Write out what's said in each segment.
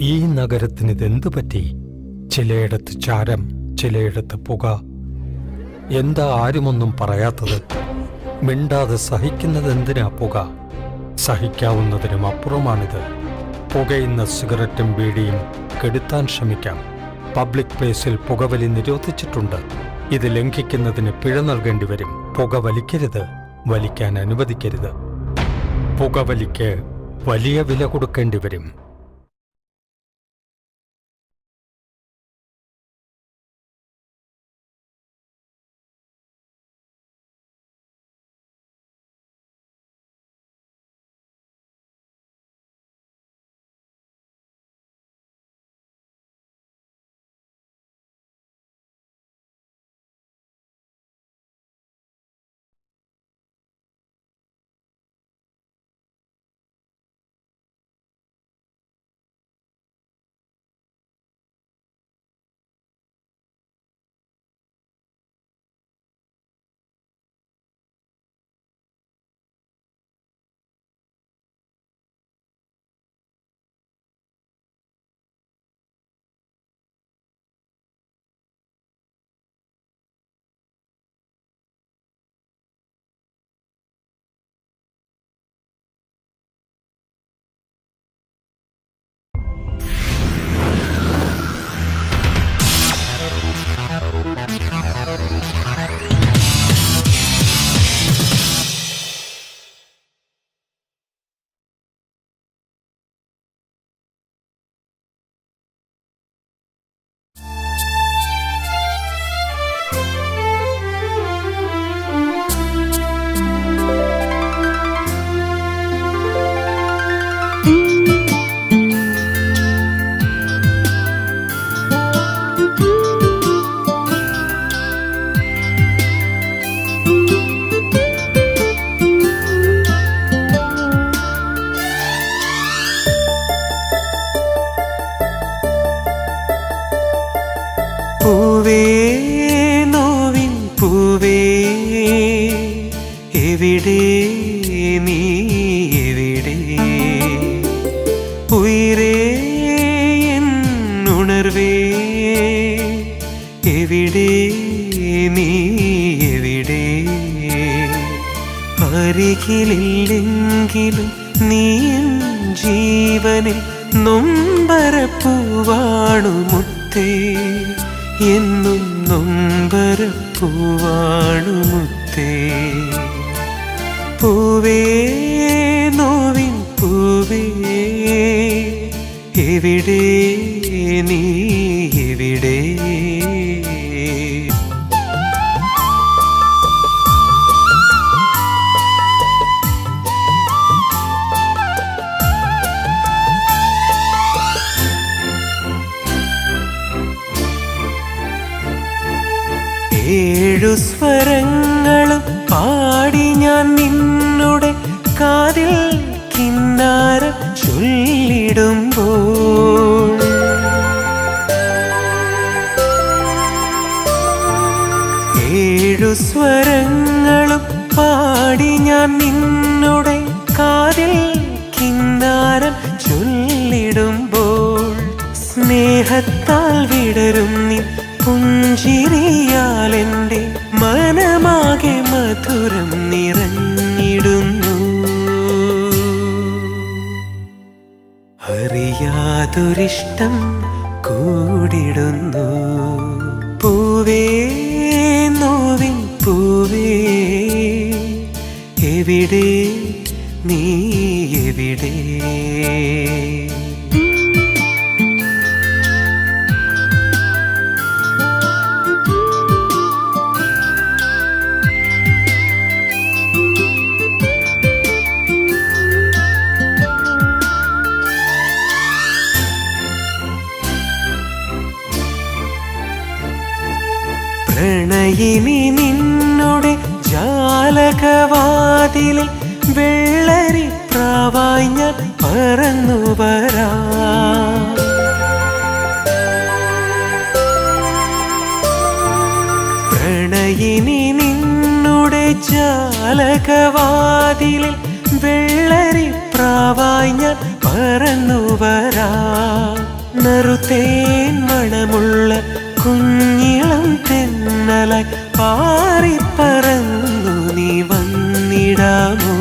ഈ നഗരത്തിനിതെന്തു പറ്റി? ചിലയിടത്ത് ചാരം, ചിലയിടത്ത് പുക. എന്താ ആരുമൊന്നും പറയാത്തത്? മിണ്ടാതെ സഹിക്കുന്നതെന്തിനാ പുക? സഹിക്കാവുന്നതിനും അപ്പുറമാണിത്. പുകയുന്ന സിഗരറ്റും ബീഡിയും കെടുത്താൻ ശ്രമിക്കാം. പബ്ലിക് പ്ലേസിൽ പുകവലി നിരോധിച്ചിട്ടുണ്ട്. ഇത് ലംഘിക്കുന്നതിന് പിഴ നൽകേണ്ടി വരും. പുക വലിക്കരുത്, വലിക്കാൻ അനുവദിക്കരുത്. പുകവലിക്ക് വലിയ വില കൊടുക്കേണ്ടി വരും. പൂവേ നോവിൻ പൂവേ, എവിടെ നീ എവിടെ? ഉയിരേ എന്നുണർവേ, എവിടെ നീ എവിടെ? അരികിലില്ലെങ്കിലും നീ ജീവനിൽ നൊമ്പരപ്പൂവാണു മുത്തേ, എന്നും നൊമ്പരപ്പൂവാണു മുത്തേ. പൂവേ നോവിൻ പൂവേ, എവിടെ നീ എവിടെ? ഏഴു സ്വരങ്ങളും പാടി ഞാൻ നിന്നുടെ കാതിൽ കിന്നാരം ചൊല്ലിടുമ്പോൾ, ഏഴു സ്വരങ്ങളും പാടി ഞാൻ നിന്നുടെ കാതിൽ കിന്നാരം ചൊല്ലിടുമ്പോൾ, സ്നേഹത്താൽ വിടരും നിൻ പുഞ്ചിരിയാലെൻ്റെ മനമാകെ മധുരം നിറഞ്ഞിടുന്നു. അറിയാതൊരിഷ്ടം കൂടിടുന്നു. പൂവേ നോവിൻ പൂവേ, എവിടെ നീ എവിടെ? പ്രണയിനി നിന്നുടെ ജാലകവാതിലിൽ വെള്ളരി പ്രാവായി ഞാൻ പറന്നു വരാം. പ്രണയിനി നിന്നുടെ ജാലകവാതിലിൽ വെള്ളരി പ്രാവായി ഞാൻ പറന്നു വരാ. നറുതേൻ മണമുള്ള കുഞ്ഞിളം തെന്നലായി പാറിപ്പറന്നു നീ വന്നിടാമോ?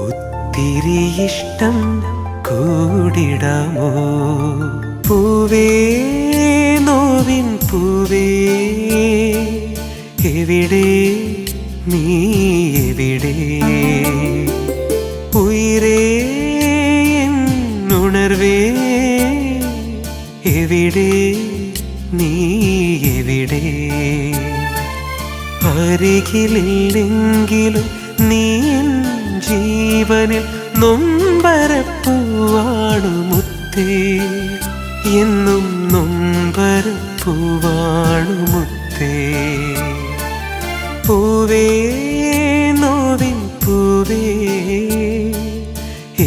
ഒത്തിരി ഇഷ്ടം കൂടിടാമോ? പൂവേ നോവിൻ പൂവേ എവിടെ നീ എവിടെ? ഉയിരേ എന്നുണർവേ എവിടെ നീ എവിടെ? അരികിലില്ലെങ്കിലും നീ എൻ ജീവനിൽ നൊമ്പരപ്പൂവാണു മുത്തേ, എന്നും നൊമ്പരപ്പൂവാണു മുത്തേ. പൂവേ നോവിൻ പൂവേ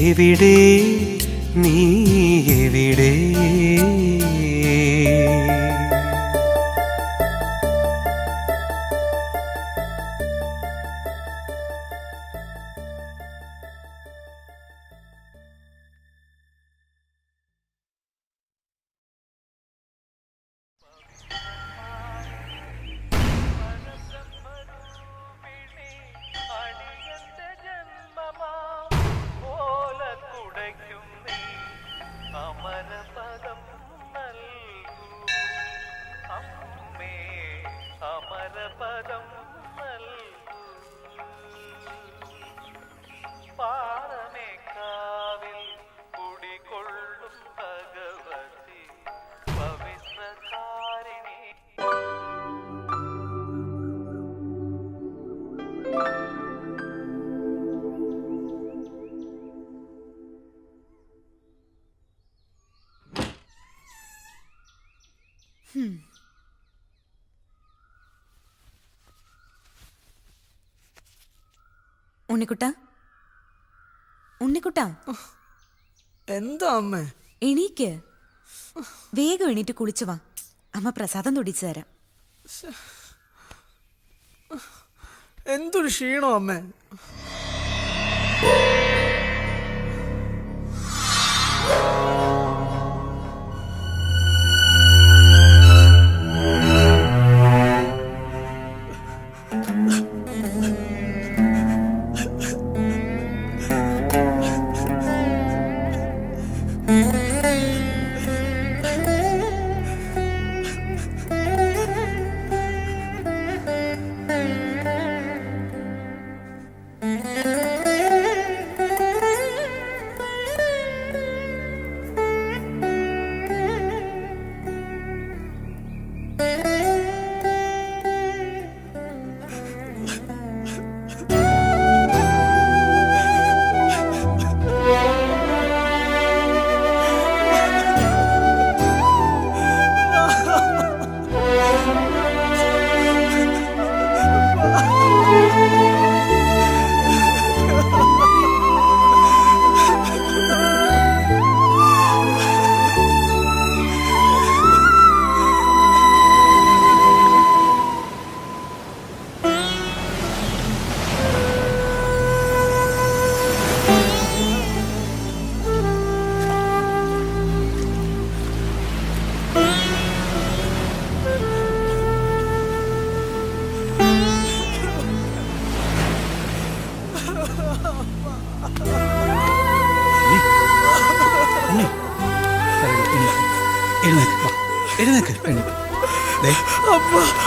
എവിടെ നീ എവിടെ? ഉണ്ണിക്കുട്ടാ, ഉണ്ണിക്കുട്ടാ, എന്താ അമ്മേ? എണീക്ക്. വേഗം എണീറ്റ് കുളിച്ചു വാ, അമ്മ പ്രസാദം തൊടിച്ചു തരാം. എന്തൊരു ക്ഷീണോ അമ്മേ.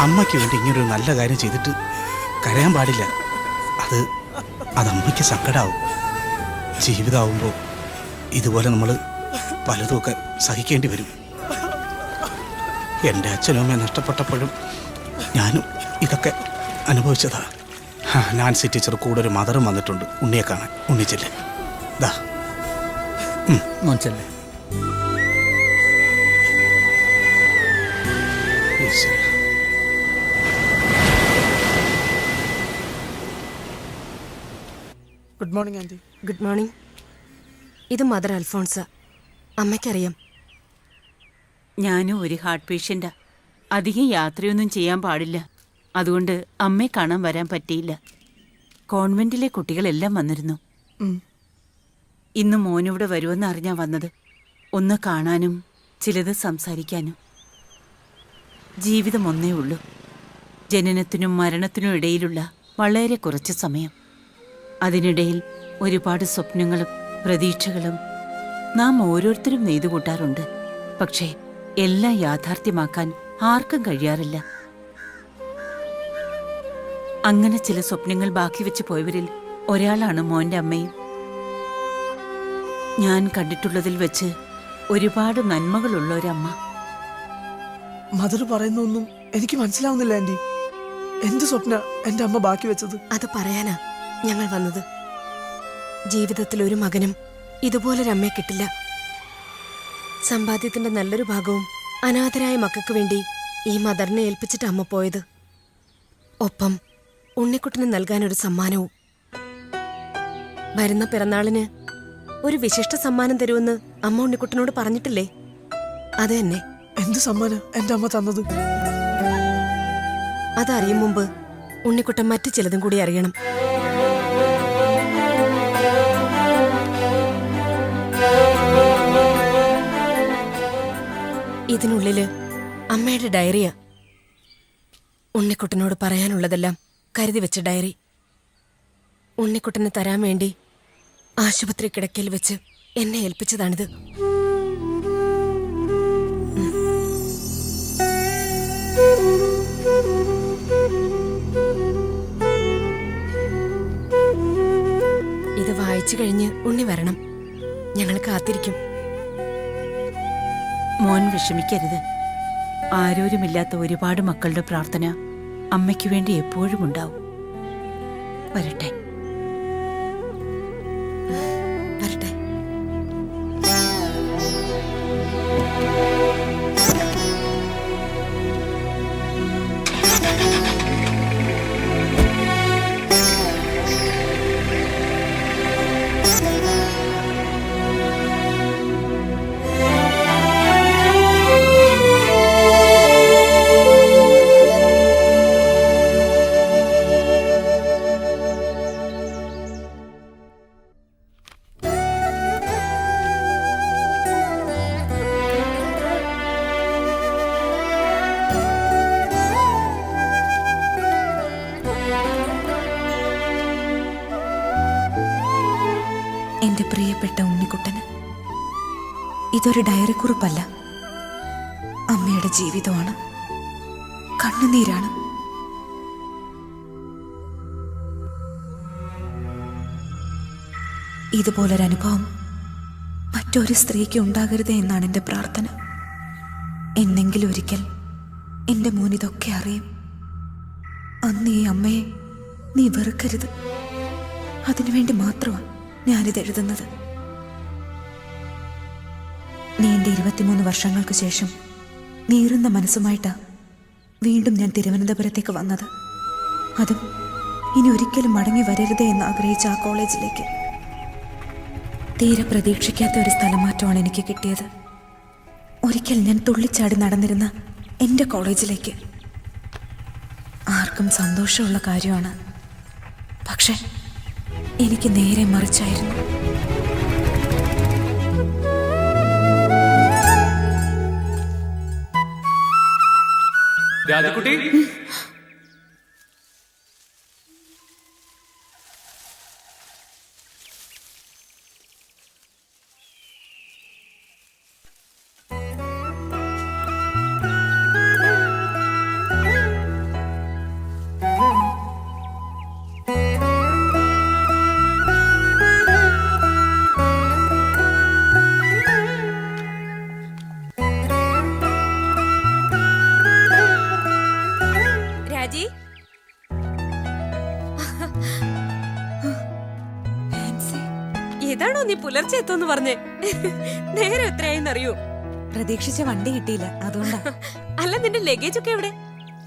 അമ്മയ്ക്ക് വേണ്ടി ഇങ്ങനൊരു നല്ല കാര്യം ചെയ്തിട്ട് കരയാൻ പാടില്ല. അത് അമ്മയ്ക്ക് സങ്കടാവും. ജീവിതമാവുമ്പോൾ ഇതുപോലെ നമ്മൾ പലതുമൊക്കെ സഹിക്കേണ്ടി വരും. എൻ്റെ അച്ഛനും അമ്മയെ നഷ്ടപ്പെട്ടപ്പോഴും ഞാനും ഇതൊക്കെ അനുഭവിച്ചതാ. നാൻസി ടീച്ചർ കൂടെ ഒരു മദറും വന്നിട്ടുണ്ട് ഉണ്ണിയെ കാണാൻ. ഉണ്ണിച്ചല്ലേ ദാ മോൻചല്ലേ. Good morning aunty. Good morning. ഇത് മദർ അൽഫോൺസ. അമ്മയ്ക്കറിയാം. ഞാനും ഒരു ഹാർട്ട് പേഷ്യൻ്റാ. അധികം യാത്രയൊന്നും ചെയ്യാൻ പാടില്ല. അതുകൊണ്ട് അമ്മയെ കാണാൻ വരാൻ പറ്റിയില്ല. കോൺവെന്റിലെ കുട്ടികളെല്ലാം വന്നിരുന്നു. ഇന്ന് മോനിവിടെ വരുമെന്ന് അറിഞ്ഞാ വന്നത്. ഒന്ന് കാണാനും ചിലത് സംസാരിക്കാനും. ജീവിതം ഒന്നേ ഉള്ളൂ. ജനനത്തിനും മരണത്തിനും ഇടയിലുള്ള വളരെ കുറച്ച് സമയം. അതിനിടയിൽ ഒരുപാട് സ്വപ്നങ്ങളും പ്രതീക്ഷകളും നാം ഓരോരുത്തരും നെയ്തുകൂട്ടാറുണ്ട്. പക്ഷേ എല്ലാം യാഥാർത്ഥ്യമാക്കാൻ ആർക്കും കഴിയാറില്ല. അങ്ങനെ ചില സ്വപ്നങ്ങൾ ബാക്കി വെച്ച് പോയവരിൽ ഒരാളാണ് മോന്റെ അമ്മയും. ഞാൻ കണ്ടിട്ടുള്ളതിൽ വെച്ച് ഒരുപാട് നന്മകളുള്ള ഒരമ്മ. മദർ പറയുന്നൊന്നും എനിക്ക് മനസ്സിലാവുന്നില്ല ആന്റി. എന്ത് സ്വപ്ന എന്റെ അമ്മ ബാക്കി വെച്ചത്? അത് പറയാനാ ഞങ്ങൾ വന്നത്. ജീവിതത്തിൽ ഒരു മകനും ഇതുപോലൊരമ്മയെ കിട്ടില്ല. സമ്പാദ്യത്തിന്റെ നല്ലൊരു ഭാഗവും അനാഥരായ മക്കൾക്ക് വേണ്ടി ഈ മദറിനെ ഏൽപ്പിച്ചിട്ട് അമ്മ പോയത്. ഒപ്പം ഉണ്ണിക്കുട്ടന് നൽകാനൊരു സമ്മാനവും. വരുന്ന പിറന്നാളിന് ഒരു വിശിഷ്ട സമ്മാനം തരുമെന്ന് അമ്മ ഉണ്ണിക്കുട്ടനോട് പറഞ്ഞിട്ടില്ലേ? അത് തന്നെ. എന്ത് സമ്മാനം എന്റെ അമ്മ തന്നത്? അതറിയും മുമ്പ് ഉണ്ണിക്കുട്ടൻ മറ്റു ചിലതും കൂടി അറിയണം. ഇതിനുള്ളില് അമ്മയുടെ ഡയറിയാ. ഉണ്ണിക്കുട്ടനോട് പറയാനുള്ളതെല്ലാം കരുതി വെച്ച ഡയറി. ഉണ്ണിക്കുട്ടന് തരാൻ വേണ്ടി ആശുപത്രി കിടക്കയിൽ വെച്ച് എന്നെ ഏൽപ്പിച്ചതാണിത്. ഇത് വായിച്ചു കഴിഞ്ഞ് ഉണ്ണി വരണം. ഞങ്ങൾ കാത്തിരിക്കും. മോൻ വിഷമിക്കരുത്. ആരോരുമില്ലാത്ത ഒരുപാട് മക്കളുടെ പ്രാർത്ഥന അമ്മയ്ക്ക് വേണ്ടി എപ്പോഴും ഉണ്ടാവും. വരട്ടെ. വരട്ടെ. എന്റെ പ്രിയപ്പെട്ട ഉണ്ണിക്കുട്ടന് ഇതൊരു ഡയറി കുറിപ്പല്ല, അമ്മയുടെ ജീവിതമാണ്, കണ്ണുനീരാണ്. ഇതുപോലൊരനുഭവം മറ്റൊരു സ്ത്രീക്ക് ഉണ്ടാകരുതേ എന്നാണ് എൻ്റെ പ്രാർത്ഥന. എന്നെങ്കിലും ഒരിക്കൽ എൻ്റെ മോൻ ഇതൊക്കെ അറിയും. അന്ന് ഈ അമ്മയെ നീ വെറുക്കരുത്. അതിനുവേണ്ടി മാത്രമാണ് ഞാനിത് എഴുതുന്നത്. നീണ്ട 23 വർഷങ്ങൾക്ക് ശേഷം നീറുന്ന മനസ്സുമായിട്ടാ വീണ്ടും ഞാൻ തിരുവനന്തപുരത്തേക്ക് വന്നത്. അതും ഇനി ഒരിക്കലും മടങ്ങി വരരുതേ എന്ന് ആഗ്രഹിച്ച ആ കോളേജിലേക്ക്. തീരെ പ്രതീക്ഷിക്കാത്ത ഒരു സ്ഥലമാറ്റമാണ് എനിക്ക് കിട്ടിയത്. ഒരിക്കൽ ഞാൻ തുള്ളിച്ചാടി നടന്നിരുന്ന എൻ്റെ കോളേജിലേക്ക്. ആർക്കും സന്തോഷമുള്ള കാര്യമാണ്, പക്ഷെ എനിക്ക് നേരെ മറിച്ചായിരുന്നു. രാജകുട്ടി, രാജി, ഇതാണോ നീ പുലർച്ചെ എത്തുമെന്ന് പറഞ്ഞേ? നേരെ എത്രയായിന്നറിയോ? പ്രതീക്ഷിച്ച വണ്ടി കിട്ടിയില്ല, അതുകൊണ്ടാ. അല്ല, നിന്റെ ലഗേജ് ഒക്കെ എവിടെ?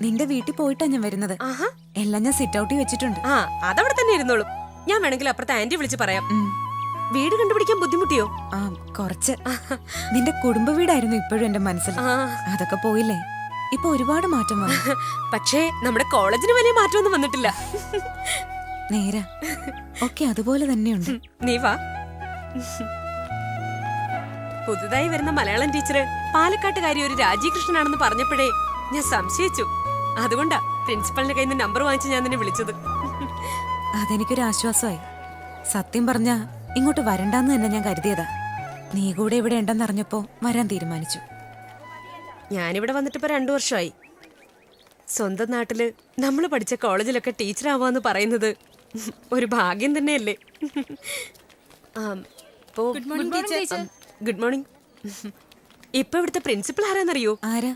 നിന്റെ വീട്ടിൽ പോയിട്ടാ ഞാൻ വരുന്നത്. ആഹാ, എല്ലാം ഞാൻ സിറ്റ് ഔട്ടിൽ വെച്ചിട്ടുണ്ട്. ആ അതവിടെ തന്നെ ഇരുന്നോളും. ഞാൻ വേണമെങ്കിൽ അപ്പുറത്തെ ആന്റി വിളിച്ച് പറയാം. വീട് കണ്ടുപിടിക്കാൻ ബുദ്ധിമുട്ടിയോ? ആ, കുറച്ച്. നിന്റെ കുടുംബ വീടായിരുന്നു ഇപ്പോഴും എന്റെ മനസ്സിൽ. ആ, അതൊക്കെ പോയില്ലേ? ഇപ്പൊ ഒരുപാട് മാറ്റം വന്നു. പക്ഷേ നമ്മുടെ കോളേജിന് വലിയ മാറ്റമൊന്നും വന്നിട്ടില്ല. നേരാ, ഒക്കെ അതുപോലെ തന്നെയുണ്ട്. നീ വാ. പുതുതായി വരുന്ന മലയാളം ടീച്ചർ പാലക്കാട്ടുകാരി ഒരു രാജീകൃഷ്ണനാണെന്ന് പറഞ്ഞപ്പോഴേ ഞാൻ സംശയിച്ചു. അതുകൊണ്ടാ പ്രിൻസിപ്പലിന്റെ കയ്യിൽ നിന്ന് നമ്പർ വാങ്ങിച്ച് ഞാൻ നിന്നെ വിളിച്ചത്. അതെനിക്കൊരു ആശ്വാസമായി. സത്യം പറഞ്ഞ ഇങ്ങോട്ട് വരണ്ടാന്ന് തന്നെ ഞാൻ കരുതിയതാ. നീ കൂടെ ഇവിടെ ഉണ്ടെന്നറിഞ്ഞപ്പോ വരാൻ തീരുമാനിച്ചു. ഞാനിവിടെ വന്നിട്ടിപ്പോ 2 വർഷമായി. സ്വന്തം നാട്ടില് നമ്മൾ പഠിച്ച കോളേജിലൊക്കെ ടീച്ചറാവാന്ന് പറയുന്നത് ഒരു ഭാഗ്യം തന്നെയല്ലേ. Good morning. ഇപ്പൊ ഇവിടുത്തെ പ്രിൻസിപ്പൽ ആരാന്നറിയോ? ആരാ?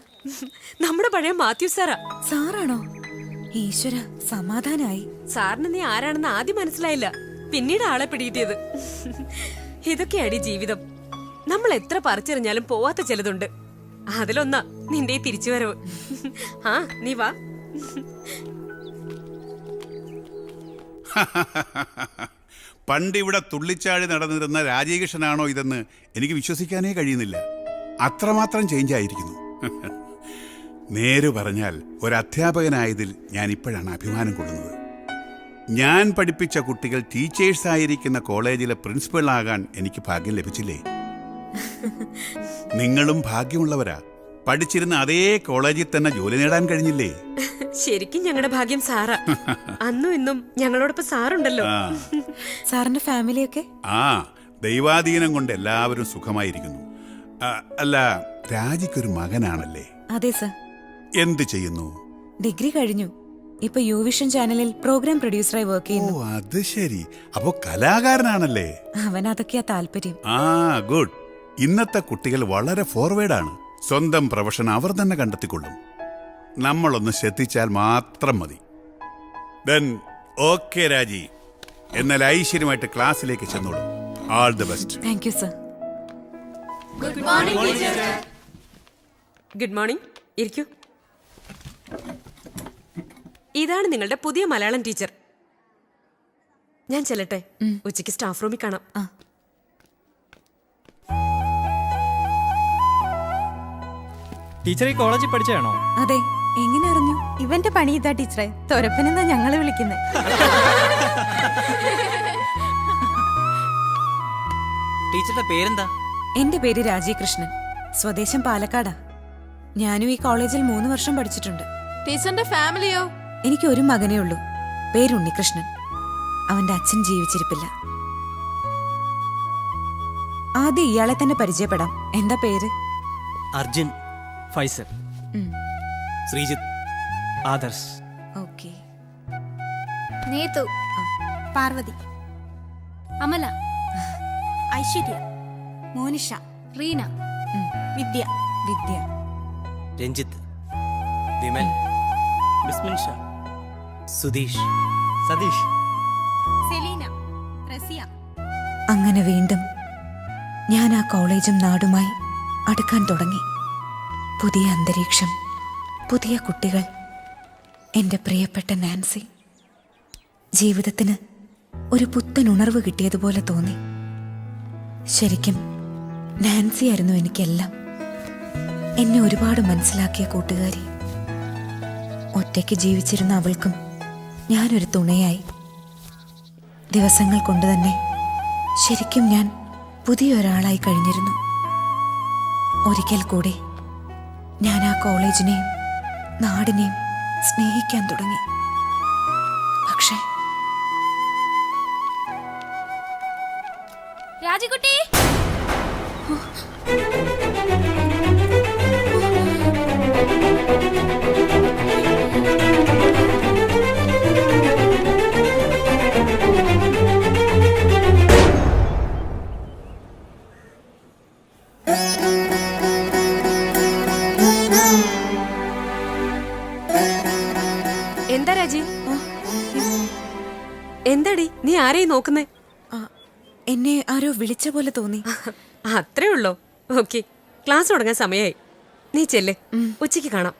നമ്മുടെ പഴയ മാത്യു സാറാ. സാറാണോ? ഈശ്വര, സമാധാനായി. സാറിന് നീ ആരാണെന്ന് ആദ്യം മനസ്സിലായില്ല, പിന്നീട് ആളെ പിടികിട്ടിയത്. ഇതൊക്കെയാടി ജീവിതം. നമ്മൾ എത്ര പറിച്ചെറിഞ്ഞാലും പോവാത്ത ചിലതുണ്ട്. അതിലൊന്നാ നിന്റെ ഈ തിരിച്ചുവരവ്. ആ, നീ വാ. പണ്ടിവിടെ തുള്ളിച്ചാടി നടന്നിരുന്ന രാജീകൃഷ്ണനാണോ ഇതെന്ന് എനിക്ക് വിശ്വസിക്കാനേ കഴിയുന്നില്ല. അത്രമാത്രം ചേഞ്ച് ആയിരിക്കുന്നു. നേര് പറഞ്ഞാൽ ഒരു അധ്യാപകനായതിൽ ഞാൻ ഇപ്പോഴാണ് അഭിമാനം കൊള്ളുന്നത്. ഞാൻ പഠിപ്പിച്ച കുട്ടികൾ ടീച്ചേഴ്സായിരിക്കുന്ന കോളേജിലെ പ്രിൻസിപ്പളാകാൻ എനിക്ക് ഭാഗ്യം ലഭിച്ചില്ലേ? നിങ്ങളും ഭാഗ്യമുള്ളവരാ. പഠിച്ചിരുന്ന അതേ കോളേജിൽ തന്നെ ജോലി നേടാൻ കഴിഞ്ഞില്ലേ? ശരിക്കും ഞങ്ങളുടെ ഭാഗ്യം സാറാ. അന്നും ഇന്നും ഞങ്ങളോടൊപ്പം സാറുണ്ടല്ലോ. സാറിന്റെ ഫാമിലിയൊക്കെ? ആ, ദൈവാധീനം കൊണ്ട് എല്ലാവരും സുഖമായിരിക്കുന്നു. അല്ല, രാജിക്കൊരു മകനാണല്ലേ? അതെ സർ. എന്ത് ചെയ്യുന്നു? ഡിഗ്രി കഴിഞ്ഞു. ഇപ്പൊ യു വിഷൻ ചാനലിൽ പ്രോഗ്രാം പ്രൊഡ്യൂസറായി വർക്ക് ഓ, ചെയ്യുന്നു. അത് ശരി. അപ്പോ കലാകാരനാണല്ലേ? അവൻ അതൊക്കെയാ താല്പര്യം. ആ, ഗുഡ്. ഇന്നത്തെ കുട്ടികൾ വളരെ ഫോർവേഡാണ്. സ്വന്തം പ്രൊഫഷൻ അവർ തന്നെ കണ്ടെത്തിക്കൊള്ളും. നമ്മളൊന്ന് ശ്രദ്ധിച്ചാൽ മാത്രം മതി. ദെൻ ഓക്കെ രാജി. എന്നാൽ ഐശ്വര്യമായിട്ട് ക്ലാസ്സിലേക്ക് ചെന്നോളൂ. All the best. Thank you sir. Good morning. ഇരിക്കൂ. ഇതാണ് നിങ്ങളുടെ പുതിയ മലയാളം ടീച്ചർ. ഞാൻ ചെല്ലട്ടെ? ഉച്ചയ്ക്ക് സ്റ്റാഫ് റൂമിൽ കാണാം. ടീച്ചർ ഈ കോളേജിൽ പഠിച്ചാണോ? അതെ. എങ്ങനെ അറിഞ്ഞു? ഇവന്റെ പണി ഇതാ ടീച്ചറെ. തൊരപ്പനെന്നാ ഞങ്ങളെ വിളിക്കുന്നത്. ടീച്ചറുടെ പേരെന്താ? എന്റെ പേര് രാജീകൃഷ്ണൻ. സ്വദേശം പാലക്കാടാ. ഞാനും ഈ കോളേജിൽ 3 വർഷം പഠിച്ചിട്ടുണ്ട്. ടീച്ചറിന്റെ ഫാമിലിയോ? എനിക്ക് ഒരു മകനേ ഉള്ളൂ. പേര് ഉണ്ണികൃഷ്ണൻ. അവന്റെ അച്ഛൻ ജീവിച്ചിരിപ്പില്ല. ആദ്യം ഇയാളെ തന്നെ പരിചയപ്പെടാം. എന്താ പേര്? അർജുൻ, ഫൈസൽ, ശ്രീജിത്ത്, ആദർശ്. ഓക്കെ. നീതു, പാർവതി, അമല, ഐശ്വര്യ, മോനിഷ, റീന, വിദ്യ. വിദ്യ. രഞ്ജിത്ത്, വിമൽ, ബിസ്മിൻ ഷാ, സുധീഷ്, സതീഷ്, സെലീന, റസിയ. അങ്ങനെ വീണ്ടും ഞാൻ ആ കോളേജും നാടുമായി അടുക്കാൻ തുടങ്ങി. പുതിയ അന്തരീക്ഷം, പുതിയ കുട്ടികൾ, എൻ്റെ പ്രിയപ്പെട്ട നാൻസി. ജീവിതത്തിന് ഒരു പുത്തൻ ഉണർവ് കിട്ടിയതുപോലെ തോന്നി. ശരിക്കും നാൻസി ആയിരുന്നു എനിക്കെല്ലാം. എന്നെ ഒരുപാട് മനസ്സിലാക്കിയ കൂട്ടുകാരി. ഒറ്റയ്ക്ക് ജീവിച്ചിരുന്ന അവൾക്കും ഞാനൊരു തുണയായി. ദിവസങ്ങൾ കൊണ്ട് തന്നെ ശരിക്കും ഞാൻ പുതിയൊരാളായി കഴിഞ്ഞിരുന്നു. ഒരിക്കൽ കൂടി ഞാൻ ആ കോളേജിനെയും നാടിനെയും സ്നേഹിക്കാൻ തുടങ്ങി. പക്ഷേ രാജിക്കുട്ടി, എന്താ രാജി? എന്താടി നീ ആരെയും നോക്കുന്നേ? എന്നെ ആരോ വിളിച്ച പോലെ തോന്നി. അത്രേ ഉള്ളോ? ഓക്കെ, ക്ലാസ് തുടങ്ങാൻ സമയമായി. നീ ചെല്ല്, ഉച്ചയ്ക്ക് കാണാം.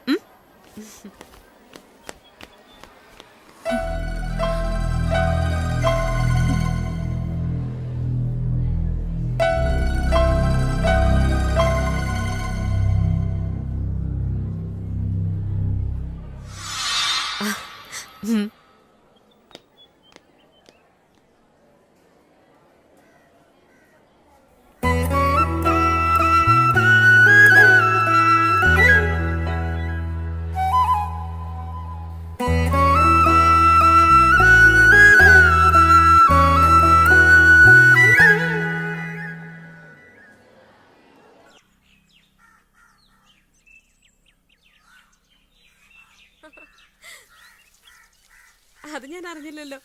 ഞാൻ അറിഞ്ഞില്ലല്ലോ.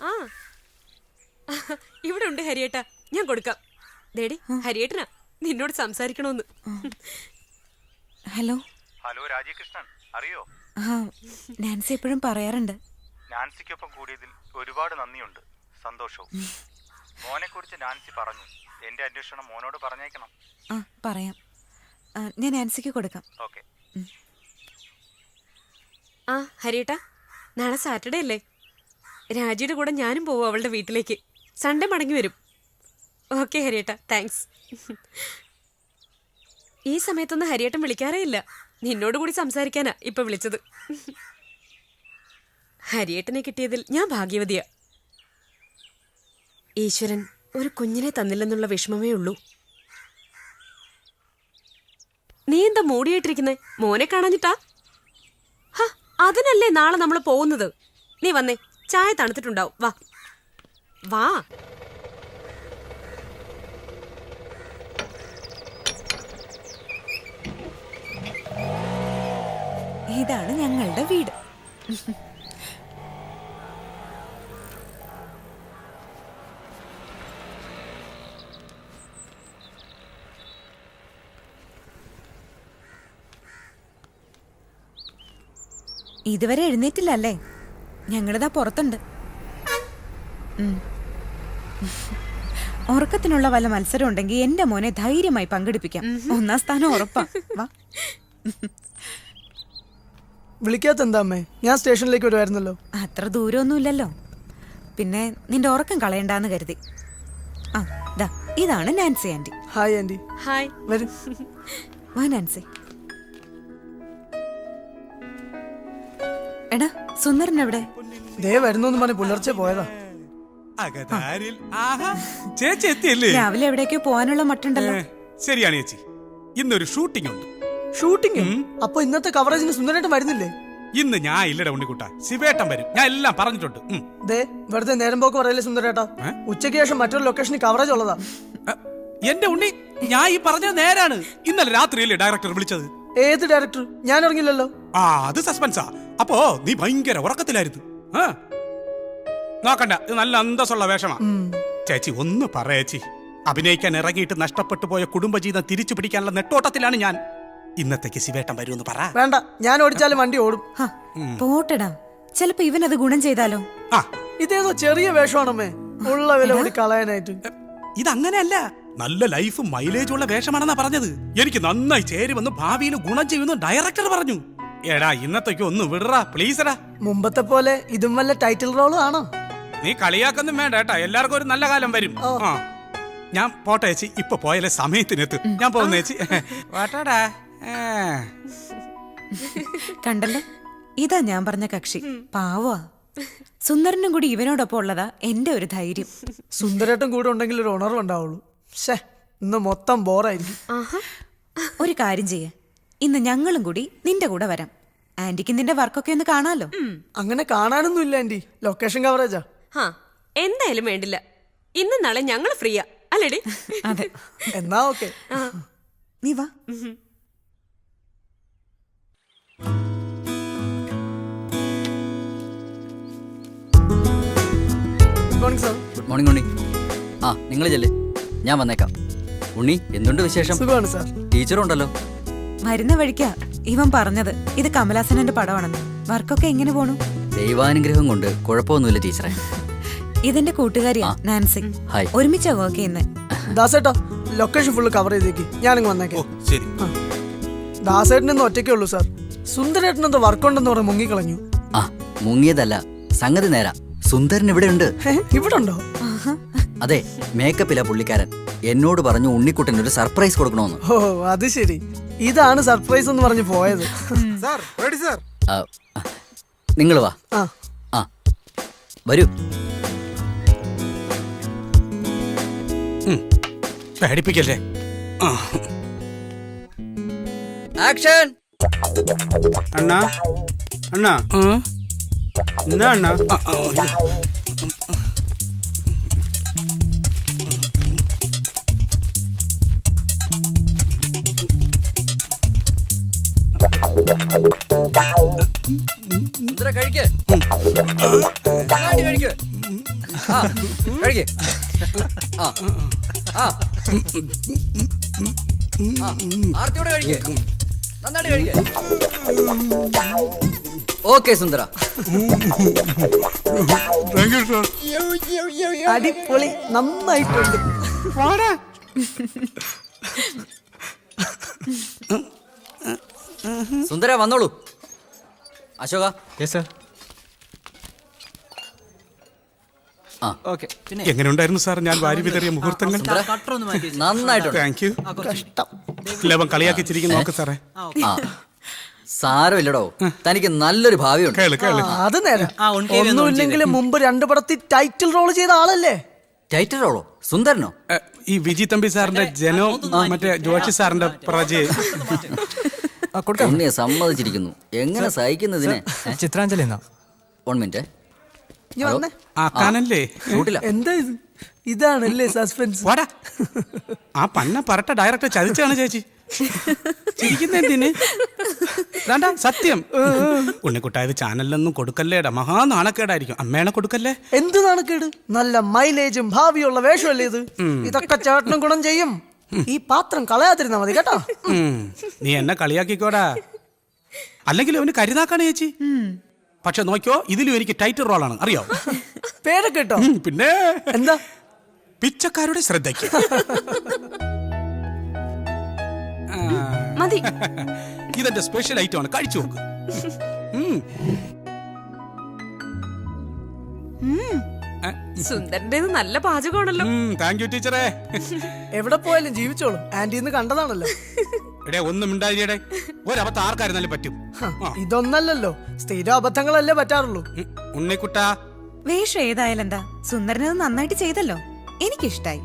ആ ഇവിടെ ഉണ്ട് ഹരിയേട്ടാ, ഞാൻ കൊടുക്കാം. ദേടി ഹരിയേട്ടനാ നിന്നോട് സംസാരിക്കണോന്ന്. ഹലോ. ഹലോ രാജീകൃഷ്ണൻ, അറിയോ? ആ നാൻസി എപ്പോഴും പറയാറുണ്ട്. നാൻസിക്കൊപ്പം കൂടിയതിൽ ഒരുപാട് നന്ദിയുണ്ട്, സന്തോഷവും. മോനെ കുറിച്ച് നാൻസി പറഞ്ഞു. എന്റെ അന്വേഷണം മോനോട് പറഞ്ഞേക്കണം. ആ പറയാം. ഞാൻ നാൻസിക്ക് കൊടുക്കാം. ഓക്കെ. ആ ഹരിയേട്ടാ, നാളെ സാറ്റർഡേ അല്ലേ? രാജിയുടെ കൂടെ ഞാനും പോവും അവളുടെ വീട്ടിലേക്ക്. സൺഡേ മടങ്ങി വരും. ഓക്കെ ഹരിയേട്ടാ, താങ്ക്സ്. ഈ സമയത്തൊന്നും ഹരിയേട്ടൻ വിളിക്കാറേ ഇല്ല. നിന്നോട് കൂടി സംസാരിക്കാനാ ഇപ്പൊ വിളിച്ചത്. ഹരിയേട്ടനെ കിട്ടിയതിൽ ഞാൻ ഭാഗ്യവതിയാ. ഈശ്വരൻ ഒരു കുഞ്ഞിനെ തന്നില്ലെന്നുള്ള വിഷമമേ ഉള്ളൂ. നീ എന്താ മൂടിയായിട്ടിരിക്കുന്നേ? മോനെ കാണാഞ്ഞിട്ടാ? ഹ, അതിനല്ലേ നാളെ നമ്മൾ പോകുന്നത്. നീ വന്നേ, ചായ തണുത്തിട്ടുണ്ടാവും. വാ വാ. ഇതാണ് ഞങ്ങളുടെ വീട്. ഇതുവരെ എഴുന്നേറ്റില്ല അല്ലേ? ഞങ്ങളിതാ പുറത്തുണ്ട്. ഉറക്കത്തിനുള്ള വല്ല മത്സരം ഉണ്ടെങ്കിൽ എന്റെ മോനെ ധൈര്യമായി പങ്കെടുപ്പിക്കാം. 1ാം സ്ഥാനം ഉറപ്പാ. വാ. വിളിക്കാത്ത എന്താ അമ്മേ? ഞാൻ സ്റ്റേഷനിലേക്ക് വരുമായിരുന്നല്ലോ. അത്ര ദൂരമൊന്നുമില്ലല്ലോ. പിന്നെ നിന്റെ ഉറക്കം കളയണ്ടാന്ന് കരുതി. ആ ദാ ഇതാണ് Nancy aunty. Hi aunty. Hi. വരും. വാ നാൻസി. എടാ സുന്ദരൻ എവിടെ? ദേ വരുന്നു പറഞ്ഞ് പുലർച്ചെ പോയതാ. ചേച്ചി എത്തിയല്ലേ? രാവിലെ എവിടേക്കോ പോകാനുള്ള മട്ടുണ്ടല്ലോ. ശരിയാണ് ചേച്ചി, ഇന്നൊരു ഷൂട്ടിംഗ് ഉണ്ട്. ഷൂട്ടിംഗ്? അപ്പൊ ഇന്നത്തെ കവറേജിന് സുന്ദരേട്ടൻ വരുന്നില്ലേ? ഇന്ന് ഞാൻ ഇല്ലട ഉണ്ണിക്കുട്ട, ശിവേട്ടൻ വരും. ഞാൻ എല്ലാം പറഞ്ഞിട്ടുണ്ട്. ദേ വെറുതെ നേരം പോക്ക് പറയല്ലേ സുന്ദരേട്ടാ. ഉച്ചയ്ക്ക് ശേഷം മറ്റൊരു ലൊക്കേഷനിൽ കവറേജ് ഉള്ളതാ. എന്റെ ഉണ്ണി, ഞാൻ ഈ പറഞ്ഞത് നേരാണ്. ഇന്നലെ രാത്രിയല്ലേ ഡയറക്ടർ വിളിച്ചത്? ഏത് ഡയറക്ടർ? ഞാൻ അറിഞ്ഞില്ലല്ലോ. ആ അത് സസ്പെൻസാ. അപ്പോ നീ ഭയങ്കര ഉറക്കത്തിലായിരുന്നു. നോക്കണ്ട, ഇത് നല്ല അന്തസ്സുള്ള വേഷമാ. ചേച്ചി ഒന്ന് പറയേച്ചി, അഭിനയിക്കാൻ ഇറങ്ങിയിട്ട് നഷ്ടപ്പെട്ടു പോയ കുടുംബജീവിതം തിരിച്ചു പിടിക്കാനുള്ള നെട്ടോട്ടത്തിലാണ് ഞാൻ. ഇന്നത്തേക്ക് ശിവേട്ടൻ വരുമെന്ന് പറ. വേണ്ട, ഞാൻ ഓടിച്ചാലും വണ്ടി ഓടും. പോട്ടടാ, ചിലപ്പോ ഇവനത് ഗുണം ചെയ്താലോ. ഇതേതോ ചെറിയ വേഷമാണമ്മേ, ഉള്ള വില കൂടി കളയാനായിട്ട്. ഇതങ്ങനെയല്ല, നല്ല ലൈഫ് മൈലേജ് ഉള്ള വേഷമാണെന്നാ പറഞ്ഞത്. എനിക്ക് നന്നായി ചേരുമെന്ന്, ഭാവിയിൽ ഗുണം ചെയ്യുമെന്ന് ഡയറക്ടർ പറഞ്ഞു. എടാ ഇന്നത്തേക്ക് ഒന്ന് വിടറാ പ്ലീസടാ. മുമ്പത്തെ പോലെ ഇതും വല്ല ടൈറ്റിൽ റോളും ആണോ? നീ കളിയാക്കൊന്നും വേണ്ട ഏട്ടാ, എല്ലാവർക്കും ഒരു നല്ല കാലം വരും. ഞാൻ പോട്ടെ ചേച്ചി, ഇപ്പൊ പോയാലേ സമയത്തിനെത്ത്. ഞാൻ പോകുന്ന ചേച്ചി. വാട്ടാടാ. കണ്ടല്ലോ, ഇതാ ഞാൻ പറഞ്ഞ കക്ഷി. പാവാ. സുന്ദരനും കൂടി ഇവനോടൊപ്പം ഉള്ളതാ എന്റെ ഒരു ധൈര്യം. സുന്ദരേട്ടൻ കൂടെ ഉണ്ടെങ്കിൽ ഒരു ഉണർവ് ഉണ്ടാവുള്ളൂ. ഷേ, ഇന്ന് മൊത്തം ബോറായിരിക്കും. ഒരു കാര്യം ചെയ്യ, ഇന്ന് ഞങ്ങളും കൂടി നിന്റെ കൂടെ വരാം. ആന്റിക്ക് നിന്റെ വർക്കൊക്കെ ഒന്ന് കാണാലോ. അങ്ങനെ കാണാനൊന്നും ഇല്ല ആന്റി, ലൊക്കേഷൻ കവറേജാ. എന്തായാലും വേണ്ടില്ല, ഇന്നും നാളെ ഞങ്ങൾ ഫ്രീയാ അല്ലേടി? അതെ. എന്നാ ഓക്കെ, നീ വാ. Good morning sir. Good morning Unni. ആ നിങ്ങൾ ചെല്ല്, ഞാൻ വന്നേക്കാം. ഉണ്ണി, എന്തുണ്ട് വിശേഷം? സുഖമാണ് സാർ. ടീച്ചറുണ്ടല്ലോ. മരുന്ന് വഴിക്കാ ഇവൻ പറഞ്ഞത് ഇത് കമലാസനന്റെ പടമാണെന്ന്. വർക്കൊക്കെ എങ്ങനെ പോണു? ദൈവാനുഗ്രഹം കൊണ്ട് കുഴപ്പമൊന്നുമില്ല ടീച്ചറെ. ഇതെന്റെ കൂട്ടുകാരിയാ നാൻസി. ഹായ്. ഒരുമിച്ചാ വർക്ക് ചെയ്യുന്നത്. ദാസേട്ടാ, ലൊക്കേഷൻ ഫുള്ള് കവർ ചെയ്തേക്ക്, ഞാനിങ്ങ് വന്നേക്കാം. ശരി. ദാസേട്ടനെന്ന് ഒറ്റയ്ക്കേ ഉള്ളൂ സാർ. സുന്ദരേട്ടനെന്തോ വർക്കുണ്ടെന്ന് പറഞ്ഞ് മുങ്ങിക്കളഞ്ഞു. ആ മുങ്ങിയതല്ല, സംഗതി നേരാ. സുന്ദരൻ ഇവിടെ ഉണ്ട്. ഇവിടെ ഉണ്ടോ? അതെ, മേക്കപ്പിലാ പുള്ളിക്കാരൻ. എന്നോട് പറഞ്ഞു ഉണ്ണിക്കുട്ടൻ ഒരു സർപ്രൈസ് കൊടുക്കണമെന്ന്. ഓ അത് ശരി, ഇതാണ് സർപ്രൈസ് എന്ന് പറഞ്ഞ് പോയത്. നിങ്ങൾ വാ. ആ വരൂ. പേടിപ്പിക്കല്ലേ. ആക്ഷൻ. അണ്ണാ അണ്ണാ എന്നാ അണ്ണാ? കഴിക്ക്. നന്നായിട്ട് കഴിക്ക്. ആ, കഴിക്ക്. ആ, ആ. ആ, ആർത്തിയോടെ കഴിക്ക്. നന്നായിട്ട് കഴിക്ക്. ഓക്കെ സുന്ദര. അടിപൊളി, നന്നായിട്ടുണ്ട്. സുന്ദര വന്നോളൂ. അശോക. എങ്ങനെയുണ്ടായിരുന്നു സാർ ഞാൻ വാരി വിതറിയ മുഹൂർത്തങ്ങൾ? നന്നായിട്ടുണ്ട്. Thank you. ലവൻ കളിയാക്കി ചിരിക്കുന്നു നോക്ക് സാറേ. ആ, സാരമില്ലടോ, തനിക്ക് നല്ലൊരു ഭാവിയുണ്ട്. കേള് കേള്. അത് നേരം. ഒന്നുമില്ലെങ്കിലും മുമ്പ് 2 പടത്തിൽ ടൈറ്റിൽ റോൾ ചെയ്ത ആളല്ലേ? ടൈറ്റിൽ റോളോ? സുന്ദരനോ? ഈ വിജി തമ്പി സാറിന്റെ ജനോ, മറ്റേ ജോഷി സാറിന്റെ പ്രജയെ. ഉണ്ണിയെ സമ്മതിച്ചിരിക്കുന്നു. എങ്ങനെ സഹിക്കുന്നതിനെ? ചിത്രാഞ്ജലി 1 മിനിറ്റ്. ആ കാനല്ലേ? ഷൂട്ടില്ല. എന്താ ഇത്? ഇതാണല്ലേ സസ്പെൻസ്? വാടാ. ആ പന്ന പറട്ട ഡയറക്ടർ ചതിച്ചാണ് ചേച്ചി. ചിരിക്കുന്ന എന്തിന്? വേണ്ട, സത്യം. ഉണ്ണിക്കുട്ടായത് ചാനലിലൊന്നും കൊടുക്കല്ലേടാ, മഹാ നാണക്കേടായിരിക്കും. അമ്മേനെ കൊടുക്കല്ലേ. എന്ത് നാണക്കേട്? നല്ല മൈലേജും ഭാവിയുള്ള വേഷമല്ലേ ഇത്? ഇതൊക്കെ ചേട്ടനും ഗുണം ചെയ്യും. ഈ പാത്രം കളയാതിരുന്നാ മതി കേട്ടോ. നീ എന്നെ കളിയാക്കിക്കോടാ. അല്ലെങ്കിൽ അവന് കരുതാക്കാണ് ചേച്ചി. പക്ഷെ നോക്കിയോ, ഇതിലും എനിക്ക് ടൈറ്റിൽ റോളാണ്, അറിയോ? പേരൊക്കെ കേട്ടോ? പിന്നെ എന്താ? പിച്ചക്കാരുടെ ശ്രദ്ധയ്ക്ക്. മതി. ഇതെന്റെ സ്പെഷ്യൽ ഐറ്റം ആണ്, കഴിച്ചു നോക്ക്. സുന്ദരന്റേത് നല്ല പാചകമാണല്ലോ. താങ്ക് യു ടീച്ചറേ. എവിടെ പോയാലും ജീവിച്ചോളും. ആന്റിന്ന് കണ്ടതാണല്ലോ. എടേ ഒന്നും മിണ്ടാതിരിയടേ. ഒരബദ്ധം ആർക്കായിരുന്നാലും പറ്റും. ഇതൊന്നല്ലല്ലോ, സ്ഥിരം അബദ്ധങ്ങളല്ലേ പറ്റാറുള്ളൂ. ഉണ്ണിക്കുട്ടാ, വേഷം ഏതായാലും എന്താ, സുന്ദരനത് നന്നായിട്ട് ചെയ്തല്ലോ. എനിക്കിഷ്ടായി.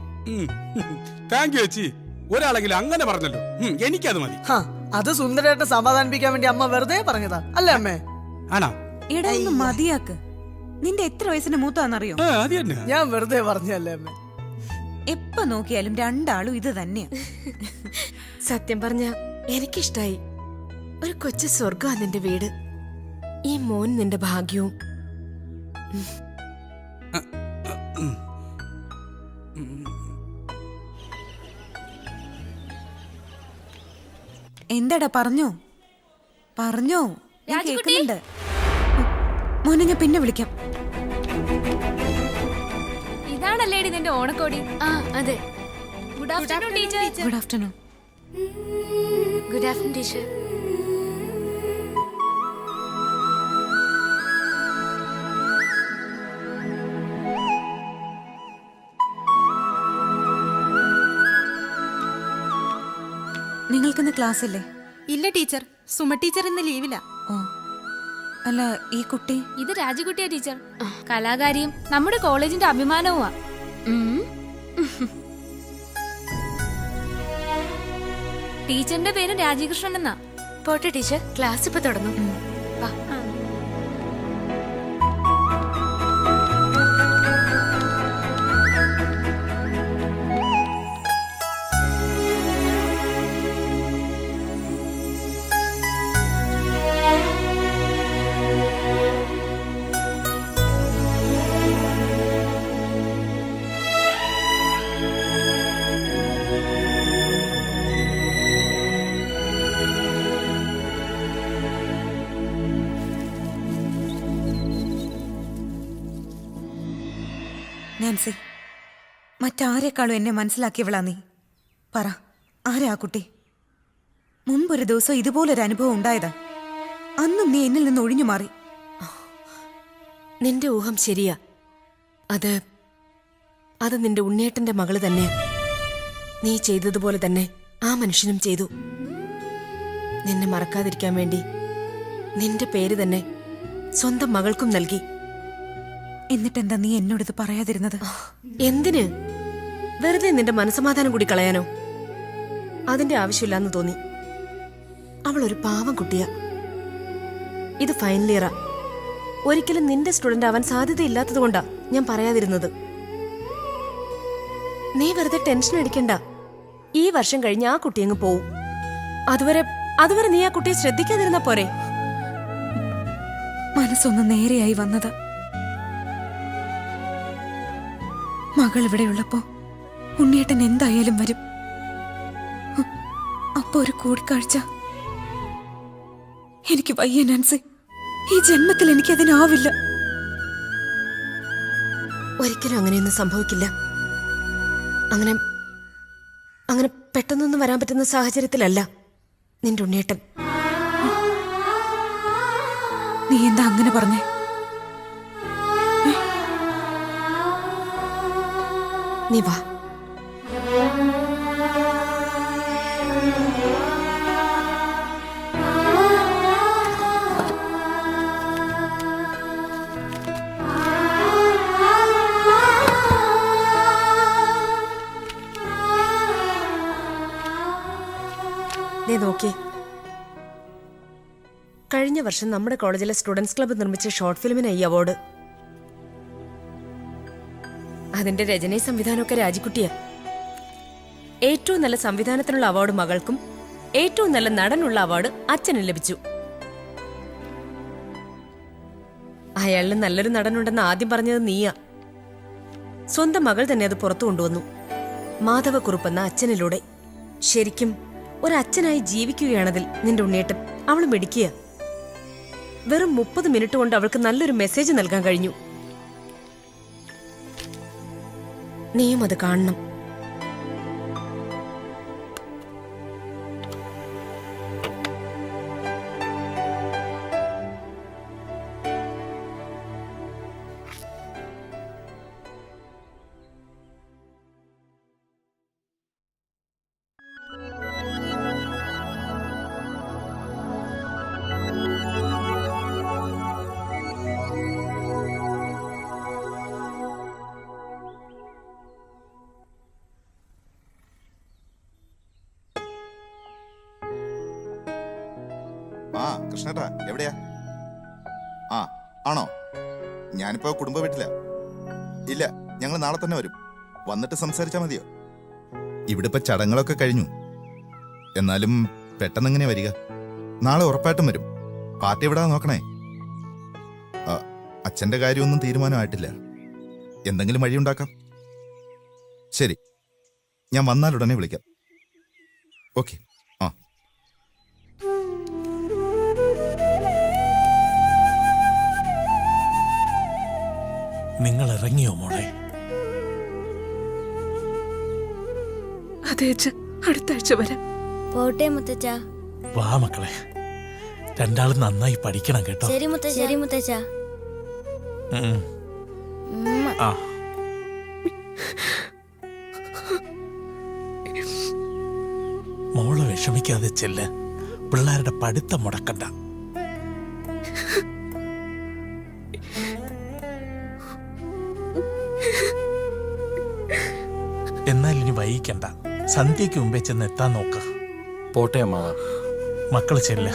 താങ്ക് യു ചേച്ചി. ഒരാളെങ്കിലും അങ്ങനെ പറഞ്ഞല്ലോ, എനിക്കത് മതി. അത് സുന്ദരേട്ടനെ സമാധാനിപ്പിക്കാൻ വേണ്ടി അമ്മ വെറുതെ പറഞ്ഞതാ അല്ലേ അമ്മേ? ആണോ? എടാ ഒന്ന് മതിയാക്ക്. നിന്റെ എത്ര വയസ്സിന് മൂത്താന്നറിയോ? ഞാൻ വെറുതെ പറഞ്ഞല്ലേ അമ്മേ. എപ്പ നോക്കിയാലും രണ്ടാളും ഇത് തന്നെയാ. സത്യം പറഞ്ഞ എനിക്കിഷ്ടായി. ഒരു കൊച്ചു സ്വർഗാ നിന്റെ വീട്. ഈ മോൻ നിന്റെ ഭാഗ്യവും. എന്താടാ, പറഞ്ഞോ പറഞ്ഞോ, ഞാൻ കേൾക്കുന്നുണ്ട്. മോനെ ഞാൻ പിന്നെ വിളിക്കാം. ഇതാണല്ലേ നിന്റെ ഓണക്കോടി? ആ അതെ. Good afternoon teacher. Good afternoon. Good afternoon teacher. നിങ്ങൾക്കിന്ന് ക്ലാസ് അല്ലേ? ഇല്ല ടീച്ചർ, സുമ ടീച്ചർ ഇന്ന് ലീവില്ല. ഓ, അല്ല ഈ കുട്ടി? ഇത് രാജകുട്ടിയാ ടീച്ചർ. കലാകാരിയും നമ്മുടെ കോളേജിന്റെ അഭിമാനവുമാ. ടീച്ചറിന്റെ പേര് രാജകൃഷ്ണൻ എന്നാ. പോട്ടെ ടീച്ചർ, ക്ലാസ് ഇപ്പൊ തുടങ്ങും. നാൻസി, മറ്റാരെക്കാളും എന്നെ മനസ്സിലാക്കിയവളാ നീ. പറ, ആരാ ആ കുട്ടി? മുമ്പൊരു ദിവസം ഇതുപോലൊരു അനുഭവം ഉണ്ടായതാ. അന്നും നീ എന്നിൽ നിന്ന് ഒഴിഞ്ഞു മാറി. നിന്റെ ഊഹം ശരിയാ. അത് നിന്റെ ഉണ്ണിയേട്ടന്റെ മകള് തന്നെ. നീ ചെയ്തതുപോലെ തന്നെ ആ മനുഷ്യനും ചെയ്തു. നിന്നെ മറക്കാതിരിക്കാൻ വേണ്ടി നിന്റെ പേര് തന്നെ സ്വന്തം മകൾക്കും നൽകി. എന്നിട്ടെന്താ നീ എന്നോടിത് പറയാതിരുന്നത്? എന്തിന്? വെറുതെ നിന്റെ മനസ്സമാധാനം കൂടി കളയാനോ? അതിന്റെ ആവശ്യമില്ലാന്ന് തോന്നി. അവൾ ഒരു പാവം കുട്ടിയാ. ഇത് ഫൈനൽ ഇയറാ. ഒരിക്കലും നിന്റെ സ്റ്റുഡന്റ് ആവാൻ സാധ്യതയില്ലാത്തത് കൊണ്ടാ ഞാൻ പറയാതിരുന്നത്. നീ വെറുതെ ടെൻഷൻ അടിക്കണ്ട. ഈ വർഷം കഴിഞ്ഞ് ആ കുട്ടി അങ്ങ് പോവും. അതുവരെ നീ ആ കുട്ടിയെ ശ്രദ്ധിക്കാതിരുന്നാ പോരെ? മനസ്സൊന്ന് നേരെയായി വന്നത്. മകൾ ഇവിടെയുള്ളപ്പോ ഉണ്ണിയേട്ടൻ എന്തായാലും വരും. അപ്പൊ ഒരു കൂടിക്കാഴ്ച. എനിക്ക് വയ്യ നാൻസി, ഈ ജന്മത്തിൽ എനിക്ക് അതിനാവില്ല. ഒരിക്കലും അങ്ങനെയൊന്നും സംഭവിക്കില്ല. അങ്ങനെ അങ്ങനെ പെട്ടെന്നൊന്നും വരാൻ പറ്റുന്ന സാഹചര്യത്തിലല്ല നിന്റെ ഉണ്ണിയേട്ടൻ. നീ എന്താ അങ്ങനെ പറഞ്ഞേ? നീ വാ. ദേ നോക്കിയേ, കഴിഞ്ഞ വർഷം നമ്മുടെ കോളേജിലെ സ്റ്റുഡൻസ് ക്ലബ്ബ് നിർമ്മിച്ച ഷോർട്ട് ഫിലിമിന് ഈ അവാർഡ്. അതിന്റെ രചനയും സംവിധാനമൊക്കെ രാജിക്കുട്ടിയാ. ഏറ്റവും നല്ല സംവിധാനത്തിനുള്ള അവാർഡ് മകൾക്കും ഏറ്റവും നല്ല നടനുള്ള അവാർഡ് അച്ഛനും ലഭിച്ചു. അയാളിന് നല്ലൊരു നടനുണ്ടെന്ന് ആദ്യം പറഞ്ഞത് നീയാ. സ്വന്തം മകൾ തന്നെ അത് പുറത്തു കൊണ്ടുവന്നു, മാധവക്കുറുപ്പെന്ന അച്ഛനിലൂടെ. ശരിക്കും ഒരച്ഛനായി ജീവിക്കുകയാണതിൽ നിന്റെ ഉണ്ണിയേട്ടൻ. അവൾ മിടിക്കുക. വെറും 30 മിനിറ്റ് കൊണ്ട് അവൾക്ക് നല്ലൊരു മെസ്സേജ് നൽകാൻ കഴിഞ്ഞു. നീയും അത് കാണണം. ആ കൃഷ്ണേട്ടാ എവിടെയാ? ആ ആണോ? ഞാനിപ്പോ കുടുംബ വീട്ടില. ഇല്ല, ഞങ്ങൾ നാളെ തന്നെ വരും. വന്നിട്ട് സംസാരിച്ചാ മതിയോ? ഇവിടെ ഇപ്പൊ ചടങ്ങുകളൊക്കെ കഴിഞ്ഞു. എന്നാലും പെട്ടെന്ന് എങ്ങനെയാ വരിക? നാളെ ഉറപ്പായിട്ടും വരും. പാർട്ടി എവിടാ നോക്കണേ. അച്ഛന്റെ കാര്യമൊന്നും തീരുമാനമായിട്ടില്ല. എന്തെങ്കിലും വഴിയുണ്ടാക്കാം. ശരി, ഞാൻ വന്നാലുടനെ വിളിക്കാം. ഓക്കെ. ആ നിങ്ങൾ ഇറങ്ങിയോ മോളെ? അതെ അച്ഛ, അടുത്ത ആഴ്ച വരാം. പോട്ടെ മുത്തച്ഛ. വാ മക്കളെ, രണ്ടാളും നന്നായി പഠിക്കണം കേട്ടോ. ശരി മുത്തച്ഛ. ശരി മുത്തച്ഛ. ആ മോള് വിഷമിക്കാതെ ചെല്ല്. പിള്ളേരുടെ പഠിത്തം മുടക്കണ്ട. എന്നാൽ ഇനി വൈകിക്കണ്ട. സന്ധ്യയ്ക്ക് മുമ്പേ ചെന്ന് എത്താൻ നോക്ക. പോട്ടെ അമ്മാവ. മക്കള് ചെല്ല്.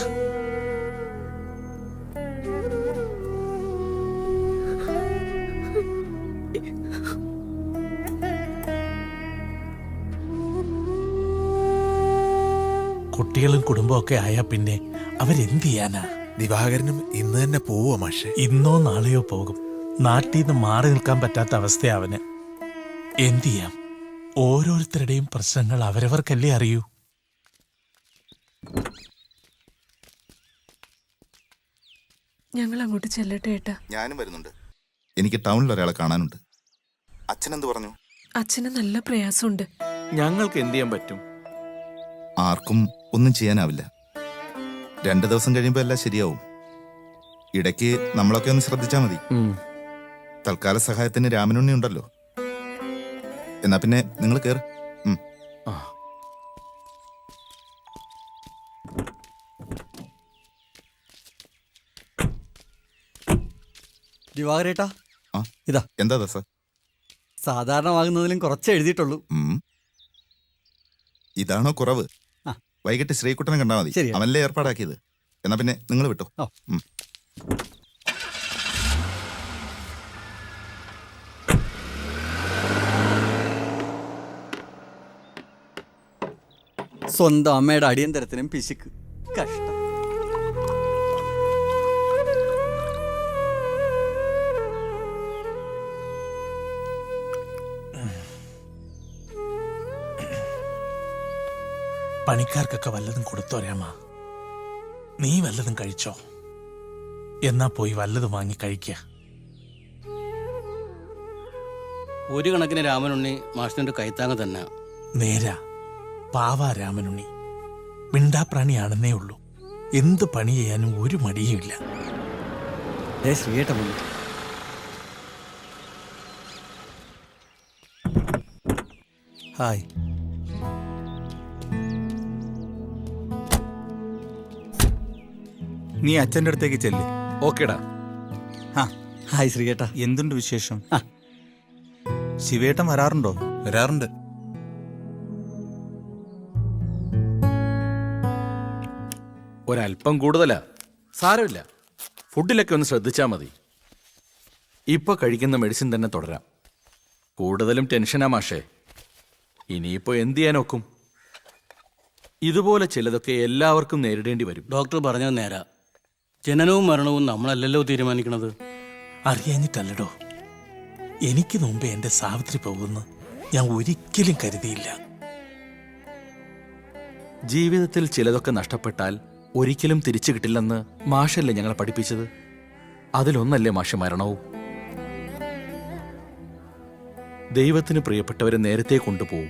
കുട്ടികളും കുടുംബവും ഒക്കെ ആയാ പിന്നെ അവരെന്ത് ചെയ്യാനാ? ദിവാകരനും ഇന്ന് തന്നെ പോവോ മാഷെ? ഇന്നോ നാളെയോ പോകും. നാട്ടിൽ നിന്ന് മാറി നിൽക്കാൻ പറ്റാത്ത അവസ്ഥയാ അവന്. എന്ത് ചെയ്യാം? ഓരോരുത്തരുടെയും പ്രശ്നങ്ങൾ അവരവർക്കല്ലേ അറിയൂ. ഞങ്ങൾ അങ്ങോട്ട് ചെല്ലട്ടെ ഏട്ടാ. ഞാനും വരുന്നുണ്ട്. എനിക്ക് ടൗണിൽ ഒരാളെ കാണാനുണ്ട്. അച്ഛൻ എന്ത് പറഞ്ഞു? അച്ഛന് നല്ല പ്രയാസമുണ്ട്. ഞങ്ങൾക്ക് എന്ത് ചെയ്യാൻ പറ്റും? ആർക്കും ഒന്നും ചെയ്യാനാവില്ല. 2 ദിവസം കഴിയുമ്പോൾ എല്ലാം ശരിയാവും. ഇടയ്ക്ക് നമ്മളൊക്കെ ഒന്ന് ശ്രദ്ധിച്ചാൽ മതി. തൽക്കാല സഹായത്തിന് രാമനുണ്ണി ഉണ്ടല്ലോ. എന്നാ പിന്നെ നിങ്ങൾ കേറ്. ദിവാകരേട്ടാ, ഇതാ. എന്താ ദാസ? സാധാരണ വാങ്ങുന്നതിലും കുറച്ച് എഴുതിയിട്ടുള്ളൂ. ഇതാണോ കുറവ്? വൈകിട്ട് ശ്രീകുട്ടനെ കണ്ടാൽ മതി. അവനല്ലേ ഏർപ്പാടാക്കിയത്. എന്നാ പിന്നെ നിങ്ങൾ വിട്ടോ. സ്വന്തം അമ്മയുടെ അടിയന്തരത്തിനും പിശുക്ക്. കഷ്ടം. പണിക്കാർക്കൊക്കെ വല്ലതും കൊടുത്തോ രാമ? നീ വല്ലതും കഴിച്ചോ? എന്നാ പോയി വല്ലതും വാങ്ങി കഴിക്ക. ഒരു കണക്കിന് രാമനുണ്ണി മാഷിന്റെ കൈത്താങ്ങ് തന്നെ. നേരാ, പാവാ രാമനുണ്ണി. മിണ്ടാപ്രാണിയാണെന്നേ ഉള്ളൂ. എന്ത് പണി ചെയ്യാനും ഒരു മടിയുമില്ല. ശ്രീയേട്ടൻ വന്നു. ഹായ്. നീ അച്ഛൻ്റെ അടുത്തേക്ക് ചെല്ല്. ഓക്കേടാ. ഹായ് ശ്രീയേട്ടാ. എന്തുണ്ട് വിശേഷം? ശിവേട്ടൻ വരാറുണ്ടോ? വരാറുണ്ട്. ഒരല്പം കൂടുതലാ. സാരമില്ല, ഫുഡിലൊക്കെ ഒന്ന് ശ്രദ്ധിച്ചാൽ മതി. ഇപ്പൊ കഴിക്കുന്ന മെഡിസിൻ തന്നെ തുടരാം. കൂടുതലും ടെൻഷനാ മാഷേ. ഇനിയിപ്പോ എന്ത് ചെയ്യാനൊക്കും? ഇതുപോലെ ചിലതൊക്കെ എല്ലാവർക്കും നേരിടേണ്ടി വരും. ഡോക്ടർ പറഞ്ഞത് നേരാ. ജനനവും മരണവും നമ്മളല്ലല്ലോ തീരുമാനിക്കണത്. അറിയാഞ്ഞിട്ടല്ലടോ. എനിക്ക് മുമ്പേ എൻ്റെ സാവിത്രി പോകുന്നു ഞാൻ ഒരിക്കലും കരുതിയില്ല. ജീവിതത്തിൽ ചിലതൊക്കെ നഷ്ടപ്പെട്ടാൽ ഒരിക്കലും തിരിച്ചു കിട്ടില്ലെന്ന് മാഷല്ലേ ഞങ്ങളെ പഠിപ്പിച്ചത്? അതിലൊന്നല്ലേ മാഷ മരണവും. ദൈവത്തിന് പ്രിയപ്പെട്ടവരെ നേരത്തെ കൊണ്ടുപോകും.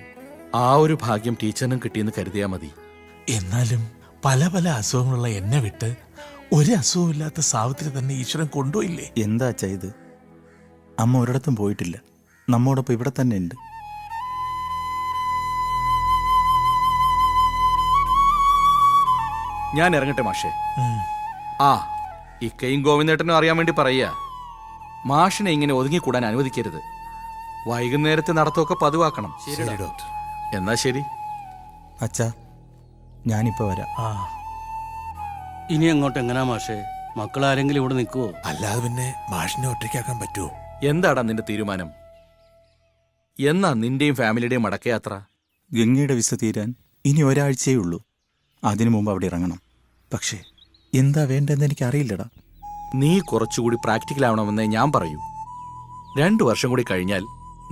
ആ ഒരു ഭാഗ്യം ടീച്ചറിനും കിട്ടിയെന്ന് കരുതിയാൽ മതി. എന്നാലും പല പല അസുഖങ്ങളുള്ള എന്നെ വിട്ട് ഒരു അസുഖമില്ലാത്ത സാവിത്രി തന്നെ ഈശ്വരൻ കൊണ്ടുപോയില്ലേ? എന്താ ചെയ്ത്? അമ്മ ഒരിടത്തും പോയിട്ടില്ല, നമ്മോടൊപ്പം ഇവിടെ തന്നെ ഉണ്ട്. ഞാൻ ഇറങ്ങട്ടെ മാഷേ. ആ, ഇക്കയും ഗോവിന്ദേട്ടനും അറിയാൻ വേണ്ടി പറയുക, മാഷിനെ ഇങ്ങനെ ഒതുങ്ങിക്കൂടാൻ അനുവദിക്കരുത്. വൈകുന്നേരത്തെ നടത്തമൊക്കെ പതിവാക്കണം. ഡോക്ടർ. എന്നാ ശരി അച്ഛാ, ഞാനിപ്പോ വരാം. ഇനി അങ്ങോട്ട് എങ്ങനാ മാഷേ? മക്കളാരെങ്കിലും ഇവിടെ നിൽക്കുവോ? അല്ലാതെ പിന്നെ മാഷിനെ ഒറ്റയ്ക്കാക്കാൻ പറ്റുമോ? എന്താടാ നിന്റെ തീരുമാനം? എന്നാ നിന്റെയും ഫാമിലിയുടെയും മടക്കയാത്ര? ഗംഗയുടെ വിസ തീരാൻ ഇനി ഒരാഴ്ചയേ ഉള്ളൂ. അതിനു മുമ്പ് അവിടെ ഇറങ്ങണം. പക്ഷേ എന്താ വേണ്ടെന്ന് എനിക്ക് അറിയില്ലടാ. നീ കുറച്ചുകൂടി പ്രാക്ടിക്കൽ ആവണമെന്നേ ഞാൻ പറയൂ. 2 വർഷം കൂടി കഴിഞ്ഞാൽ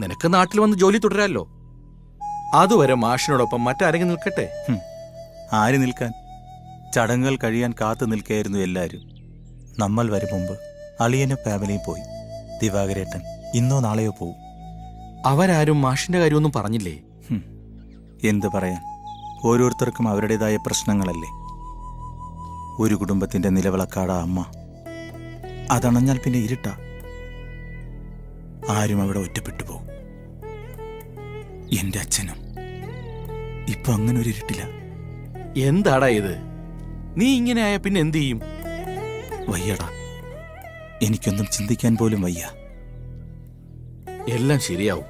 നിനക്ക് നാട്ടിൽ വന്ന് ജോലി തുടരാമല്ലോ. അതുവരെ മാഷിനോടൊപ്പം മറ്റാരെങ്കിലും നിൽക്കട്ടെ. ആര് നിൽക്കാൻ? ചടങ്ങുകൾ കഴിയാൻ കാത്തു നിൽക്കായിരുന്നു എല്ലാവരും. നമ്മൾ വരും മുമ്പ് അളിയനും ഫാമിലിയും പോയി. ദിവാകരേട്ടൻ ഇന്നോ നാളെയോ പോവും. അവരാരും മാഷിന്റെ കാര്യമൊന്നും പറഞ്ഞില്ലേ? എന്ത് പറയാൻ, ഓരോരുത്തർക്കും അവരുടേതായ പ്രശ്നങ്ങളല്ലേ. ഒരു കുടുംബത്തിന്റെ നിലവിളക്കാടാ അമ്മ. അതണഞ്ഞാൽ പിന്നെ ഇരുട്ടാ. ആരും അവിടെ ഒറ്റപ്പെട്ടു പോകും. എന്റെ അച്ഛനും ഇപ്പൊ അങ്ങനെ ഒരു ഇരുട്ടില്ല. എന്താടാ ഇത്? നീ ഇങ്ങനെ ആയ പിന്നെ എന്ത് ചെയ്യും? വയ്യടാ, എനിക്കൊന്നും ചിന്തിക്കാൻ പോലും വയ്യ. എല്ലാം ശരിയാവും.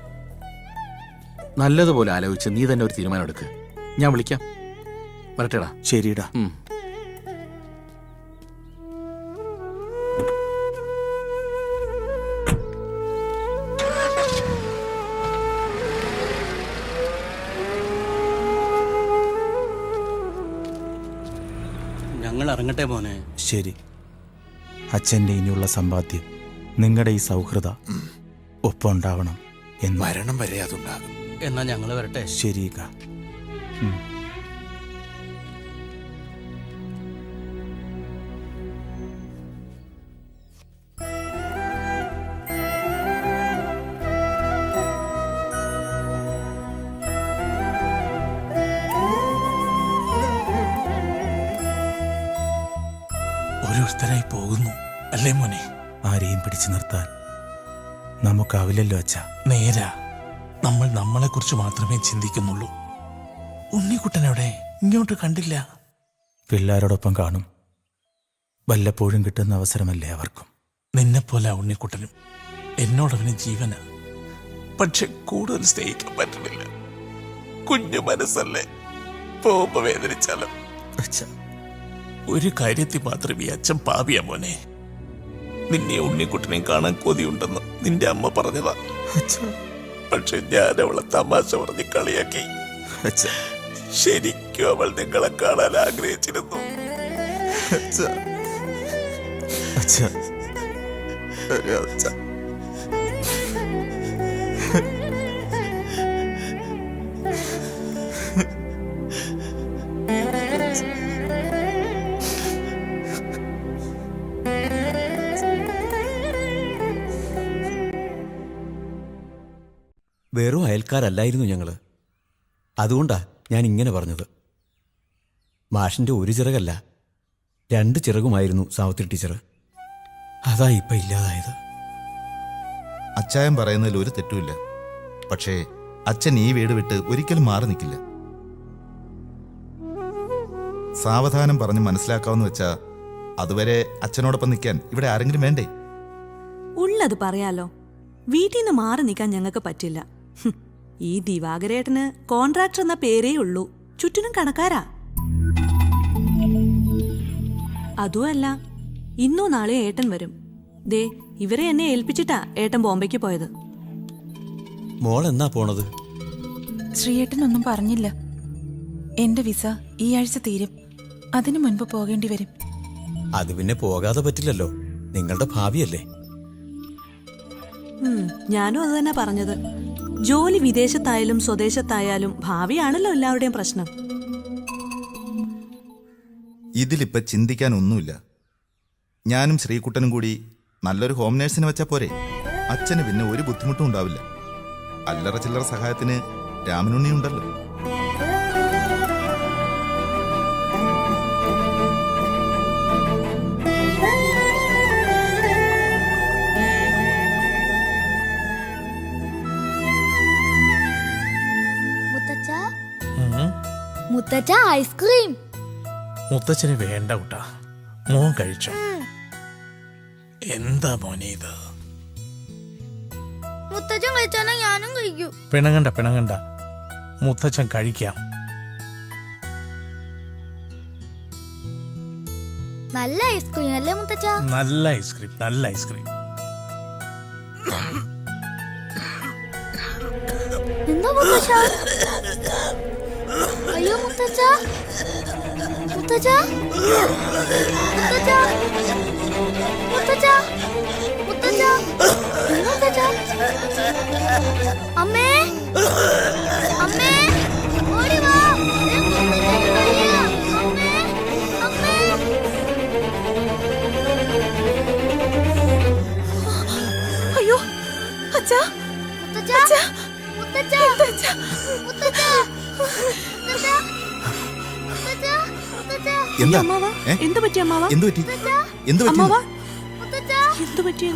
നല്ലതുപോലെ ആലോചിച്ച് നീ തന്നെ ഒരു തീരുമാനം എടുക്ക്. ഞാൻ വിളിക്കാം. വരട്ടെടാ. ശരിടാ. ഞങ്ങൾ ഇറങ്ങട്ടെ മോനെ. ശരി. അച്ഛൻ്റെ ഇനിയുള്ള സമ്പാദ്യം നിങ്ങളുടെ ഈ സൗഹൃദ ഒപ്പം ഉണ്ടാവണം എന്ന് മരണം വരെ അതുണ്ടാകും. എന്നാ ഞങ്ങൾ വരട്ടെ. ശരി. ഓരോരുത്തരായി പോകുന്നു അല്ലേ മോനെ? ആരെയും പിടിച്ചു നിർത്താൻ നമുക്കാവില്ലല്ലോ അച്ഛ. നേരാ, നമ്മൾ നമ്മളെക്കുറിച്ച് മാത്രമേ ചിന്തിക്കുന്നുള്ളൂ. ഉണ്ണിക്കുട്ടനവിടെ ഇങ്ങോട്ട് കണ്ടില്ല. പിള്ളേരോടൊപ്പം കാണും. വല്ലപ്പോഴും കിട്ടുന്ന അവസരമല്ലേ അവർക്കും. നിന്നെപ്പോലെ ഉണ്ണിക്കുട്ടനും. എന്നോടവന് ജീവന. പക്ഷെ കൂടുതൽ സ്നേഹിക്കാൻ പറ്റുന്നില്ല. കുഞ്ഞു മനസ്സല്ലേ, പോകുമ്പോ വേദനിച്ചാലും. ഒരു കാര്യത്തിൽ മാത്രം ഈ അച്ഛൻ പാപിയാ മോനെ. നിന്നെ ഉണ്ണിക്കുട്ടനെ കാണാൻ കൊതിയുണ്ടെന്ന് നിന്റെ അമ്മ പറഞ്ഞതാ. പക്ഷെ ഞാൻ അവളെ തമാശ പറഞ്ഞ് കളിയാക്കി. ശരിക്കും അവൾ നിങ്ങളെ കാണാൻ ആഗ്രഹിച്ചിരുന്നു. ആൾക്കാരല്ലായിരുന്നു ഞങ്ങള്. അതുകൊണ്ടാ ഞാൻ ഇങ്ങനെ പറഞ്ഞത്. മാഷിന്റെ ഒരു ചിറകല്ല, 2 ചിറകുമായിരുന്നു സാവിത്രി ടീച്ചർ. അതാ ഇപ്പൊ ഇല്ലാതായത്. അച്ചായൻ പറയുന്നതിൽ ഒരു തെറ്റുമില്ല. പക്ഷേ അച്ഛൻ ഈ വീട് വിട്ട് ഒരിക്കലും മാറി നിൽക്കില്ല. സാവധാനം പറഞ്ഞ് മനസ്സിലാക്കാമെന്ന് വെച്ചാ അതുവരെ അച്ഛനോടൊപ്പം നിൽക്കാൻ ഇവിടെ ആരെങ്കിലും വേണ്ടേ? ഉള്ളത് പറയാലോ, വീട്ടിൽ നിന്ന് മാറി നിൽക്കാൻ ഞങ്ങൾക്ക് പറ്റില്ല. ഈ ദിവാകരേട്ടന് കോൺട്രാക്ടർ എന്ന പേരേ ഉള്ളൂ, ചുറ്റിനും കണക്കാരാ. അതുമല്ല, ഇന്നോ നാളെയോ ഏട്ടൻ വരും. ദേ ഇവരെ എന്നെ ഏൽപ്പിച്ചിട്ടാ ഏട്ടൻ ബോംബെക്ക് പോയത്. മോൾ എന്നാ പോണത്? ശ്രീയേട്ടനൊന്നും പറഞ്ഞില്ല. എന്റെ വിസ ഈ ആഴ്ച തീരും. അതിനു മുൻപ് പോകേണ്ടി വരും. അത് പിന്നെ പോകാതെ പറ്റില്ലല്ലോ, നിങ്ങളുടെ ഭാവിയല്ലേ. ഞാനും അത് തന്നെ പറഞ്ഞത്. ജോലി വിദേശത്തായാലും സ്വദേശത്തായാലും ഭാവിയാണല്ലോ എല്ലാവരുടെയും പ്രശ്നം. ഇതിലിപ്പോ ചിന്തിക്കാനൊന്നുമില്ല. ഞാനും ശ്രീകുട്ടനും കൂടി നല്ലൊരു ഹോം നേഴ്സിനെ വെച്ചാൽ പോരെ? അച്ഛന് പിന്നെ ഒരു ബുദ്ധിമുട്ടും ഉണ്ടാവില്ല. അല്ലറ ചില്ലറ സഹായത്തിന് രാമനുണ്ണി ഉണ്ടല്ലോ. മുത്തച്ഛ ഐസ്ക്രീം. മുത്തച്ഛന് വേണ്ട കുട്ടാ, മോൻ കഴിച്ചോ. എന്താ മോനെ ഇത്? മുത്തച്ഛൻ കഴിച്ചാൽ ഞാനും കഴിക്കൂ. പിണങ്ങണ്ട, മുത്തച്ഛൻ കഴിക്കാം. നല്ല ഐസ്ക്രീം അല്ലേ മുത്തച്ഛ? നല്ല ഐസ്ക്രീം. എന്താ മുത്തച്ഛ? അയ്യോ മുത്തച്ഛ. അമ്മേ ഓടി വാ. അയ്യോ അച്ഛാ, എന്താ? എന്തു പറ്റി അമ്മാവാ? എന്തു പറ്റി? അമ്മാവാ എന്തു പറ്റി?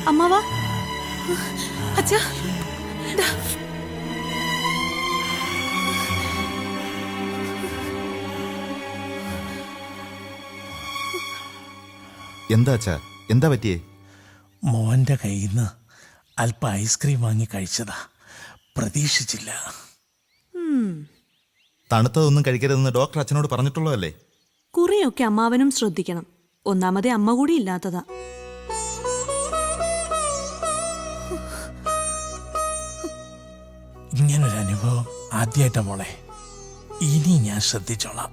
അമ്മാവാ അച്ഛാ. എന്താ അച്ഛാ, എന്താ പറ്റിയേ? മോന്റെ കയ്യിൽ നിന്ന് അല്പം ഐസ്ക്രീം വാങ്ങി കഴിച്ചതാ, പ്രതീക്ഷിച്ചില്ല. തണുത്തതൊന്നും കഴിക്കരുതെന്ന് ഡോക്ടർ അച്ഛനോട് പറഞ്ഞിട്ടുള്ളതല്ലേ? കുറെയൊക്കെ അമ്മാവനും ശ്രദ്ധിക്കണം. ഒന്നാമതേ അമ്മ കൂടി ഇല്ലാത്തതാ. ഇങ്ങനൊരു അനുഭവം ആദ്യമായിട്ടാ മോളെ. ഇനി ഞാൻ ശ്രദ്ധിച്ചോളാം.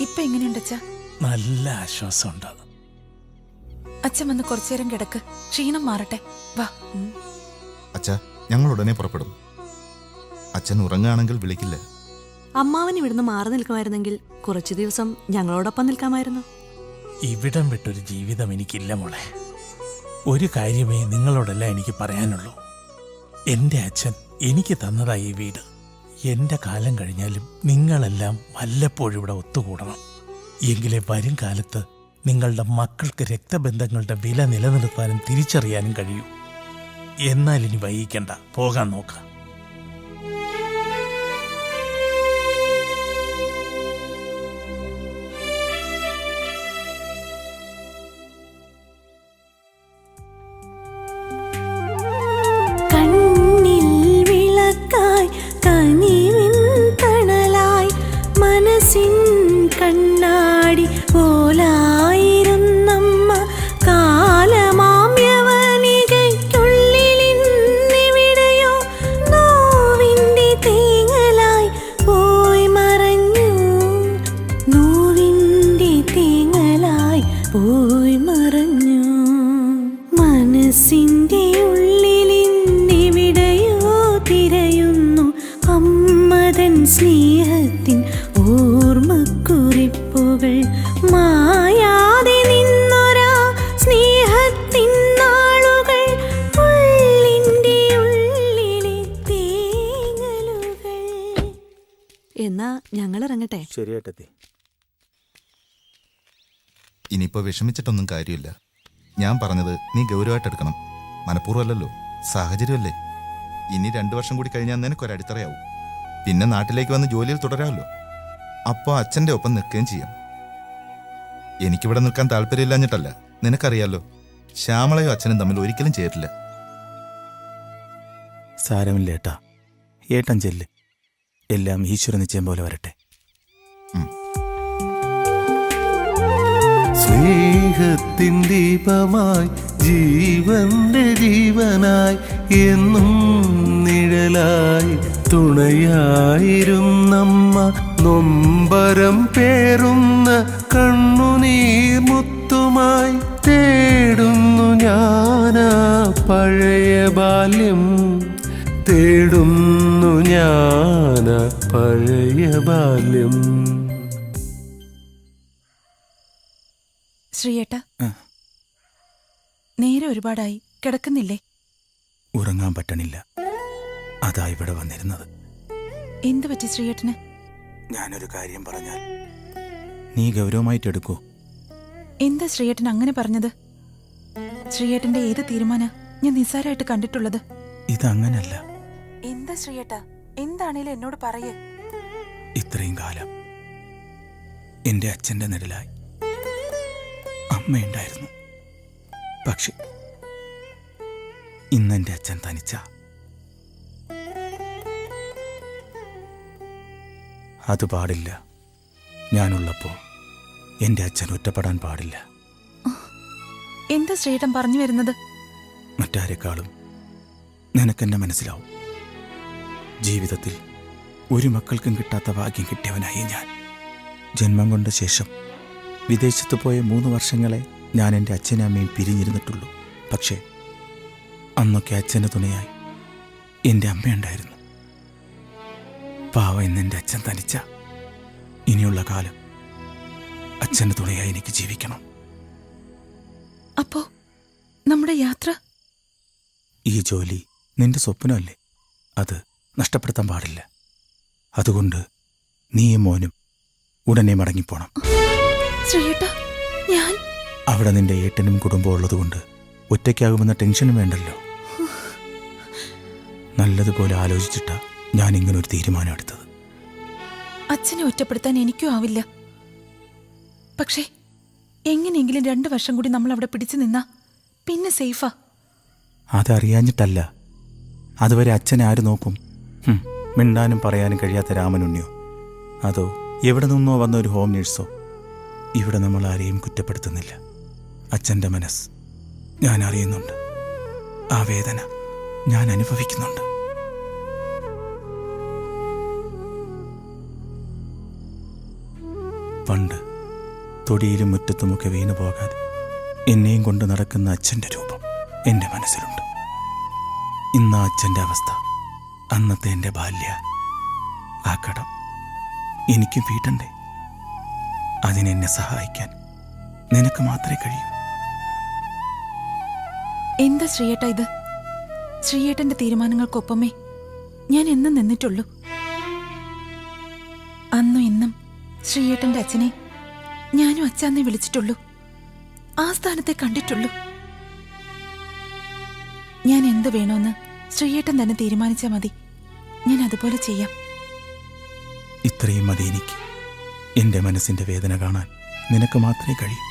ഇപ്പൊ എങ്ങനെയുണ്ട് അച്ഛാ? നല്ല ആശ്വാസമുണ്ട്. അച്ഛൻ വന്ന് കുറച്ചേരം കിടക്ക്, ക്ഷീണം മാറട്ടെ. വാ. അച്ഛാ, ഞങ്ങൾ ഉടനെ പുറപ്പെടും. അച്ഛൻ ഉറങ്ങുകയാണെങ്കിൽ വിളിക്കില്ല. അമ്മാവൻ ഇവിടുന്ന് മാറി നിൽക്കുമായിരുന്നെങ്കിൽ കുറച്ചു ദിവസം ഞങ്ങളോടൊപ്പം നിൽക്കാമായിരുന്നു. ഇവിടം വിട്ടൊരു ജീവിതം എനിക്കില്ല മോളെ. ഒരു കാര്യമേ നിങ്ങളോടല്ല എനിക്ക് പറയാനുള്ളൂ. എൻ്റെ അച്ഛൻ എനിക്ക് തന്നതായി ഈ വീട്. എൻ്റെ കാലം കഴിഞ്ഞാലും നിങ്ങളെല്ലാം വല്ലപ്പോഴും ഇവിടെ ഒത്തുകൂടണം. എങ്കിലേ വരും കാലത്ത് നിങ്ങളുടെ മക്കൾക്ക് രക്തബന്ധങ്ങളുടെ വില നിലനിർത്താനും തിരിച്ചറിയാനും കഴിയൂ. എന്നാൽ ഇനി വൈകിക്കണ്ട, പോകാൻ നോക്കാം. കണ്ണാടി പോലായിരുന്നമ്മ കാലമാമ്യവനികയ്ക്കുള്ളിലിന്നിവിടെയോ നോവിൻ്റെ തേങ്ങലായി പോയി മറഞ്ഞു. നോവിൻ്റെ തേങ്ങലായി പോയി മറഞ്ഞു. മനസ്സിൻ്റെ ഉള്ളിലിന്നിവിടെയോ തിരയുന്നു അമ്മതൻ സ്നേഹത്തിൻ ഓർമ്മക്കുറിപ്പുകൾ. മായാതെ നിന്നൊരാ സ്നേഹത്തിൻ നാളുകൾ ഉള്ളിൻ്റെ ഉള്ളിലെ എന്നാ ഞങ്ങൾ ഇറങ്ങട്ടെ. ശരിയേട്ടത്തി. ഇനിയിപ്പോ വിഷമിച്ചിട്ടൊന്നും കാര്യമില്ല. ഞാൻ പറഞ്ഞത് നീ ഗൗരവമായിട്ടെടുക്കണം. മനഃപൂർവ്വമല്ലല്ലോ, സാഹചര്യമല്ലേ. ഇനി 2 വർഷം കൂടി കഴിഞ്ഞാൽ നിനക്കൊരടിത്തറയാവും. പിന്നെ നാട്ടിലേക്ക് വന്ന് ജോലിയിൽ തുടരാമല്ലോ. അപ്പോൾ അച്ഛൻ്റെ ഒപ്പം നിൽക്കുകയും ചെയ്യാം. എനിക്കിവിടെ നിൽക്കാൻ താല്പര്യമില്ലാഞ്ഞിട്ടല്ല, നിനക്കറിയാലോ, ശ്യാമളയും അച്ഛനും തമ്മിൽ ഒരിക്കലും ചേരില്ല. സാരമില്ല ഏട്ടാ, ഏട്ടൻ ചെല്ല്. എല്ലാം ഈശ്വര നിശ്ചയം പോലെ വരട്ടെ. സ്നേഹത്തിൻ ദീപമായി ജീവന്റെ ജീവനായി എന്നും നിഴലായി തുണയായിരുന്നമ്മ നൊമ്പരം പേറുന്ന കണ്ണുനീർ മുത്തുമായി തേടുന്നു ഞാനാ പഴയ ബാല്യം, തേടുന്നു ഞാനാ പഴയ ബാല്യം. ശ്രീയേട്ട, നേരെ ഒരുപാടായി, കിടക്കുന്നില്ലേ? ഉറങ്ങാൻ പറ്റണില്ല, അതാ ഇവിടെ വന്നിരുന്നത്. എന്തു പറ്റി ശ്രീയേട്ടന്? ഞാനൊരു കാര്യം പറഞ്ഞാൽ നീ ഗൗരവമായിട്ടെടുക്കൂ. എന്താ ശ്രീയേട്ടൻ അങ്ങനെ പറഞ്ഞത്? ശ്രീയേട്ടന്റെ ഏത് തീരുമാന ഞാൻ നിസ്സാരമായിട്ട് കണ്ടിട്ടുള്ളത്? ഇതങ്ങനല്ല. എന്താ ശ്രീയേട്ട, എന്താണേലും എന്നോട് പറയേ. ഇത്രയും കാലം എന്റെ അച്ഛന്റെ നിഴലായി അമ്മയുണ്ടായിരുന്നു. പക്ഷെ ഇന്നെന്റെ അച്ഛൻ തനിച്ച. അത് പാടില്ല. ഞാനുള്ളപ്പോ എന്റെ അച്ഛൻ ഒറ്റപ്പെടാൻ പാടില്ല. എന്താ ശ്രീയേട്ടൻ പറഞ്ഞു വരുന്നത്? മറ്റാരെക്കാളും നിനക്കെന്നെ മനസ്സിലാവും. ജീവിതത്തിൽ ഒരു മക്കൾക്കും കിട്ടാത്ത ഭാഗ്യം കിട്ടിയവനായി ഞാൻ. ജന്മം കൊണ്ട ശേഷം വിദേശത്ത് പോയ 3 വർഷങ്ങളെ ഞാൻ എൻ്റെ അച്ഛനും അമ്മയും പിരിഞ്ഞിരുന്നിട്ടുള്ളൂ. പക്ഷേ അന്നൊക്കെ അച്ഛന് തുണയായി എൻ്റെ അമ്മയുണ്ടായിരുന്നു. പാവ ഇന്നെൻ്റെ അച്ഛൻ തനിച്ച. ഇനിയുള്ള കാലം അച്ഛന് തുണയായി എനിക്ക് ജീവിക്കണം. അപ്പോ നമ്മുടെ യാത്ര? ഈ ജോലി നിന്റെ സ്വപ്നമല്ലേ, അത് നഷ്ടപ്പെടുത്താൻ പാടില്ല. അതുകൊണ്ട് നീയും മോനും ഉടനെ മടങ്ങിപ്പോണം. ഞാൻ അവിടെ നിന്റെ ഏട്ടനും കുടുംബവും ഉള്ളതുകൊണ്ട് ഒറ്റയ്ക്കാകുമെന്ന ടെൻഷനും വേണ്ടല്ലോ. നല്ലതുപോലെ ആലോചിച്ചിട്ടാ ഞാൻ ഇങ്ങനൊരു തീരുമാനം എടുത്തത്. അച്ഛനെ ഒറ്റപ്പെടുത്താൻ എനിക്കും ആവില്ല. പക്ഷേ എങ്ങനെയെങ്കിലും 2 വർഷം കൂടി നമ്മൾ അവിടെ പിടിച്ചു നിന്നാ പിന്നെ സേഫാ. അതറിയാഞ്ഞിട്ടല്ല. അതുവരെ അച്ഛനെ ആര് നോക്കും? മിണ്ടാനും പറയാനും കഴിയാത്ത രാമനുണ്ണിയോ, അതോ എവിടെ നിന്നോ വന്ന ഒരു ഹോം നേഴ്സോ? ഇവിടെ നമ്മൾ ആരെയും കുറ്റപ്പെടുത്തുന്നില്ല. അച്ഛൻ്റെ മനസ്സ് ഞാൻ അറിയുന്നുണ്ട്. ആ വേദന ഞാൻ അനുഭവിക്കുന്നുണ്ട്. പണ്ട് തൊടിയിലും മുറ്റത്തുമൊക്കെ വീണു പോകാതെ എന്നെയും കൊണ്ട് നടക്കുന്ന അച്ഛൻ്റെ രൂപം എൻ്റെ മനസ്സിലുണ്ട്. ഇന്ന് അച്ഛൻ്റെ അവസ്ഥ അന്നത്തെ എൻ്റെ ബാല്യ. ആ കടം എനിക്കും വീട്ടണ്ടേ? അതിനെന്നെ സഹായിക്കാൻ നിനക്ക് മാത്രമേ കഴിയൂ. എന്താ ശ്രീയേട്ട ഇത്? ശ്രീയേട്ടന്റെ തീരുമാനങ്ങൾക്കൊപ്പമേ ഞാൻ എന്നും നിന്നിട്ടുള്ളൂ. അന്നും ഇന്നും ശ്രീയേട്ടന്റെ അച്ഛനെ ഞാനും അച്ഛാന്നേ വിളിച്ചിട്ടുള്ളൂ. ആ സ്ഥാനത്തെ കണ്ടിട്ടുള്ളൂ. ഞാൻ എന്ത് വേണമെന്ന് ശ്രീയേട്ടൻ തന്നെ തീരുമാനിച്ചാൽ മതി. ഞാൻ അതുപോലെ ചെയ്യാം. ഇത്രയും മതി എനിക്ക്. എൻ്റെ മനസ്സിൻ്റെ വേദന കാണാൻ നിനക്ക് മാത്രമേ കഴിയൂ.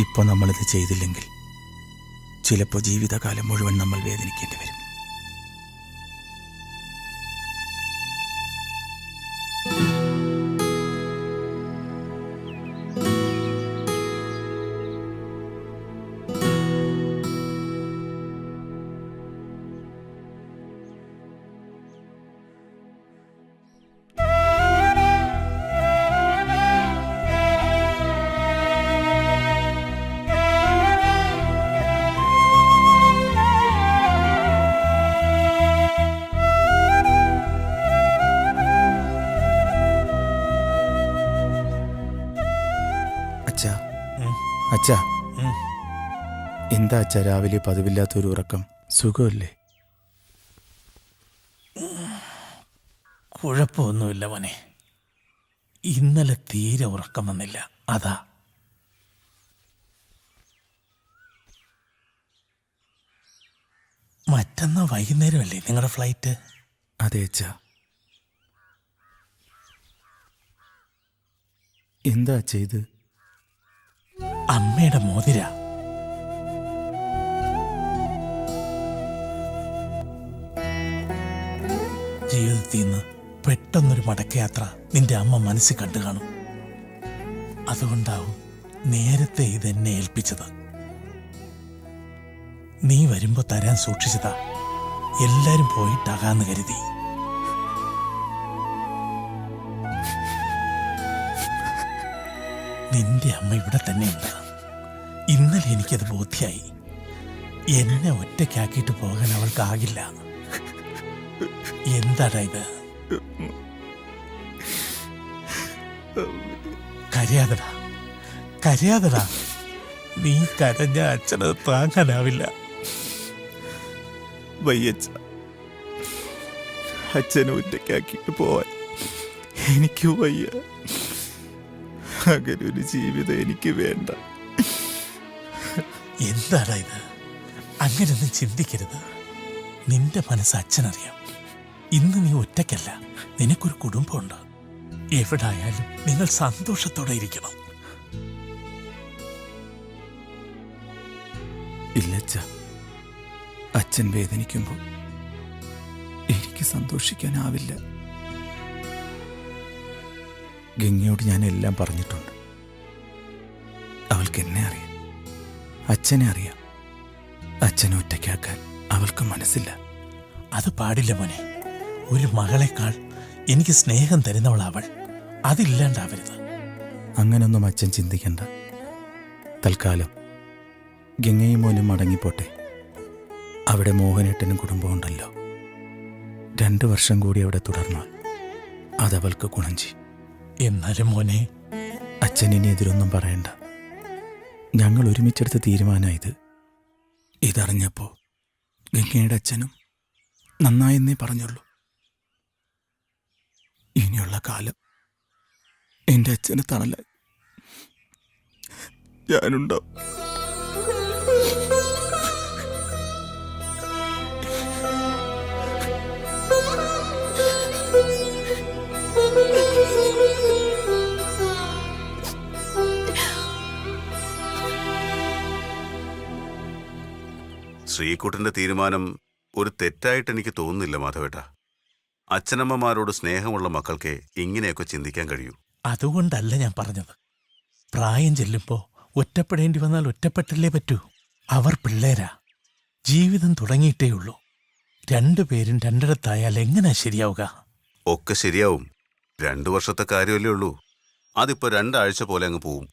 ഇപ്പൊ നമ്മളിത് ചെയ്തില്ലെങ്കിൽ ചിലപ്പോൾ ജീവിതകാലം മുഴുവൻ നമ്മൾ വേദനിക്കേണ്ടി വരും. അച്ഛാ, എന്താ അച്ഛാ രാവിലെ പതിവില്ലാത്തൊരു ഉറക്കം? സുഖമല്ലേ? കുഴപ്പമൊന്നുമില്ല മോനെ. ഇന്നലെ തീരെ ഉറക്കം വന്നില്ല, അതാ. മറ്റന്നാ വൈകുന്നേരമല്ലേ നിങ്ങളുടെ ഫ്ലൈറ്റ്? അതെ അച്ഛാ. എന്താ ചെയ്ത്? അമ്മയുടെ മോതിര. ജീവിതത്തിൽ നിന്ന് പെട്ടെന്നൊരു മടക്കയാത്ര നിന്റെ അമ്മ മനസ്സിൽ കണ്ടു കാണും. അതുകൊണ്ടാവും നേരത്തെ ഇതെന്നെ ഏൽപ്പിച്ചത്. നീ വരുമ്പോ തരാൻ സൂക്ഷിച്ചതാ. എല്ലാരും പോയിട്ടാകാന്ന് കരുതി. നിന്റെ അമ്മ ഇവിടെ തന്നെയുണ്ട്. ഇന്നലെ എനിക്കത് ബോധ്യായി. എന്നെ ഒറ്റയ്ക്കാക്കിയിട്ട് പോകാൻ അവൾക്കാകില്ല. എന്താടാ ഇത്? കരയാതടാ, കരയാതടാ. നീ കരഞ്ഞ അച്ഛനത് താങ്ങാനാവില്ല. വയ്യച്ഛ, അച്ഛനെ ഒറ്റയ്ക്കാക്കിയിട്ട് പോവാൻ എനിക്ക് വയ്യ. അങ്ങനെ ഒരു ജീവിതം എനിക്ക് വേണ്ട. എന്താടാ ഇത്? അങ്ങനെയൊന്നും ചിന്തിക്കരുത്. നിന്റെ മനസ്സ് അച്ഛനറിയാം. ഇന്ന് നീ ഒറ്റയ്ക്കല്ല, നിനക്കൊരു കുടുംബമുണ്ട്. എവിടായാലും നിങ്ങൾ സന്തോഷത്തോടെ ഇരിക്കണം. ഇല്ലച്ഛ, അച്ഛൻ വേദനിക്കുമ്പോൾ എനിക്ക് സന്തോഷിക്കാനാവില്ല. ഗംഗയോട് ഞാൻ എല്ലാം പറഞ്ഞിട്ടുണ്ട്. അവൾക്ക് എന്നെ അറിയാം, അച്ഛനെ അറിയാം. അച്ഛനെ ഒറ്റയ്ക്കാക്കാൻ അവൾക്ക് മനസ്സില്ല. അത് പാടില്ല മോനെ. ഒരു മകളെക്കാൾ എനിക്ക് സ്നേഹം തരുന്നവൾ അവൾ. അതില്ലാണ്ടാവരുത്. അങ്ങനൊന്നും അച്ഛൻ ചിന്തിക്കണ്ട. തൽക്കാലം ഗംഗയും മോനും മടങ്ങിപ്പോട്ടെ. അവിടെ മോഹനേട്ടനും കുടുംബമുണ്ടല്ലോ. 2 വർഷം കൂടി അവിടെ തുടർന്നാൽ അതവൾക്ക് ഗുണം ചെയ്യും. എന്നാലും മോനെ, അച്ഛൻ ഇനി എതിരൊന്നും പറയണ്ട. ഞങ്ങൾ ഒരുമിച്ചെടുത്ത തീരുമാനമായത്. ഇതറിഞ്ഞപ്പോൾ ഗംഗയുടെ അച്ഛനും നന്നായെന്നേ പറഞ്ഞുള്ളൂ. ഇനിയുള്ള കാലം എൻ്റെ അച്ഛന് തണലായി ഞാനുണ്ടാവും. ശ്രീകുട്ടന്റെ തീരുമാനം ഒരു തെറ്റായിട്ട് എനിക്ക് തോന്നുന്നില്ല മാധവേട്ട. അച്ഛനമ്മമാരോട് സ്നേഹമുള്ള മക്കൾക്ക് ഇങ്ങനെയൊക്കെ ചിന്തിക്കാൻ കഴിയൂ. അതുകൊണ്ടല്ല ഞാൻ പറഞ്ഞത്. പ്രായം ചെല്ലുമ്പോൾ ഒറ്റപ്പെടേണ്ടി വന്നാൽ ഒറ്റപ്പെട്ടല്ലേ പറ്റൂ. അവർ പിള്ളേരാ. ജീവിതം തുടങ്ങിയിട്ടേ ഉള്ളൂ. 2 പേരും രണ്ടിടത്തായാൽ എങ്ങനെ ശരിയാവുക? ഒക്കെ ശരിയാവും. 2 വർഷത്തെ കാര്യമല്ലേ ഉള്ളൂ. അതിപ്പോ 2 ആഴ്ച പോലെ അങ്ങ് പോവും.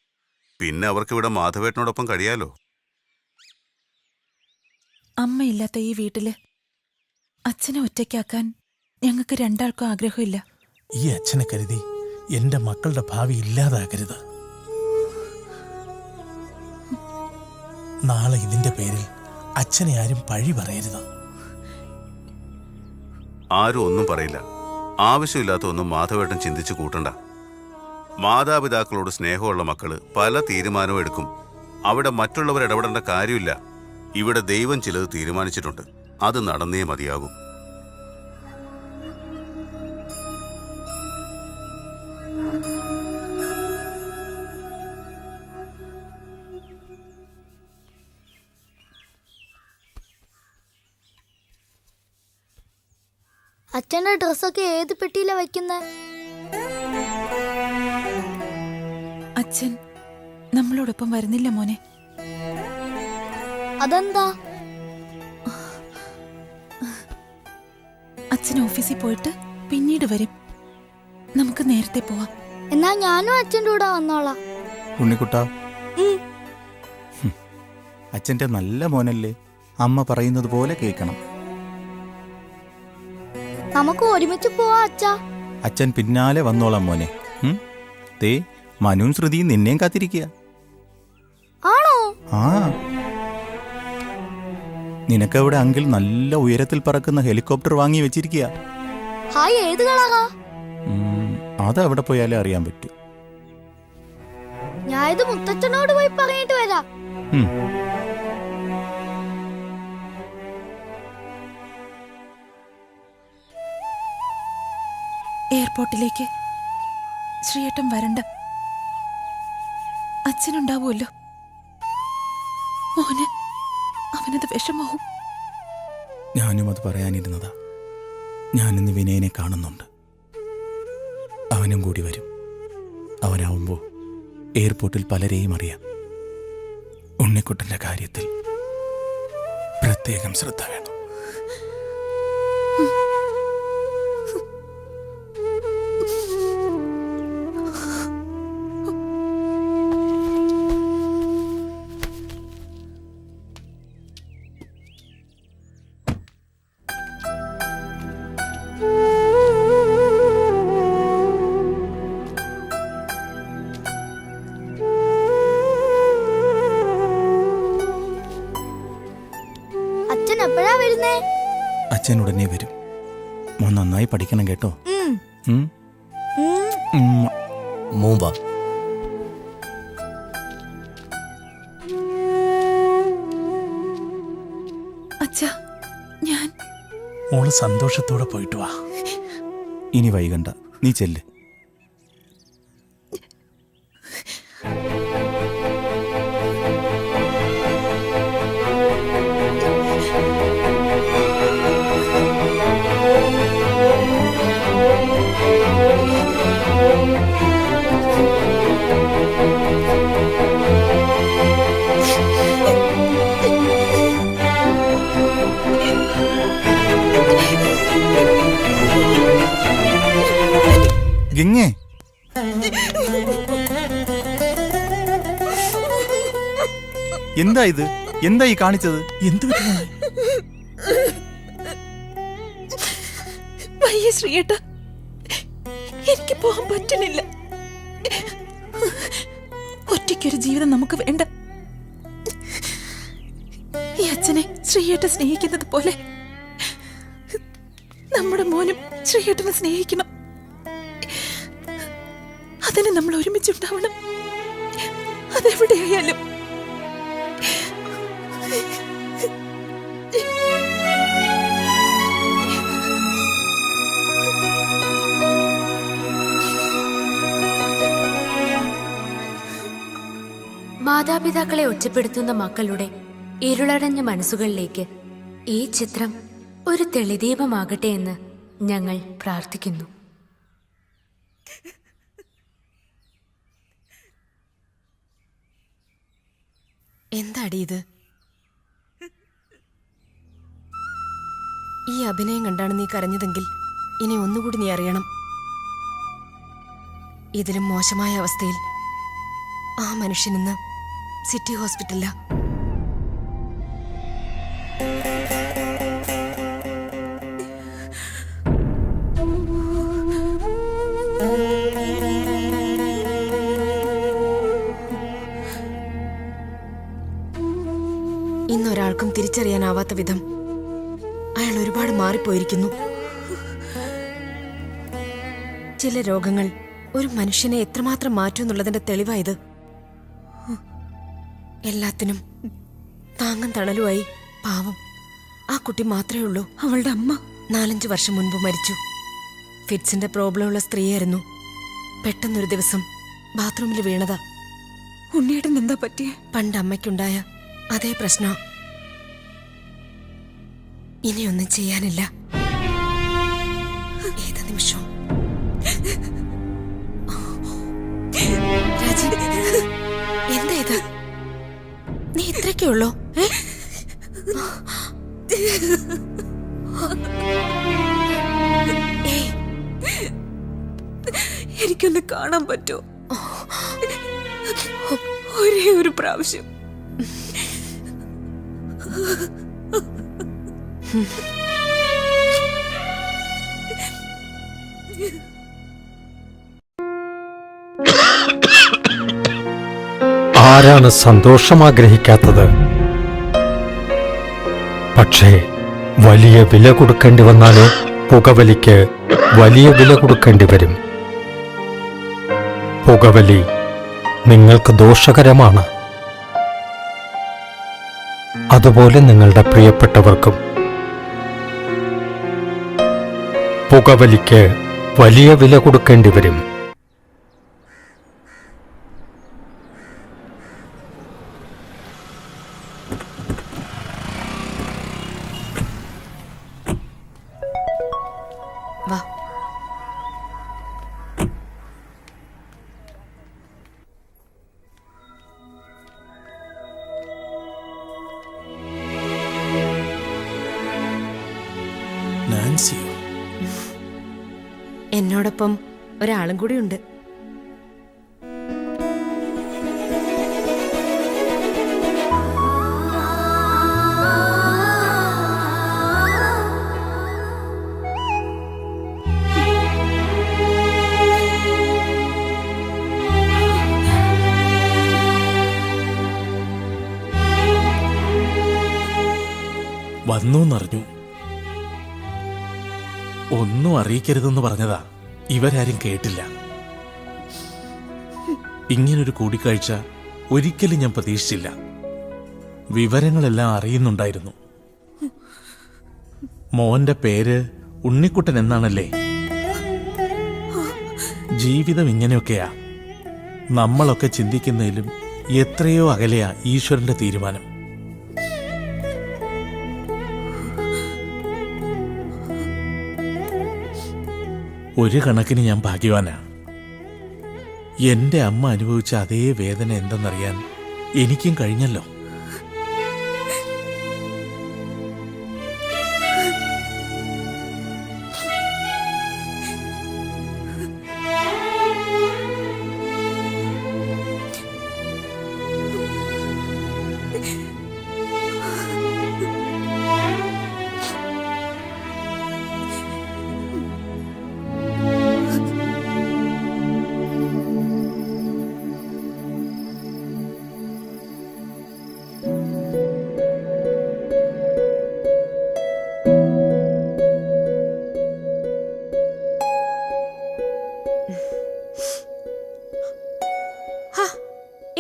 പിന്നെ അവർക്കിവിടെ മാധവേട്ടനോടൊപ്പം കഴിയാലോ. അമ്മയില്ലാത്ത ഈ വീട്ടില് അച്ഛനെ ഒറ്റയ്ക്കാക്കാൻ ഞങ്ങൾക്ക് 2 ആൾക്കും ആഗ്രഹമില്ല. ഈ അച്ഛനെ കരുതി എന്റെ മക്കളുടെ ഭാവി ഇല്ലാതാകരുത്. നാളെ ഇതിന്റെ പേരിൽ അച്ഛനെ ആരും പഴി പറയരുത്. ആരും ഒന്നും പറയില്ല. ആവശ്യമില്ലാത്ത ഒന്നും മാധവേട്ടൻ ചിന്തിച്ചു കൂട്ടണ്ട. മാതാപിതാക്കളോട് സ്നേഹമുള്ള മക്കള് പല തീരുമാനവും എടുക്കും. അവിടെ മറ്റുള്ളവർ ഇടപെടേണ്ട കാര്യമില്ല. ഇവിടെ ദൈവം ചിലത് തീരുമാനിച്ചിട്ടുണ്ട്. അത് നടന്നേ മതിയാകും. അച്ഛന്റെ ഡ്രസ്സൊക്കെ ഏത് പെട്ടിയിലാ വെക്കുന്നേ? അച്ഛൻ നമ്മളോടൊപ്പം വരുന്നില്ല മോനെ. അതെന്താ? അച്ഛൻ ഓഫീസിൽ പോയിട്ട് പിന്നീട് വരും. നമുക്ക് നേരത്തെ പോവാം. എന്നാ ഞാനും അച്ഛൻ്റെ കൂടെ വന്നോളാം. ഉണ്ണിക്കുട്ടാ, അച്ഛൻ്റെ നല്ല മോനല്ലേ. അമ്മ പറയുന്നത് പോലെ കേൾക്കണം. നമുക്ക് ഒരുമിച്ച് പോവാ അച്ഛാ. അച്ഛൻ പിന്നാലെ വന്നോളാം മോനെ. ദേ മനുവും ശ്രുതിയും നിന്നെയും കാത്തിരിക്കുക. ആണോ? ആ, നിനക്കവിടെ അങ്കിൾ നല്ല ഉയരത്തിൽ പറക്കുന്ന ഹെലികോപ്റ്റർ വാങ്ങി വെച്ചിരിക്കുക. ഹായ്, ഏത് കളറാ? അത് അവിടെ പോയാലേ അറിയാൻ പറ്റൂ. ഞാൻ ഇത് മുത്തച്ഛനോട് പോയി പറഞ്ഞിട്ട് വരാം. ഉം. എയർപോർട്ടിലേക്ക് ശ്രീയേട്ടൻ വരണ്ട. അച്ഛനുണ്ടാവുമല്ലോ. മോന് അവനത് വിഷമാവും. ഞാനും അത് പറയാനിരുന്നതാ. ഞാനിന്ന് വിനയനെ കാണുന്നുണ്ട്. അവനും കൂടി വരും. അവനാവുമ്പോൾ എയർപോർട്ടിൽ പലരെയും അറിയാം. ഉണ്ണിക്കുട്ടൻ്റെ കാര്യത്തിൽ പ്രത്യേകം ശ്രദ്ധ വേണം. അച്ഛൻ എപ്പോഴാ വരുന്നേ? അച്ഛൻ ഉടനെ വരും. മോൻ നന്നായി പഠിക്കണം കേട്ടോ. ഉം. മൂമ്പ അച്ഛാ, ഞാൻ മോള് സന്തോഷത്തോടെ പോയിട്ട് വാ. ഇനി വൈകണ്ട, നീ ചെല്ല്. ഗംഗേ, എന്താ ഇത്? എന്താ ഈ കാണിച്ചത്? എന്ത് വയ്യ ശ്രീയേട്ട, എനിക്ക് പോകാൻ പറ്റണില്ല. ഒറ്റയ്ക്കൊരു ജീവിതം നമുക്ക് വേണ്ട. ഈ അച്ഛനെ ശ്രീയേട്ട സ്നേഹിക്കുന്നത് പോലെ നമ്മുടെ മോനും ശ്രീയേട്ടനെ സ്നേഹിക്കണം. അതിന് നമ്മൾ ഒരുമിച്ചുണ്ടാവണം, അതെവിടെയായാലും. മാതാപിതാക്കളെ ഒറ്റപ്പെടുത്തുന്ന മക്കളുടെ ഇരുളടഞ്ഞ മനസ്സുകളിലേക്ക് ഈ ചിത്രം ഒരു തെളിദീപമാകട്ടെ എന്ന് ഞങ്ങൾ പ്രാർത്ഥിക്കുന്നു. എന്താടി ഇത്? ഈ അഭിനയം കണ്ടാണ് നീ കരഞ്ഞതെങ്കിൽ ഇനി ഒന്നുകൂടി നീ അറിയണം, ഇതിലും മോശമായ അവസ്ഥയിൽ ആ മനുഷ്യനിന്ന് സിറ്റി ഹോസ്പിറ്റലില. ഇന്നൊരാൾക്കും തിരിച്ചറിയാനാവാത്ത വിധം അയാൾ ഒരുപാട് മാറിപ്പോയിരിക്കുന്നു. ചില രോഗങ്ങൾ ഒരു മനുഷ്യനെ എത്രമാത്രം മാറ്റുമെന്നുള്ളതിന്റെ തെളിവായത്. എല്ലാത്തിനും താങ്ങും തണലുമായി പാവം ആ കുട്ടി മാത്രമേ ഉള്ളൂ. അവളുടെ അമ്മ 4-5 വർഷം മുൻപ് മരിച്ചു. ഫിറ്റ്സിന്റെ പ്രോബ്ലമുള്ള സ്ത്രീയായിരുന്നു. പെട്ടെന്നൊരു ദിവസം ബാത്റൂമിൽ വീണതാ. ഉണ്ണിയേട്ടൻ എന്താ പറ്റിയേ? പണ്ട് അമ്മയ്ക്കുണ്ടായ അതേ പ്രശ്നം. ഇനിയൊന്നും ചെയ്യാനില്ല. ഏത് നിമിഷവും. രാജി, എന്താ ഇത്? നീ ഇത്രയൊക്കെ ഉള്ളോ? എനിക്കൊന്ന് കാണാൻ പറ്റുമോ? ഒരേ ഒരു പ്രാവശ്യം. ആരാണ് സന്തോഷം ആഗ്രഹിക്കാത്തത്? പക്ഷേ വലിയ വില കൊടുക്കേണ്ടി വന്നാലോ? പുകവലിക്ക് വലിയ വില കൊടുക്കേണ്ടി വരും. പുകവലി നിങ്ങൾക്ക് ദോഷകരമാണ്. അതുപോലെ നിങ്ങളുടെ പ്രിയപ്പെട്ടവർക്കും. പുകവലിക്ക് വലിയ വില കൊടുക്കേണ്ടി വരും. വാ. നാൻസിയോ? എന്നോടൊപ്പം ഒരാളും കൂടി ഉണ്ട്. വന്നൂന്നറിഞ്ഞു. ഒന്നും അറിയിക്കരുതെന്ന് പറഞ്ഞതാ. ഇവരാരും കേട്ടില്ല. ഇങ്ങനൊരു കൂടിക്കാഴ്ച ഒരിക്കലും ഞാൻ പ്രതീക്ഷിച്ചില്ല. വിവരങ്ങളെല്ലാം അറിയുന്നുണ്ടായിരുന്നു. മോന്റെ പേര് ഉണ്ണിക്കുട്ടൻ എന്നാണല്ലേ? ജീവിതം ഇങ്ങനെയൊക്കെയാ. നമ്മളൊക്കെ ചിന്തിക്കുന്നതിലും എത്രയോ അകലെയാ ഈശ്വരന്റെ തീരുമാനം. ഒരു കണക്കിന് ഞാൻ ഭാഗ്യവാനാ. എന്റെ അമ്മ അനുഭവിച്ച അതേ വേദന എന്തെന്നറിയാൻ എനിക്കും കഴിഞ്ഞല്ലോ.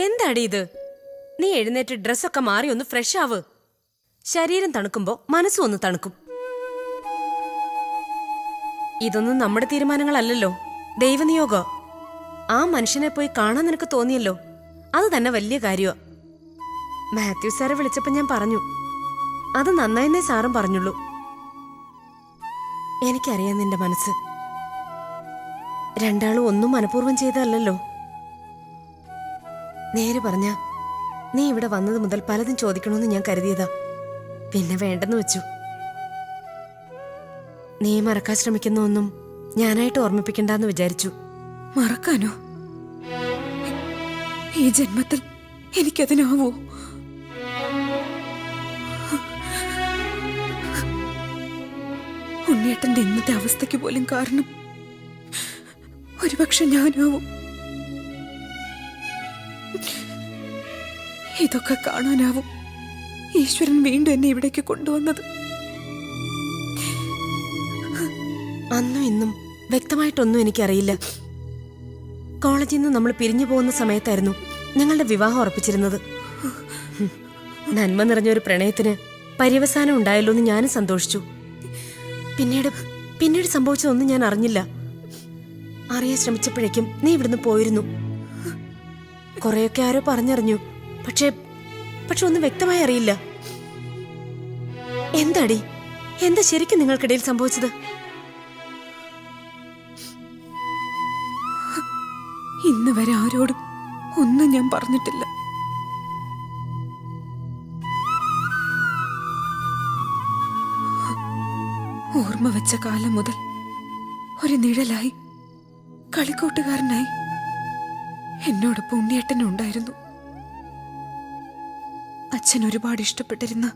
എന്താടി ഇത്? നീ എഴുന്നേറ്റ് ഡ്രസ്സൊക്കെ മാറി ഒന്ന് ഫ്രഷ് ആവ്. ശരീരം തണുക്കുമ്പോ മനസ്സും ഒന്ന് തണുക്കും. ഇതൊന്നും നമ്മുടെ തീരുമാനങ്ങളല്ലല്ലോ, ദൈവനിയോഗ. ആ മനുഷ്യനെ പോയി കാണാൻ നിനക്ക് തോന്നിയല്ലോ, അത് തന്നെ വലിയ കാര്യമാ. മാത്യു സാറെ വിളിച്ചപ്പോ ഞാൻ പറഞ്ഞു, അത് നന്നായെന്നേ സാറും പറഞ്ഞുള്ളൂ. എനിക്കറിയാം നിന്റെ മനസ്സ്. രണ്ടാളും ഒന്നും മനഃപൂർവ്വം ചെയ്തതല്ലോ. നേരെ പറഞ്ഞ നീ ഇവിടെ വന്നത് മുതൽ പലതും ചോദിക്കണമെന്ന് ഞാൻ കരുതിയതാ. പിന്നെ വേണ്ടെന്ന് വെച്ചു. നീ മറക്കാൻ ശ്രമിക്കുന്ന ഒന്നും ഞാനായിട്ട് ഓർമ്മിപ്പിക്കണ്ടെന്ന് വിചാരിച്ചു. മറക്കാനോ? ഈ ജന്മത്തിൽ എനിക്കതിനാവോ? ഉണ്ണിയേട്ടന്റെ ഇന്നത്തെ അവസ്ഥയ്ക്ക് പോലും കാരണം ഒരുപക്ഷെ ഞാനാവും. ഇതൊക്കെ കാണാനാവും ഈശ്വരൻ വീണ്ടും എന്നെ ഇവിടേക്ക് കൊണ്ടുവന്നത്. അന്നും ഇന്നും വ്യക്തമായിട്ടൊന്നും എനിക്കറിയില്ല. കോളേജിൽ നിന്ന് നമ്മൾ പിരിഞ്ഞു പോകുന്ന സമയത്തായിരുന്നു ഞങ്ങളുടെ വിവാഹം ഉറപ്പിച്ചിരുന്നത്. നന്മ നിറഞ്ഞൊരു പ്രണയത്തിന് പര്യവസാനം ഉണ്ടായല്ലോ എന്ന് ഞാനും സന്തോഷിച്ചു. പിന്നീട് സംഭവിച്ചതൊന്നും ഞാൻ അറിഞ്ഞില്ല. അറിയാൻ ശ്രമിച്ചപ്പോഴേക്കും നീ ഇവിടുന്ന് പോയിരുന്നു. കുറെയൊക്കെ ആരോ പറഞ്ഞറിഞ്ഞു, പക്ഷെ ഒന്നും വ്യക്തമായി അറിയില്ല. എന്താടി, എന്താ ശരിക്കും നിങ്ങൾക്കിടയിൽ സംഭവിച്ചത്? ഇന്ന് വരെ ആരോടും ഒന്നും ഞാൻ പറഞ്ഞിട്ടില്ല. ഓർമ്മ വെച്ച കാലം മുതൽ ഒരു നിഴലായി, കളിക്കൂട്ടുകാരനായി എന്നോടൊപ്പം ഉണ്ണിയേട്ടനും ഉണ്ടായിരുന്നു. അച്ഛൻ ഒരുപാട് ഇഷ്ടപ്പെട്ടിരുന്ന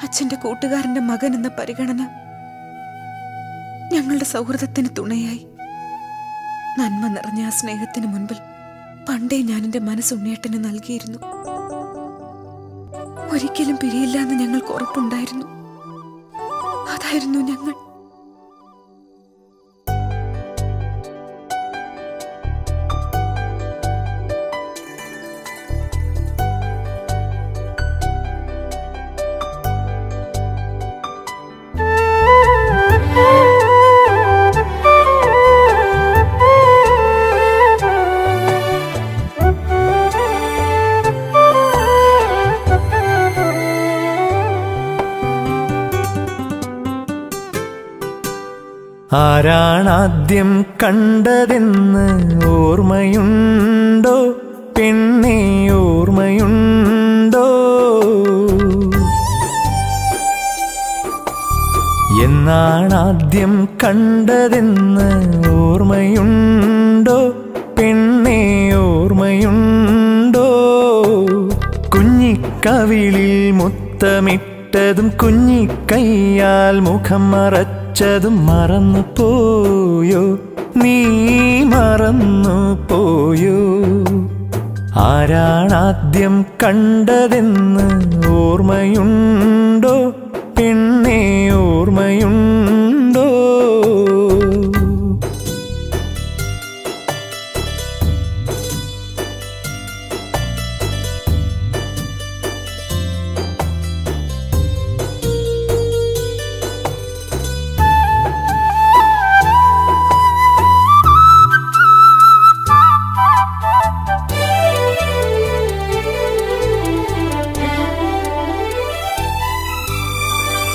അച്ഛന്റെ കൂട്ടുകാരന്റെ മകൻ എന്ന പരിഗണന ഞങ്ങളുടെ സൗഹൃദത്തിന് തുണയായി. നന്മ നിറഞ്ഞ ആ സ്നേഹത്തിന് മുൻപിൽ പണ്ടേ ഞാൻ എന്റെ മനസ്സ് ഉണ്ണിയേട്ടന് നൽകിയിരുന്നു. ഒരിക്കലും പിരിയില്ല എന്ന് ഞങ്ങൾക്ക് ഉറപ്പുണ്ടായിരുന്നു. അതായിരുന്നു ഞങ്ങൾ. ആരാണാദ്യം കണ്ടതെന്ന് ഓർമ്മയുണ്ടോ പെണ്ണെ ഓർമ്മയുണ്ടോ? എന്നാണാദ്യം കണ്ടതെന്ന് ഓർമ്മയുണ്ടോ പെണ്ണെ ഓർമ്മയുണ്ടോ? കുഞ്ഞിക്കവിളിൽ മുത്തമിട്ടതും കുഞ്ഞിക്കൈയാൽ മുഖം മറച്ചതും മറന്നു പോയോ നീ മറന്നു പോയോ? ആരാണാദ്യം കണ്ടതെന്ന് ഓർമ്മയുണ്ടോ പെണ്ണെ ഓർമ്മയുണ്ടോ?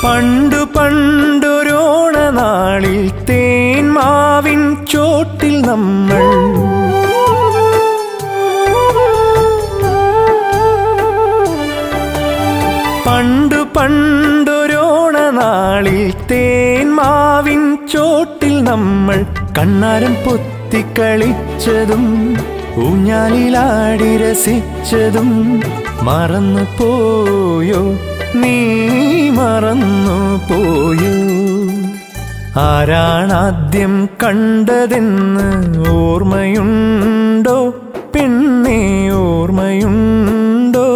പണ്ടു പണ്ടൊരോണനാളിൽ തേന്മാവിൻ ചോട്ടിൽ നമ്മൾ പണ്ടു പണ്ടൊരോണനാളിൽ തേന്മാവിൻ ചോട്ടിൽ നമ്മൾ കണ്ണാരം പൊത്തിക്കളിച്ചതും ഊഞ്ഞാലിലാടി രസിച്ചതും മറന്നു പോയോ നീ മറന്നു പോയോ? ആരാണാദ്യം കണ്ടതെന്ന് ഓർമ്മയുണ്ടോ പെണ്ണെ ഓർമ്മയുണ്ടോ?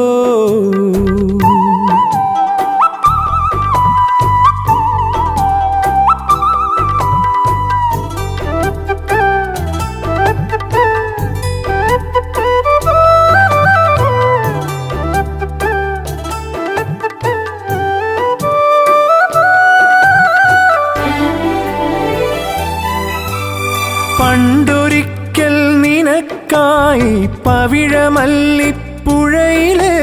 പണ്ടൊരിക്കൽ നിനക്കായി പവിഴമല്ലിപ്പുഴയിലെ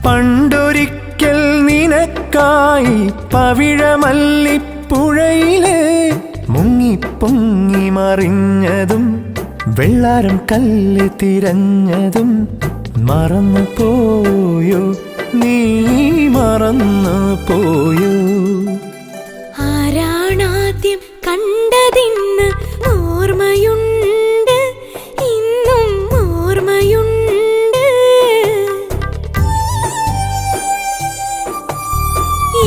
പണ്ടൊരിക്കൽ നിനക്കായി പവിഴമല്ലിപ്പുഴയിലെ മുങ്ങിപ്പൊങ്ങി മറിഞ്ഞതും വെള്ളാരം കല്ല് തിരഞ്ഞതും മറന്നു പോയോ നീ മറന്നു പോയോ? ആരാണാദ്യം കണ്ടതിന്ന് ഓർമ്മയുണ്ട് ഇന്നും ഓർമ്മയുണ്ട്.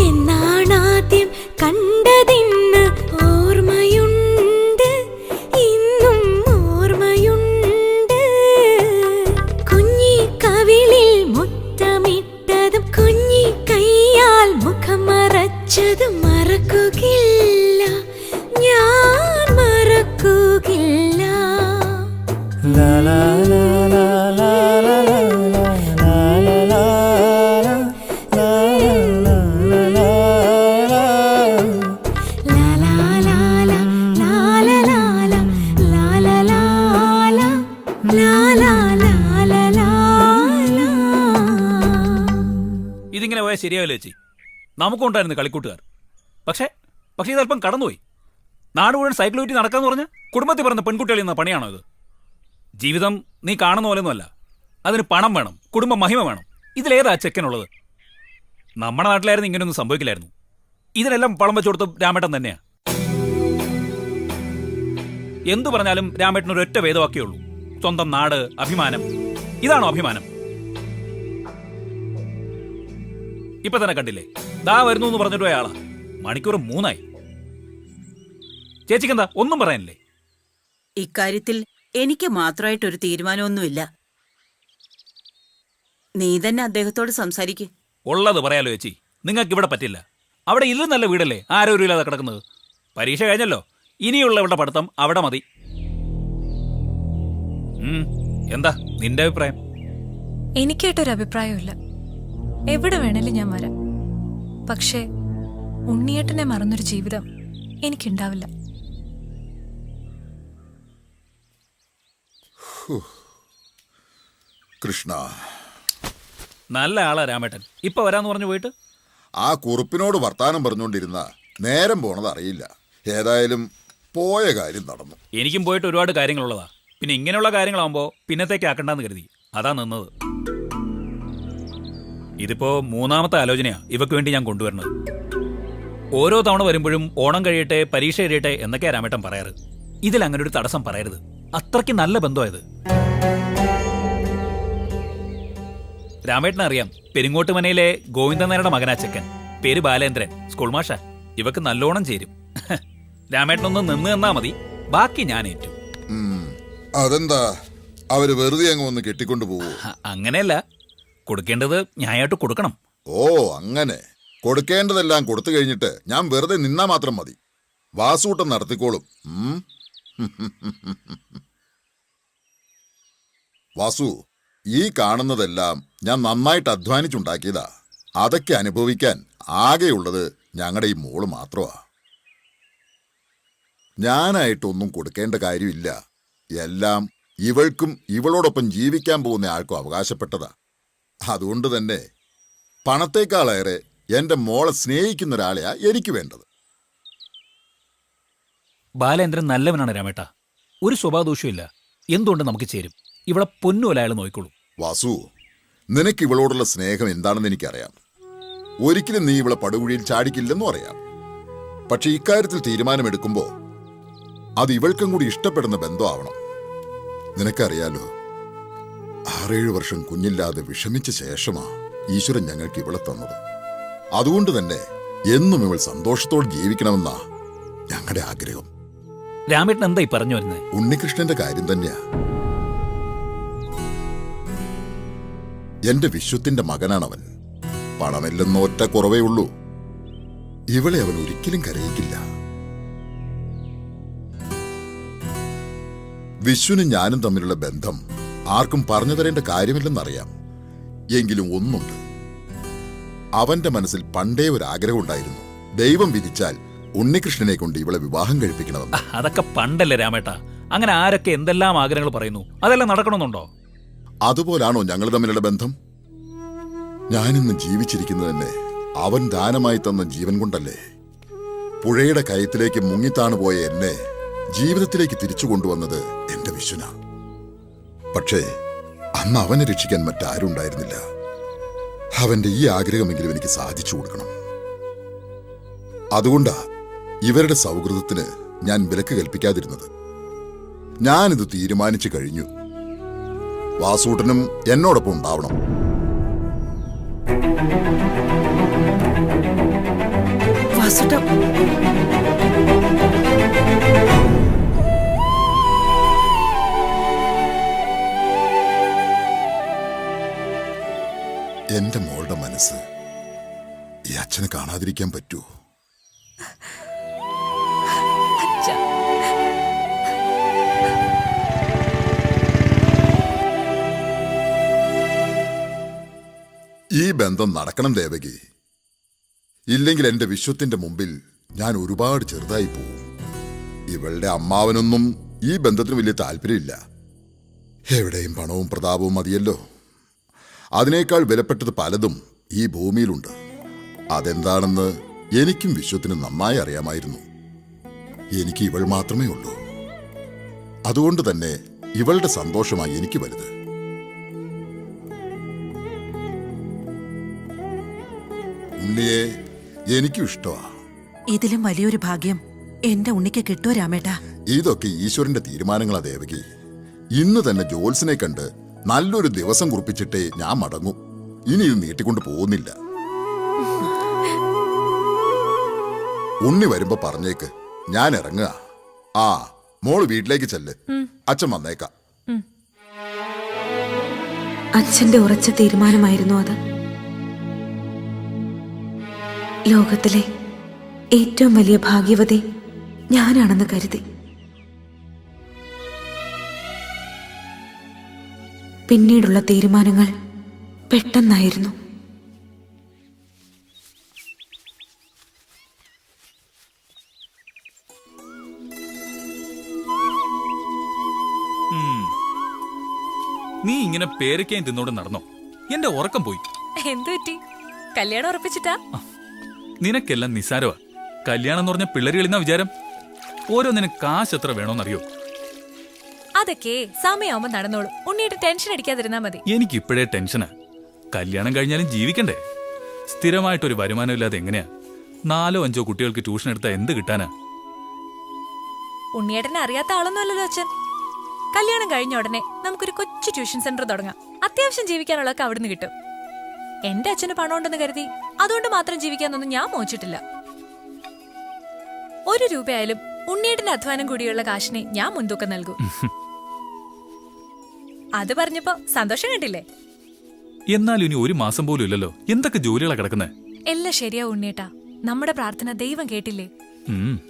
എന്നാണാദ്യം കണ്ടതിന്ന് ഓർമ്മയുണ്ട് ഇന്നും ഓർമ്മയുണ്ട്. കുഞ്ഞിക്കവിളിൽ മുത്തമിട്ടതും കുഞ്ഞിക്കൈയാൽ മുഖം മറച്ചതും മറക്കുകയില്ല ഞാൻ മറക്കുകയില്ല. ലാ ലാ ലാ ലാ ലാ ലാ ലാ ലാ ലാ ഇതിങ്ങനെ പോയാൽ ശരിയാവില്ല ചേച്ചി. നമുക്കുണ്ടായിരുന്നു കളിക്കൂട്ടുകാർ. പക്ഷേ ഇതല്പം കടന്നുപോയി. നാട് മുഴുവൻ സൈക്കിൾ ഊറ്റി നടക്കാന്ന് പറഞ്ഞാൽ കുടുംബത്തിൽ പറഞ്ഞ പെൺകുട്ടികളിൽ നിന്ന പണിയാണോ ഇത്? ജീവിതം നീ കാണുന്ന പോലെയൊന്നുമല്ല. അതിന് പണം വേണം, കുടുംബ മഹിമ വേണം. ഇതിലേതാ ചെക്കനുള്ളത്? നമ്മുടെ നാട്ടിലായിരുന്നു ഇങ്ങനെയൊന്നും സംഭവിക്കില്ലായിരുന്നു. ഇതിനെല്ലാം പണം വെച്ചു കൊടുത്ത് രാമേട്ടൻ തന്നെയാ. എന്തു പറഞ്ഞാലും രാമേട്ടനൊരു ഒറ്റ വേദവാക്യേ ഉള്ളൂ: സ്വന്തം നാട്, അഭിമാനം. ഇതാണോ അഭിമാനം? ഇപ്പൊ തന്നെ കണ്ടില്ലേ, ദാ വരുന്നു എന്ന് പറഞ്ഞിട്ട് പോയ ആളാ. മണിക്കൂർ 3 ചേച്ചിക്കെന്താ ഒന്നും പറയാനില്ലേ? ഇക്കാര്യത്തിൽ എനിക്ക് മാത്രമായിട്ടൊരു തീരുമാനമൊന്നുമില്ല. നീ തന്നെ അദ്ദേഹത്തോട് സംസാരിക്ക്. ഉള്ളത് പറയാലോ ചേച്ചി. നിങ്ങൾക്ക് ഇവിടെ പറ്റില്ല. അവിടെ ഇല്ല നല്ല വീടല്ലേ ആരോരും ഇല്ലാതെ കിടക്കുന്നത്. പരീക്ഷ കഴിഞ്ഞല്ലോ, ഇനിയുള്ള ഇവിടെ പഠിത്തം അവിടെ മതി. എന്താ നിന്റെ അഭിപ്രായം? എനിക്കായിട്ടൊരു അഭിപ്രായമില്ല. എവിടെ വേണേലും ഞാൻ വരാം. പക്ഷേ ഉണ്ണിയേട്ടനെ മറന്നൊരു ജീവിതം എനിക്കുണ്ടാവില്ല. കൃഷ്ണ, നല്ല ആളാ രാമേട്ടൻ. ഇപ്പൊ വരാന്ന് പറഞ്ഞു പോയിട്ട് ആ കുറുപ്പിനോട് വർത്താനം പറഞ്ഞുകൊണ്ടിരുന്ന നേരം പോണത് അറിയില്ല. ഏതായാലും പോയ കാര്യം നടന്നു. എനിക്കും പോയിട്ട് ഒരുപാട് കാര്യങ്ങളുള്ളതാ. പിന്നെ ഇങ്ങനെയുള്ള കാര്യങ്ങളാവുമ്പോ പിന്നത്തേക്ക് ആക്കണ്ടെന്ന് കരുതി അതാ നിന്നത്. ഇതിപ്പോ മൂന്നാമത്തെ ആലോചനയാ ഇവക്ക് വേണ്ടി ഞാൻ കൊണ്ടുവരുന്നത്. ഓരോ തവണ വരുമ്പോഴും ഓണം കഴിയട്ടെ, പരീക്ഷ കഴിയട്ടെ എന്നൊക്കെയാ രാമേട്ടൻ പറയാറ്. ഇതിൽ അങ്ങനെ ഒരു തടസ്സം പറയരുത്. അത്രയ്ക്ക് നല്ല ബന്ധമായത്. രാമേട്ടനെ അറിയാം, പെരിങ്ങോട്ടുമനയിലെ ഗോവിന്ദനാരുടെ മകനാ ചെക്കൻ. പേര് ബാലേന്ദ്രൻ, സ്കൂൾ മാഷ. ഇവക്ക് നല്ലോണം ചേരും. രാമേട്ടനൊന്ന് നിന്ന് തന്നാ മതി, ബാക്കി ഞാൻ ഏറ്റു. അതെന്താ അവര് വെറുതെ അങ്ങ് വന്ന് കെട്ടിക്കൊണ്ടു പോവോ? അങ്ങനെയല്ല, കൊടുക്കേണ്ടത് ന്യായമായിട്ട് കൊടുക്കണം. ഓ അങ്ങനെ. കൊടുക്കേണ്ടതെല്ലാം കൊടുത്തു കഴിഞ്ഞിട്ട് ഞാൻ വെറുതെ നിന്നാ മാത്രം മതി. വാസൂട്ടം നടത്തിക്കോളും. വാസു, ഈ കാണുന്നതെല്ലാം ഞാൻ നന്നായിട്ട് അധ്വാനിച്ചുണ്ടാക്കിയതാ. അതൊക്കെ അനുഭവിക്കാൻ ആകെയുള്ളത് ഞങ്ങളുടെ ഈ മോള് മാത്രമാ. ഞാനായിട്ടൊന്നും കൊടുക്കേണ്ട കാര്യമില്ല. എല്ലാം ഇവൾക്കും ഇവളോടൊപ്പം ജീവിക്കാൻ പോകുന്ന ആൾക്കും അവകാശപ്പെട്ടതാ. അതുകൊണ്ട് തന്നെ പണത്തേക്കാളേറെ എന്റെ മോളെ സ്നേഹിക്കുന്ന ഒരാളെയാ എനിക്ക് വേണ്ടത്. ബാലേന്ദ്രൻ നല്ലവനാണ് രാമേട്ട, ഒരു സ്വഭാവദോഷമില്ല. എന്തുകൊണ്ട് നമുക്ക് ചേരും. ഇവിടെ പൊന്നുപോലെ അയാൾ നോയിക്കോളൂ. വാസു, നിനക്ക് ഇവളോടുള്ള സ്നേഹം എന്താണെന്ന് എനിക്കറിയാം. ഒരിക്കലും നീ ഇവളെ പടുകുഴിയിൽ ചാടിക്കില്ലെന്നും അറിയാം. പക്ഷെ ഇക്കാര്യത്തിൽ തീരുമാനമെടുക്കുമ്പോ അത് ഇവൾക്കും കൂടി ഇഷ്ടപ്പെടുന്ന ബന്ധമാവണം. നിനക്കറിയാലോ, 6-7 വർഷം കുഞ്ഞില്ലാതെ വിഷമിച്ച ശേഷമാ ഈശ്വരൻ ഞങ്ങൾക്ക് ഇവളെ തന്നത്. അതുകൊണ്ട് തന്നെ എന്നും ഇവൾ സന്തോഷത്തോടെ ജീവിക്കണമെന്നാ ഞങ്ങളുടെ ആഗ്രഹം. രാമേട്ടൻ എന്തായി പറഞ്ഞു വരുന്നത്? ഉണ്ണികൃഷ്ണന്റെ കാര്യം തന്നെയാ. എന്റെ വിശ്വത്തിന്റെ മകനാണവൻ. പണമില്ലെന്ന ഒറ്റ കുറവേ ഉള്ളൂ. ഇവളെ അവൻ ഒരിക്കലും കരയിക്കില്ല. വിശ്വനും ഞാനും തമ്മിലുള്ള ബന്ധം ആർക്കും പറഞ്ഞു തരേണ്ട കാര്യമില്ലെന്നറിയാം. എങ്കിലും ഒന്നുണ്ട്, അവന്റെ മനസ്സിൽ പണ്ടേ ഒരു ആഗ്രഹം ഉണ്ടായിരുന്നു. ദൈവം വിധിച്ചാൽ ഉണ്ണികൃഷ്ണനെ കൊണ്ട് ഇവളെ വിവാഹം കഴിപ്പിക്കണമെന്ന്. അതൊക്കെ പണ്ടല്ലേ രാമേട്ട. അങ്ങനെ ആരൊക്കെ എന്തെല്ലാം ആഗ്രഹങ്ങൾ പറയുന്നു, അതെല്ലാം നടക്കണമെന്നുണ്ടോ? അതുപോലാണോ ഞങ്ങൾ തമ്മിലുള്ള ബന്ധം? ഞാനിന്ന് ജീവിച്ചിരിക്കുന്നത് തന്നെ അവൻ ദാനമായി തന്ന ജീവൻ കൊണ്ടല്ലേ. പുഴയുടെ കയത്തിലേക്ക് മുങ്ങിത്താണു പോയ എന്നെ ജീവിതത്തിലേക്ക് തിരിച്ചു കൊണ്ടുവന്നത് എന്റെ വിശ്വനാ. പക്ഷേ അന്ന് അവനെ രക്ഷിക്കാൻ മറ്റാരും ഉണ്ടായിരുന്നില്ല. അവന്റെ ഈ ആഗ്രഹമെങ്കിലും എനിക്ക് സാധിച്ചു കൊടുക്കണം. അതുകൊണ്ടാ ഇവരുടെ സൗഹൃദത്തിന് ഞാൻ വിലക്ക് കൽപ്പിക്കാതിരുന്നത്. ഞാനിത് തീരുമാനിച്ചു കഴിഞ്ഞു. വാസൂട്ടനും എന്നോടൊപ്പം ഉണ്ടാവണം. എന്റെ മോളുടെ മനസ്സ് ഈ അച്ഛനെ കാണാതിരിക്കാൻ പറ്റുമോ? ഈ ബന്ധം നടക്കണം ദേവകി. ഇല്ലെങ്കിൽ എന്റെ വിശ്വത്തിന്റെ മുമ്പിൽ ഞാൻ ഒരുപാട് ചെറുതായി പോവും. ഇവളുടെ അമ്മാവനൊന്നും ഈ ബന്ധത്തിന് വലിയ താല്പര്യമില്ല. എവിടെയും പണവും പ്രതാപവും മതിയല്ലോ. അതിനേക്കാൾ വിലപ്പെട്ടത് പലതും ഈ ഭൂമിയിലുണ്ട്. അതെന്താണെന്ന് എനിക്കും വിശ്വത്തിനും നന്നായി അറിയാമായിരുന്നു. എനിക്ക് ഇവൾ മാത്രമേ ഉള്ളൂ. അതുകൊണ്ട് തന്നെ ഇവളുടെ സന്തോഷമായി എനിക്ക് വലുത്. ഉണ്ണിയെ എനിക്കും ഇഷ്ടമാ. ഇതിലും വലിയൊരു ഭാഗ്യം എന്റെ ഉണ്ണിക്ക് കിട്ടുമോ രാമേട്ടാ? ഇതൊക്കെ ഈശ്വരന്റെ തീരുമാനങ്ങളാ ദേവകി. ഇന്ന് തന്നെ ജോത്സിനെ കണ്ട് നല്ലൊരു ദിവസം കുറിപ്പിച്ചിട്ടേ ഞാൻ മടങ്ങും. ഇനി ഇത് നീട്ടിക്കൊണ്ട് പോകുന്നില്ല. ഉണ്ണി വരുമ്പോ പറഞ്ഞേക്ക് ഞാൻ ഇറങ്ങുക. ആ മോള് വീട്ടിലേക്ക് ചെല്ല്, അച്ഛൻ വന്നേക്കാം. അച്ഛന്റെ ഉറച്ച തീരുമാനമായിരുന്നു അത്. ലോകത്തിലെ ഏറ്റവും വലിയ ഭാഗ്യവതി ഞാനാണെന്ന് കരുതി. പിന്നീടുള്ള തീരുമാനങ്ങൾ പെട്ടെന്നായിരുന്നു. നീ ഇങ്ങനെ പേരയ്ക്കയും തിന്നോട് നടന്നോ? എന്റെ ഉറക്കം പോയി. എന്തു പറ്റി? കല്യാണം ഉറപ്പിച്ചിട്ടാ? നിനക്കെല്ലാം നിസാരമാ. കല്യാണം എന്ന് പറഞ്ഞ പിള്ളേര് കളിന്ന വിചാരം. ഓരോന്നിനും കാശ് എത്ര വേണോന്നറിയോ? അതൊക്കെ സമയമാവുമ്പോ നടന്നോളൂ. ഉണ്ണിയുടെ ടെൻഷൻ അടിക്കാതിരുന്നാ മതി. എനിക്കിപ്പോഴേ ടെൻഷനാ. കല്യാണം കഴിഞ്ഞാലും ജീവിക്കണ്ടേ? സ്ഥിരമായിട്ടൊരു വരുമാനം ഇല്ലാതെ എങ്ങനെയാ 4-5 കുട്ടികൾക്ക് ട്യൂഷൻ എടുത്താൽ എന്ത് കിട്ടാനാ? ഉണ്ണിയേട്ടനെ അറിയാത്ത ആളൊന്നുമല്ലല്ലോ അച്ഛൻ. കല്യാണം കഴിഞ്ഞ ഉടനെ നമുക്കൊരു കൊച്ചു ട്യൂഷൻ സെന്റർ തുടങ്ങാം. അത്യാവശ്യം ജീവിക്കാനുള്ളതൊക്കെ അവിടുന്ന് കിട്ടും. എന്റെ അച്ഛന് പണം ഉണ്ടെന്ന് കരുതി അതുകൊണ്ട് മാത്രം ജീവിക്കാനൊന്നും ഞാൻ മോഹിച്ചിട്ടില്ല. 1 രൂപയായാലും ഉണ്ണിയേട്ടന്റെ അധ്വാനം കൂടിയുള്ള കാശിനെ ഞാൻ മുൻതൂക്കം നൽകും. അത് പറഞ്ഞപ്പോ സന്തോഷം കണ്ടില്ലേ? എന്നാലും ഇനി 1 മാസം പോലും ഇല്ലല്ലോ. എന്തൊക്കെ ജോലികളാ കിടക്കുന്നേ? എല്ലാം ശരിയാ ഉണ്ണിയേട്ടാ. നമ്മുടെ പ്രാർത്ഥന ദൈവം കേട്ടില്ലേ?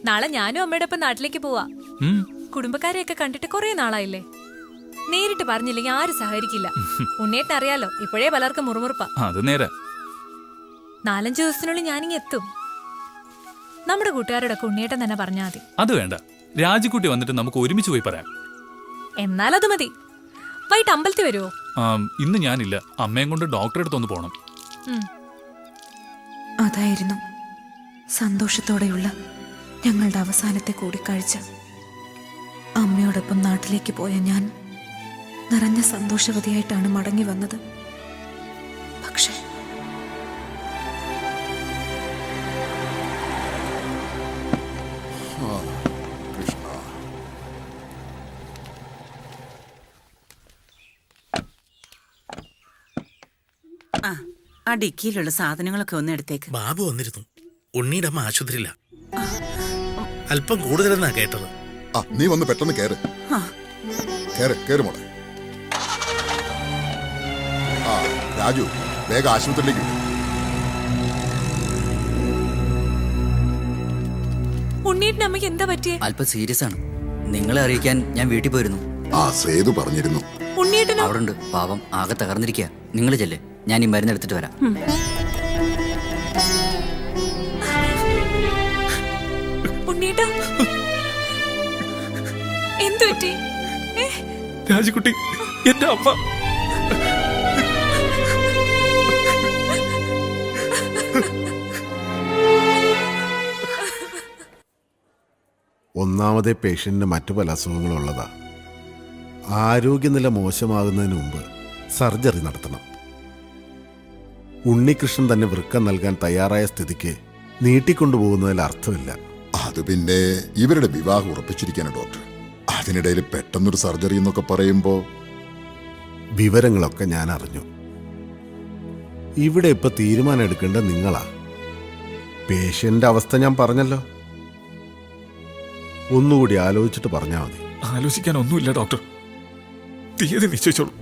നാളെ ഞാനും അമ്മയുടെ ഒപ്പം നാട്ടിലേക്ക് പോവാ. കുടുംബക്കാരെയൊക്കെ കണ്ടിട്ട് കുറെ നാളായില്ലേ? നേരിട്ട് പറഞ്ഞില്ലെങ്കിൽ ആരും സഹകരിക്കില്ല. ഉണ്ണിയേട്ടൻ അറിയാലോ, ഇപ്പോഴേ പലർക്കും മുറുമുറുപ്പാ. അത് നേരെ. 4-5 ദിവസത്തിനുള്ളിൽ ഞാനിങ്ങ് എത്തും. നമ്മുടെ കൂട്ടുകാരോടൊക്കെ ഉണ്ണിയേട്ടൻ തന്നെ പറഞ്ഞാൽ മതി. അത് വേണ്ട, രാജിക്കുട്ടി വന്നിട്ട് നമുക്ക് ഒരുമിച്ച് പോയി പറയാം. എന്നാലത് മതി. വൈകിട്ട് അമ്പലത്തിൽ വരുമോ? ഇന്ന് ഞാനില്ല, അമ്മയും കൊണ്ട് ഡോക്ടറെ അടുത്തൊന്ന് പോണം. അതായിരുന്നു സന്തോഷത്തോടെയുള്ള ഞങ്ങളുടെ അവസാനത്തെ കൂടിക്കാഴ്ച. അമ്മയോടൊപ്പം നാട്ടിലേക്ക് പോയ ഞാൻ നിറഞ്ഞ സന്തോഷവതിയായിട്ടാണ് മടങ്ങി വന്നത്. പക്ഷേ ആ ഡിക്കിയിലുള്ള സാധനങ്ങളൊക്കെ ഒന്ന് എടുത്തേക്ക്. ബാബു വന്നിരുന്നു. ഉണ്ണിയുടെ അമ്മ ആശുപത്രിയില്ല. അല്പം കൂടുതലെന്നാ കേട്ടത്. നീ വന്ന് പെട്ടെന്ന് കേറ്. കേറ് മോളെ. രാജു, വേഗം ആശുപത്രിയിലേക്ക്. ഉണ്ണിയേട്ടന്റെ അമ്മയ്ക്ക് എന്താ പറ്റിയേ? അല്പം സീരിയസ് ആണ്. നിങ്ങളെ അറിയിക്കാൻ ഞാൻ വീട്ടിൽ പോയിരുന്നു. സേതു പറഞ്ഞിരുന്നു. അവിടെ ഉണ്ട്. പാവം ആകെ തകർന്നിരിക്കുക. നിങ്ങൾ ചെല്ലേ, ഞാൻ ഈ മരുന്ന് എടുത്തിട്ട് വരാം. ഉണ്ണിയേട്ടാ, എന്തു പറ്റി? രാജിക്കുട്ടി, എന്റെ അമ്മ. ഒന്നാമതേ പേഷ്യന്റിന് മറ്റു പല അസുഖങ്ങളുള്ളതാ. ആരോഗ്യനില മോശമാകുന്നതിന് മുമ്പ് സർജറി നടത്തണം. ഉണ്ണികൃഷ്ണൻ തന്നെ വൃക്ക നൽകാൻ തയ്യാറായ സ്ഥിതിക്ക് നീട്ടിക്കൊണ്ടുപോകുന്നതിൽ അർത്ഥമില്ല. അത് പിന്നെ ഇവരുടെ വിവാഹം ഉറപ്പിച്ചിരിക്കാണ് ഡോക്ടർ. അതിനിടയിൽ പെട്ടെന്നൊരു സർജറി എന്നൊക്കെ പറയുമ്പോൾ വിവരങ്ങളൊക്കെ ഞാൻ അറിഞ്ഞു. ഇവിടെ ഇപ്പൊ തീരുമാനം എടുക്കേണ്ടത് നിങ്ങളാ. പേഷ്യന്റെ അവസ്ഥ ഞാൻ പറഞ്ഞല്ലോ. ഒന്നുകൂടി ആലോചിച്ചിട്ട് പറഞ്ഞാൽ മതി. ആലോചിക്കാൻ ഒന്നുമില്ല ഡോക്ടർ. തീയതി നിശ്ചയിച്ചോളൂ.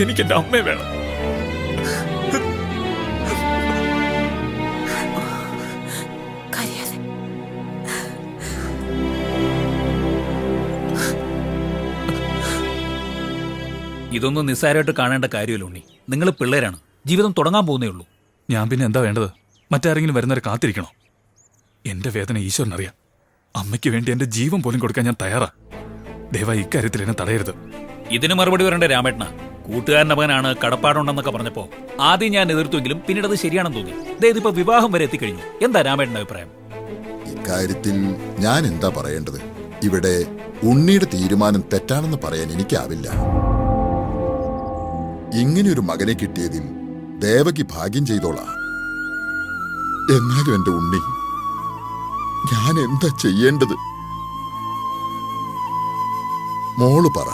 എനിക്ക് എന്റെ അമ്മയെ വേണം. ഇതൊന്നും നിസ്സാരമായിട്ട് കാണേണ്ട കാര്യമല്ലോ ഉണ്ണി. നിങ്ങൾ പിള്ളേരാണ്, ജീവിതം തുടങ്ങാൻ പോകുന്നേ ഉള്ളൂ. ഞാൻ പിന്നെ എന്താ വേണ്ടത്? മറ്റാരെങ്കിലും വരുന്നവരെ കാത്തിരിക്കണോ? എന്റെ വേദന ഈശ്വരനറിയാം. അമ്മയ്ക്ക് വേണ്ടി എന്റെ ജീവൻ പോലും കൊടുക്കാൻ ഞാൻ തയ്യാറാ. ദയവായി ഇക്കാര്യത്തിൽ എന്നെ തടയരുത്. ഇതിന് മറുപടി വരണ്ടേ രാമേട്ടന? കൂട്ടുകാരന്റെ മകനാണ്, കടപ്പാടുണ്ടെന്നൊക്കെ പറഞ്ഞപ്പോ ആദ്യം ഞാൻ എതിർത്തുവെങ്കിലും പിന്നീട് അത് ശരിയാണെന്ന് തോന്നി. ഇതിപ്പോ വിവാഹം വരെ എത്തിക്കഴിഞ്ഞു. എന്താ രാമേട്ടന്റെ അഭിപ്രായം? ഇക്കാര്യത്തിൽ ഞാൻ എന്താ പറയേണ്ടത്? ഇവിടെ ഉണ്ണിയുടെ തീരുമാനം തെറ്റാണെന്ന് പറയാൻ എനിക്കാവില്ല. ഇങ്ങനെയൊരു മകനെ കിട്ടിയതിൽ ദേവകി ഭാഗ്യം ചെയ്തോളാം. എന്നാലും എന്റെ ഉണ്ണി, ഞാൻ എന്താ ചെയ്യേണ്ടത്? മോള് പറ,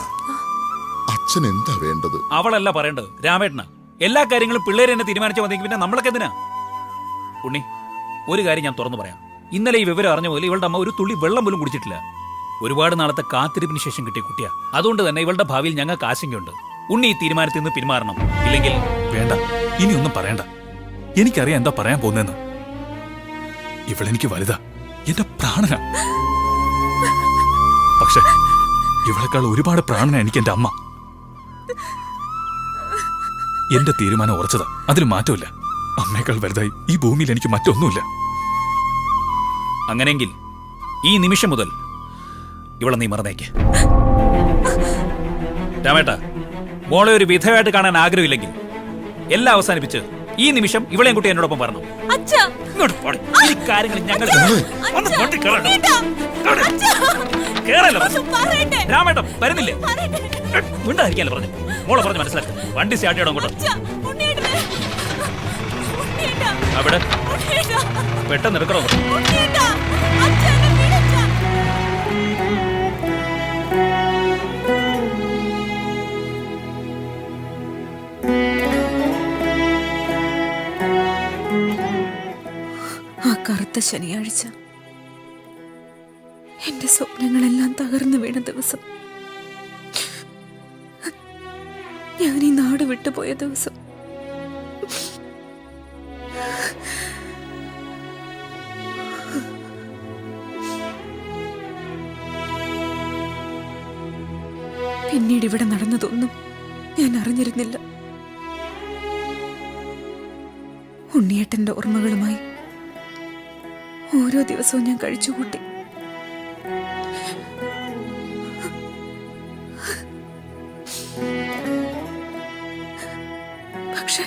അച്ഛൻ എന്താ വേണ്ടത്? അവളല്ല പറയേണ്ടത്, രാമേട്ടന. എല്ലാ കാര്യങ്ങളും പിള്ളേരെ എന്നെ തീരുമാനിച്ച മതി. പിന്നെ നമ്മളൊക്കെ എന്തിനാ? ഉണ്ണി, ഒരു കാര്യം ഞാൻ തുറന്നു പറയാം. ഇന്നലെ ഈ വിവരം അറിഞ്ഞ പോലെ ഇവളുടെ അമ്മ ഒരു തുള്ളി വെള്ളം പോലും കുടിച്ചിട്ടില്ല. ഒരുപാട് നാളത്തെ കാത്തിരിപ്പിന് ശേഷം കിട്ടിയ കുട്ടിയാ. അതുകൊണ്ട് തന്നെ ഇവളുടെ ഭാവിയിൽ ഞങ്ങൾക്ക് ആശങ്കയുണ്ട്. ഉണ്ണി ഈ തീരുമാനത്തിൽ നിന്ന് പിന്മാറണം. ഇല്ലെങ്കിൽ വേണ്ട, ഇനി ഒന്നും പറയണ്ട. എനിക്കറിയാം എന്താ പറയാൻ പോകുന്നതെന്ന്. ഇവളെനിക്ക് വലുതാ, എന്റെ പ്രാണനാ. പക്ഷെ ഇവളെക്കാൾ ഒരുപാട് പ്രാണനാ എനിക്ക് എന്റെ അമ്മ. എന്റെ തീരുമാനം ഉറച്ചതാ, അതിൽ മാറ്റമില്ല. അമ്മയേക്കാൾ വലുതായി ഈ ഭൂമിയിൽ എനിക്ക് മറ്റൊന്നുമില്ല. അങ്ങനെയെങ്കിൽ ഈ നിമിഷം മുതൽ ഇവളെ നീ മറന്നേക്ക്. രാമേട്ട, മോളെ ഒരു വിധവയായിട്ട് കാണാൻ ആഗ്രഹമില്ലെങ്കിൽ എല്ലാം അവസാനിപ്പിച്ച് ഈ നിമിഷം ഇവളെയും കുട്ടി എന്നോടൊപ്പം പറഞ്ഞു. അച്ഛാ ഇങ്ങോട്ട് പോടി. ഈ കാര്യങ്ങൾ ഞങ്ങൾ ഒന്ന് വണ്ടി കേറണം. രാമേട്ടം വരുന്നില്ലേ? മിണ്ടായിരിക്കാല്ലോ പറഞ്ഞു. മോളെ പറഞ്ഞു മനസ്സിലാക്കി. വണ്ടി സ്റ്റാർട്ട് ചെയ്യണം അങ്ങോട്ട്. അവിടെ പെട്ടെന്ന് എടുക്കണോ? ആ കറുത്ത ശനിയാഴ്ച എന്റെ സ്വപ്നങ്ങളെല്ലാം തകർന്നു വീണ ദിവസം, ഞാൻ ഈ നാട് വിട്ടുപോയ ദിവസം, പിന്നീട് ഇവിടെ നടന്നതൊന്നും ഞാൻ അറിഞ്ഞിരുന്നില്ല. ഉണ്ണിയേട്ടന്റെ ഓർമ്മകളുമായി ഓരോ ദിവസവും ഞാൻ കഴിച്ചുകൂട്ടി. പക്ഷെ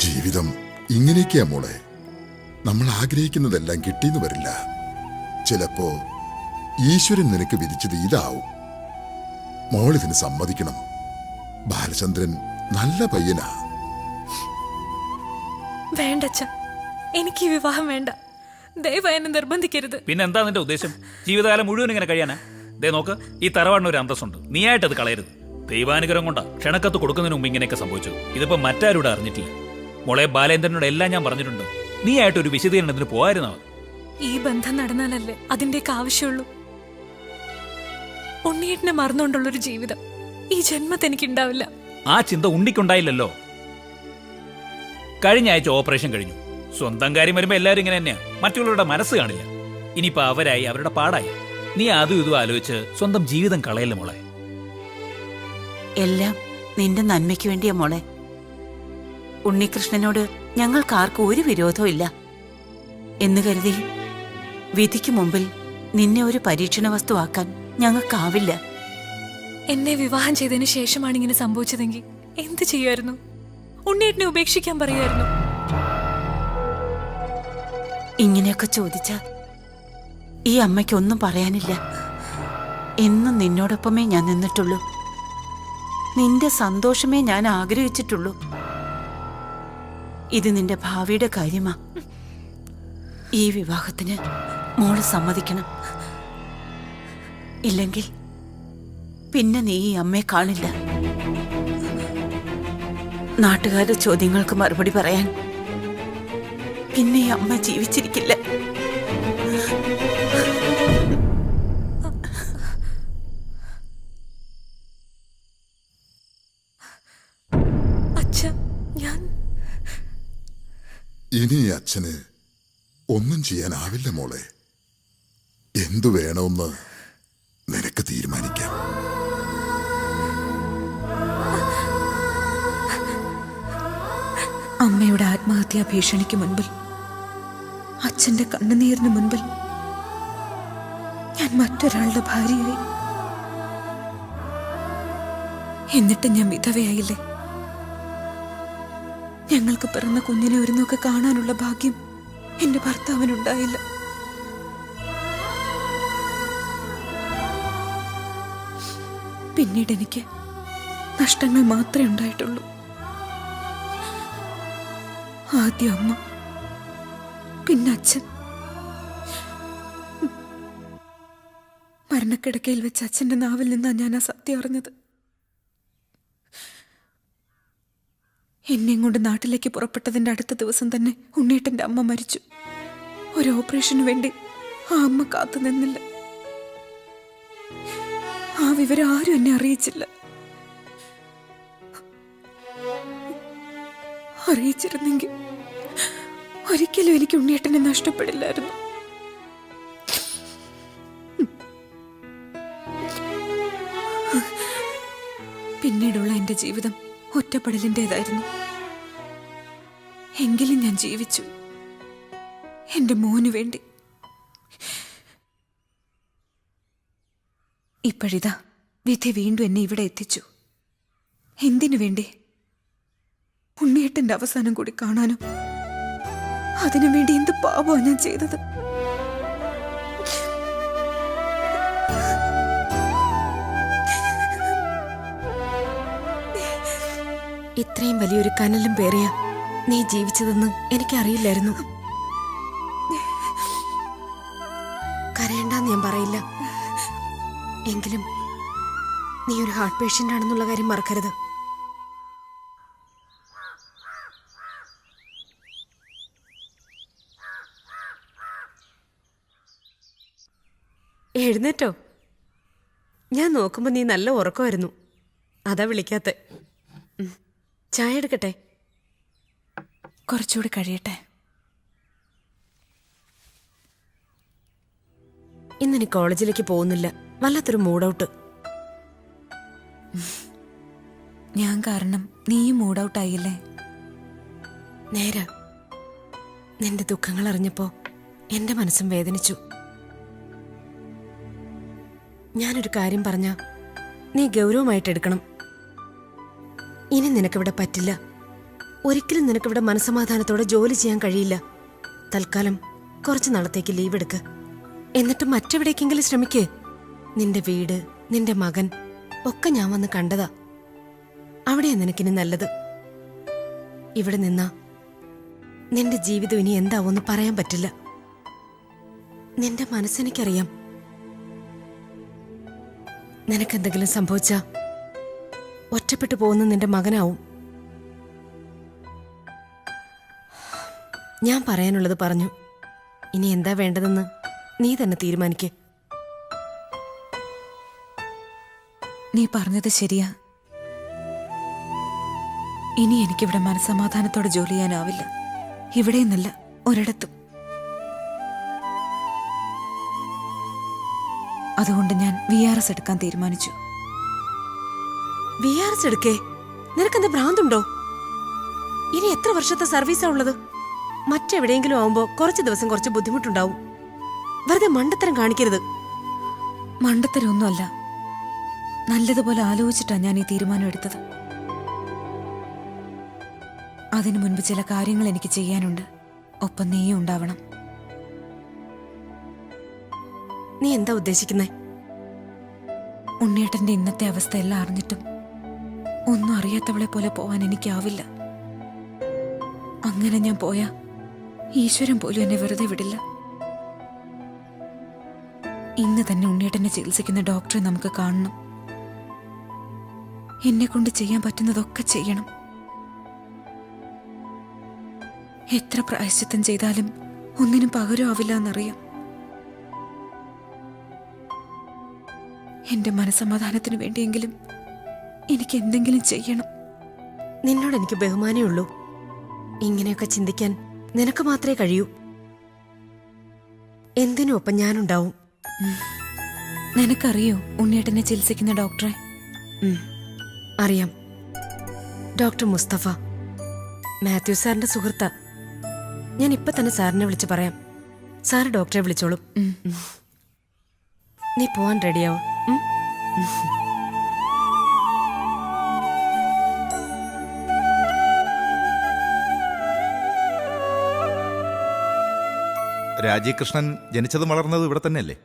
ജീവിതം ഇങ്ങനെയൊക്കെയാ മോളെ. നമ്മൾ ആഗ്രഹിക്കുന്നതെല്ലാം കിട്ടിയെന്ന് വരില്ല. ചിലപ്പോ ഈശ്വരൻ നിനക്ക് വിധിച്ചത് ഇതാവും. മോളിതിന് സമ്മതിക്കണം. ബാലചന്ദ്രൻ നല്ല പയ്യനാ. വേണ്ടച്ച, എനിക്ക് വിവാഹം വേണ്ട. ദയവായി എന്നെ നിർബന്ധിക്കരുത്. പിന്നെ എന്താ നിന്റെ ഉദ്ദേശം? ജീവിതകാലം മുഴുവൻ ഇങ്ങനെ കഴിയാനാ? ദേ നോക്ക്, ഈ തറവാടിന് ഒരു അന്തസ്സുണ്ട്. നീയായിട്ട് അത് കളയരുത്. ദൈവാനുഗ്രഹം കൊണ്ടാ ക്ഷണക്കത്ത് കൊടുക്കുന്നതിന് മുമ്പ് ഇങ്ങനെയൊക്കെ സംഭവിച്ചു. ഇതിപ്പോ മറ്റാരോട് അറിഞ്ഞിട്ടില്ല. മോളെ, ബാലേന്ദ്രനോട് എല്ലാം ഞാൻ പറഞ്ഞിട്ടുണ്ട്. നീയായിട്ട് ഒരു വിശദീകരണത്തിന് പോകായിരുന്നോ? ഈ ബന്ധം നടന്നാലല്ലേ അതിന്റെയൊക്കെ ആവശ്യമുള്ളൂ. ഉണ്ണിയേട്ടനെ മറന്നുകൊണ്ടുള്ളൊരു ജീവിതം ഈ ജന്മത്ത് എനിക്കുണ്ടാവില്ല. ആ ചിന്ത ഉണ്ണിക്കുണ്ടായില്ലല്ലോ. കഴിഞ്ഞ ആഴ്ച ഓപ്പറേഷൻ കഴിഞ്ഞു. സ്വന്തം കാര്യം വരുമ്പോ എല്ലാവരും ഇങ്ങനെ തന്നെയാ. മറ്റുള്ളവരുടെ മനസ്സ് കാണില്ല. ഇനിയിപ്പോ അവരായി, അവരുടെ പാടായി. നീ അതും ഇതും ആലോചിച്ച് സ്വന്തം ജീവിതം കളയല്ലേ മോളെ. എല്ലാം നിന്റെ നന്മയ്ക്ക് വേണ്ടിയാ മോളെ. ഉണ്ണികൃഷ്ണനോട് ഞങ്ങൾക്കാർക്കും ഒരു വിരോധവും ഇല്ല എന്ന് കരുതി വിധിക്ക് മുമ്പിൽ നിന്നെ ഒരു പരീക്ഷണ വസ്തുവാക്കാൻ ഞങ്ങൾക്കാവില്ല. എന്നെ വിവാഹം ചെയ്തതിന് ശേഷമാണ് ഇങ്ങനെ സംഭവിച്ചതെങ്കിൽ എന്ത് ചെയ്യുമായിരുന്നു? ഉണ്ണിയേട്ടനെ ഉപേക്ഷിക്കാൻ പറയുമായിരുന്നു. ഇങ്ങനെയൊക്കെ ചോദിച്ചാൽ ഈ അമ്മയ്ക്കൊന്നും പറയാനില്ല. എന്നും നിന്നോടൊപ്പമേ ഞാൻ നിന്നിട്ടുള്ളൂ. നിന്റെ സന്തോഷമേ ഞാൻ ആഗ്രഹിച്ചിട്ടുള്ളൂ. ഇത് നിന്റെ ഭാവിയുടെ കാര്യമാ. ഈ വിവാഹത്തിന് മോള് സമ്മതിക്കണം. ഇല്ലെങ്കിൽ പിന്നെ നീ ഈ അമ്മയെ കാണില്ല. നാട്ടുകാരുടെ ചോദ്യങ്ങൾക്ക് മറുപടി പറയാൻ പിന്നെ ഈ അമ്മ ജീവിച്ചിരിക്കില്ല. ഇനി അച്ഛന് ഒന്നും ചെയ്യാനാവില്ല മോളെ. എന്തു വേണമെന്ന് നിനക്ക് തീരുമാനിക്കാം. അമ്മയുടെ ആത്മഹത്യാ ഭീഷണിക്ക് മുൻപിൽ, അച്ഛന്റെ കണ്ണുനീരിന് മുൻപിൽ ഞാൻ മറ്റൊരാളുടെ ഭാര്യയായി. എന്നിട്ട് ഞാൻ വിധവയായില്ലേ? ഞങ്ങൾക്ക് പിറന്ന കുഞ്ഞിനെ ഒരു നോക്ക് കാണാനുള്ള ഭാഗ്യം എന്റെ ഭർത്താവിനുണ്ടായില്ല. പിന്നീട് എനിക്ക് നഷ്ടങ്ങൾ മാത്രമേ ഉണ്ടായിട്ടുള്ളൂ. ആദ്യം അമ്മ, പിന്നെ അച്ഛൻ. മരണക്കിടക്കയിൽ വെച്ച് അച്ഛന്റെ നാവിൽ നിന്നാണ് ഞാൻ ആ സത്യം അറിഞ്ഞത്. എന്നെയും കൊണ്ട് നാട്ടിലേക്ക് പുറപ്പെട്ടതിന്റെ അടുത്ത ദിവസം തന്നെ ഉണ്ണിയേട്ടന്റെ അമ്മ മരിച്ചു. ഒരു ഓപ്പറേഷന് വേണ്ടി ആ അമ്മ കാത്തു നിന്നില്ല. ആ വിവരം ആരും എന്നെ അറിയിച്ചില്ല. അറിയിച്ചിരുന്നെങ്കിൽ ഒരിക്കലും എനിക്ക് ഉണ്ണിയേട്ടനെ നഷ്ടപ്പെടില്ലായിരുന്നു. പിന്നീടുള്ള എന്റെ ജീവിതം ഒറ്റപ്പെടലിൻ്റെതായിരുന്നു. എങ്കിലും ഞാൻ ജീവിച്ചു, എന്റെ മോന് വേണ്ടി. ഇപ്പോഴിതാ വിധി വീണ്ടും എന്നെ ഇവിടെ എത്തിച്ചു. എന്തിനു വേണ്ടി? ഉണ്ണിയേട്ടന്റെ അവസാനം കൂടി കാണാനും അതിനുവേണ്ടി എന്ത് പാപമാണ് ഞാൻ ചെയ്തത്? ഇത്രയും വലിയൊരു കനലും പേറിയ നീ ജീവിച്ചതെന്ന് എനിക്കറിയില്ലായിരുന്നു. കരയണ്ടെന്ന് ഞാൻ പറയില്ല. എങ്കിലും നീ ഒരു ഹാർട്ട് പേഷ്യന്റ് ആണെന്നുള്ള കാര്യം മറക്കരുത്. എഴുന്നേറ്റോ? ഞാൻ നോക്കുമ്പോ നീ നല്ല ഉറക്കമായിരുന്നു. അതാ വിളിക്കാത്ത. ചായ എടുക്കട്ടെ? കുറച്ചുകൂടി കഴിയട്ടെ. ഇന്ന് കോളേജിലേക്ക് പോകുന്നില്ല. വല്ലാത്തൊരു മൂഡ് ഔട്ട്. ഞാൻ കാരണം നീയും മൂഡ് ഔട്ട് ആയില്ലേ? നേരെ നിന്റെ ദുഃഖങ്ങൾ അറിഞ്ഞപ്പോ എന്റെ മനസ്സും വേദനിച്ചു. ഞാനൊരു കാര്യം പറഞ്ഞ നീ ഗൗരവമായിട്ട് എടുക്കണം. ഇനി നിനക്കിവിടെ പറ്റില്ല. ഒരിക്കലും നിനക്കിവിടെ മനസമാധാനത്തോടെ ജോലി ചെയ്യാൻ കഴിയില്ല. തൽക്കാലം കുറച്ച് നാളത്തേക്ക് ലീവ് എടുക്ക്. എന്നിട്ട് മറ്റെവിടേക്കെങ്കിലും ശ്രമിക്ക്. നിന്റെ വീട്, നിന്റെ മകൻ ഒക്കെ ഞാൻ വന്ന് കണ്ടതാ. അവിടെയാ നിനക്കിനി നല്ലത്. ഇവിടെ നിന്നാ നിന്റെ ജീവിതം ഇനി എന്താവോന്ന് പറയാൻ പറ്റില്ല. നിന്റെ മനസ്സെനിക്കറിയാം. നിനക്കെന്തെങ്കിലും സംഭവിച്ചാ ഒറ്റപ്പെട്ടു പോകുന്ന നിന്റെ മകനാവും. ഞാൻ പറയാനുള്ളത് പറഞ്ഞു. ഇനി എന്താ വേണ്ടതെന്ന് നീ തന്നെ തീരുമാനിക്ക്. നീ പറഞ്ഞത് ശരിയാ. ഇനി എനിക്കിവിടെ മനസ്സമാധാനത്തോടെ ജോലി ചെയ്യാനാവില്ല. ഇവിടെയെന്നല്ല, ഒരിടത്തും. അതുകൊണ്ട് ഞാൻ VRS എടുക്കാൻ തീരുമാനിച്ചു. VRS എടുക്കേ? നിനക്കെന്താ ഭ്രാന്തുണ്ടോ? ഇനി എത്ര വർഷത്തെ സർവീസാ ഉള്ളത്? മറ്റെവിടെയെങ്കിലും ആവുമ്പോ കുറച്ച് ദിവസം കുറച്ച് ബുദ്ധിമുട്ടുണ്ടാവും. വെറുതെ മണ്ടത്തരം കാണിക്കരുത്. മണ്ടത്തരമൊന്നുമല്ല, നല്ലതുപോലെ ആലോചിച്ചിട്ടാ ഞാൻ ഈ തീരുമാനം എടുത്തത്. അതിനു മുൻപ് ചില കാര്യങ്ങൾ എനിക്ക് ചെയ്യാനുണ്ട്. ഒപ്പം നീയും ഉണ്ടാവണം. നീ എന്താ ഉദ്ദേശിക്കുന്നേ? ഉണ്ണിയേട്ടന്റെ ഇന്നത്തെ അവസ്ഥയെല്ലാം അറിഞ്ഞിട്ടും ഒന്നും അറിയാത്തവളെ പോലെ പോവാൻ എനിക്കാവില്ല. അങ്ങനെ ഞാൻ പോയാ ഈശ്വരൻ പോലും എന്നെ വെറുതെ വിടില്ല. ഇന്ന് തന്നെ ഉണ്ണിയേട്ടനെ ചികിത്സിക്കുന്ന ഡോക്ടറെ നമുക്ക് കാണണം. എന്നെ കൊണ്ട് ചെയ്യാൻ പറ്റുന്നതൊക്കെ ചെയ്യണം. എത്ര പ്രായശ്ചിത്തം ചെയ്താലും ഒന്നിനും പകരമാവില്ല എന്നറിയാം. എന്റെ മനസ്സമാധാനത്തിന് വേണ്ടിയെങ്കിലും എനിക്ക് എന്തെങ്കിലും ചെയ്യണം. നിന്നോട് എനിക്ക് ബഹുമാനേ ഉള്ളൂ. ഇങ്ങനെയൊക്കെ ചിന്തിക്കാൻ നിനക്ക് മാത്രമേ കഴിയൂ. എന്തിനും ഒപ്പം ഞാനുണ്ടാവും. നിനക്കറിയോ ഉണ്ണിയേട്ടനെ ചികിത്സിക്കുന്ന ഡോക്ടറെ? അറിയാം. ഡോക്ടർ മുസ്തഫ, മാത്യു സാറിന്റെ സുഹൃത്താ. ഞാൻ ഇപ്പൊ തന്നെ സാറിനെ വിളിച്ച് പറയാം. സാറ് ഡോക്ടറെ വിളിച്ചോളും. നീ പോവാൻ റെഡിയാവും. രാജീവ് കൃഷ്ണൻ ജനിച്ചതും വളർന്നതും ഇവിടെ തന്നെയല്ലേ?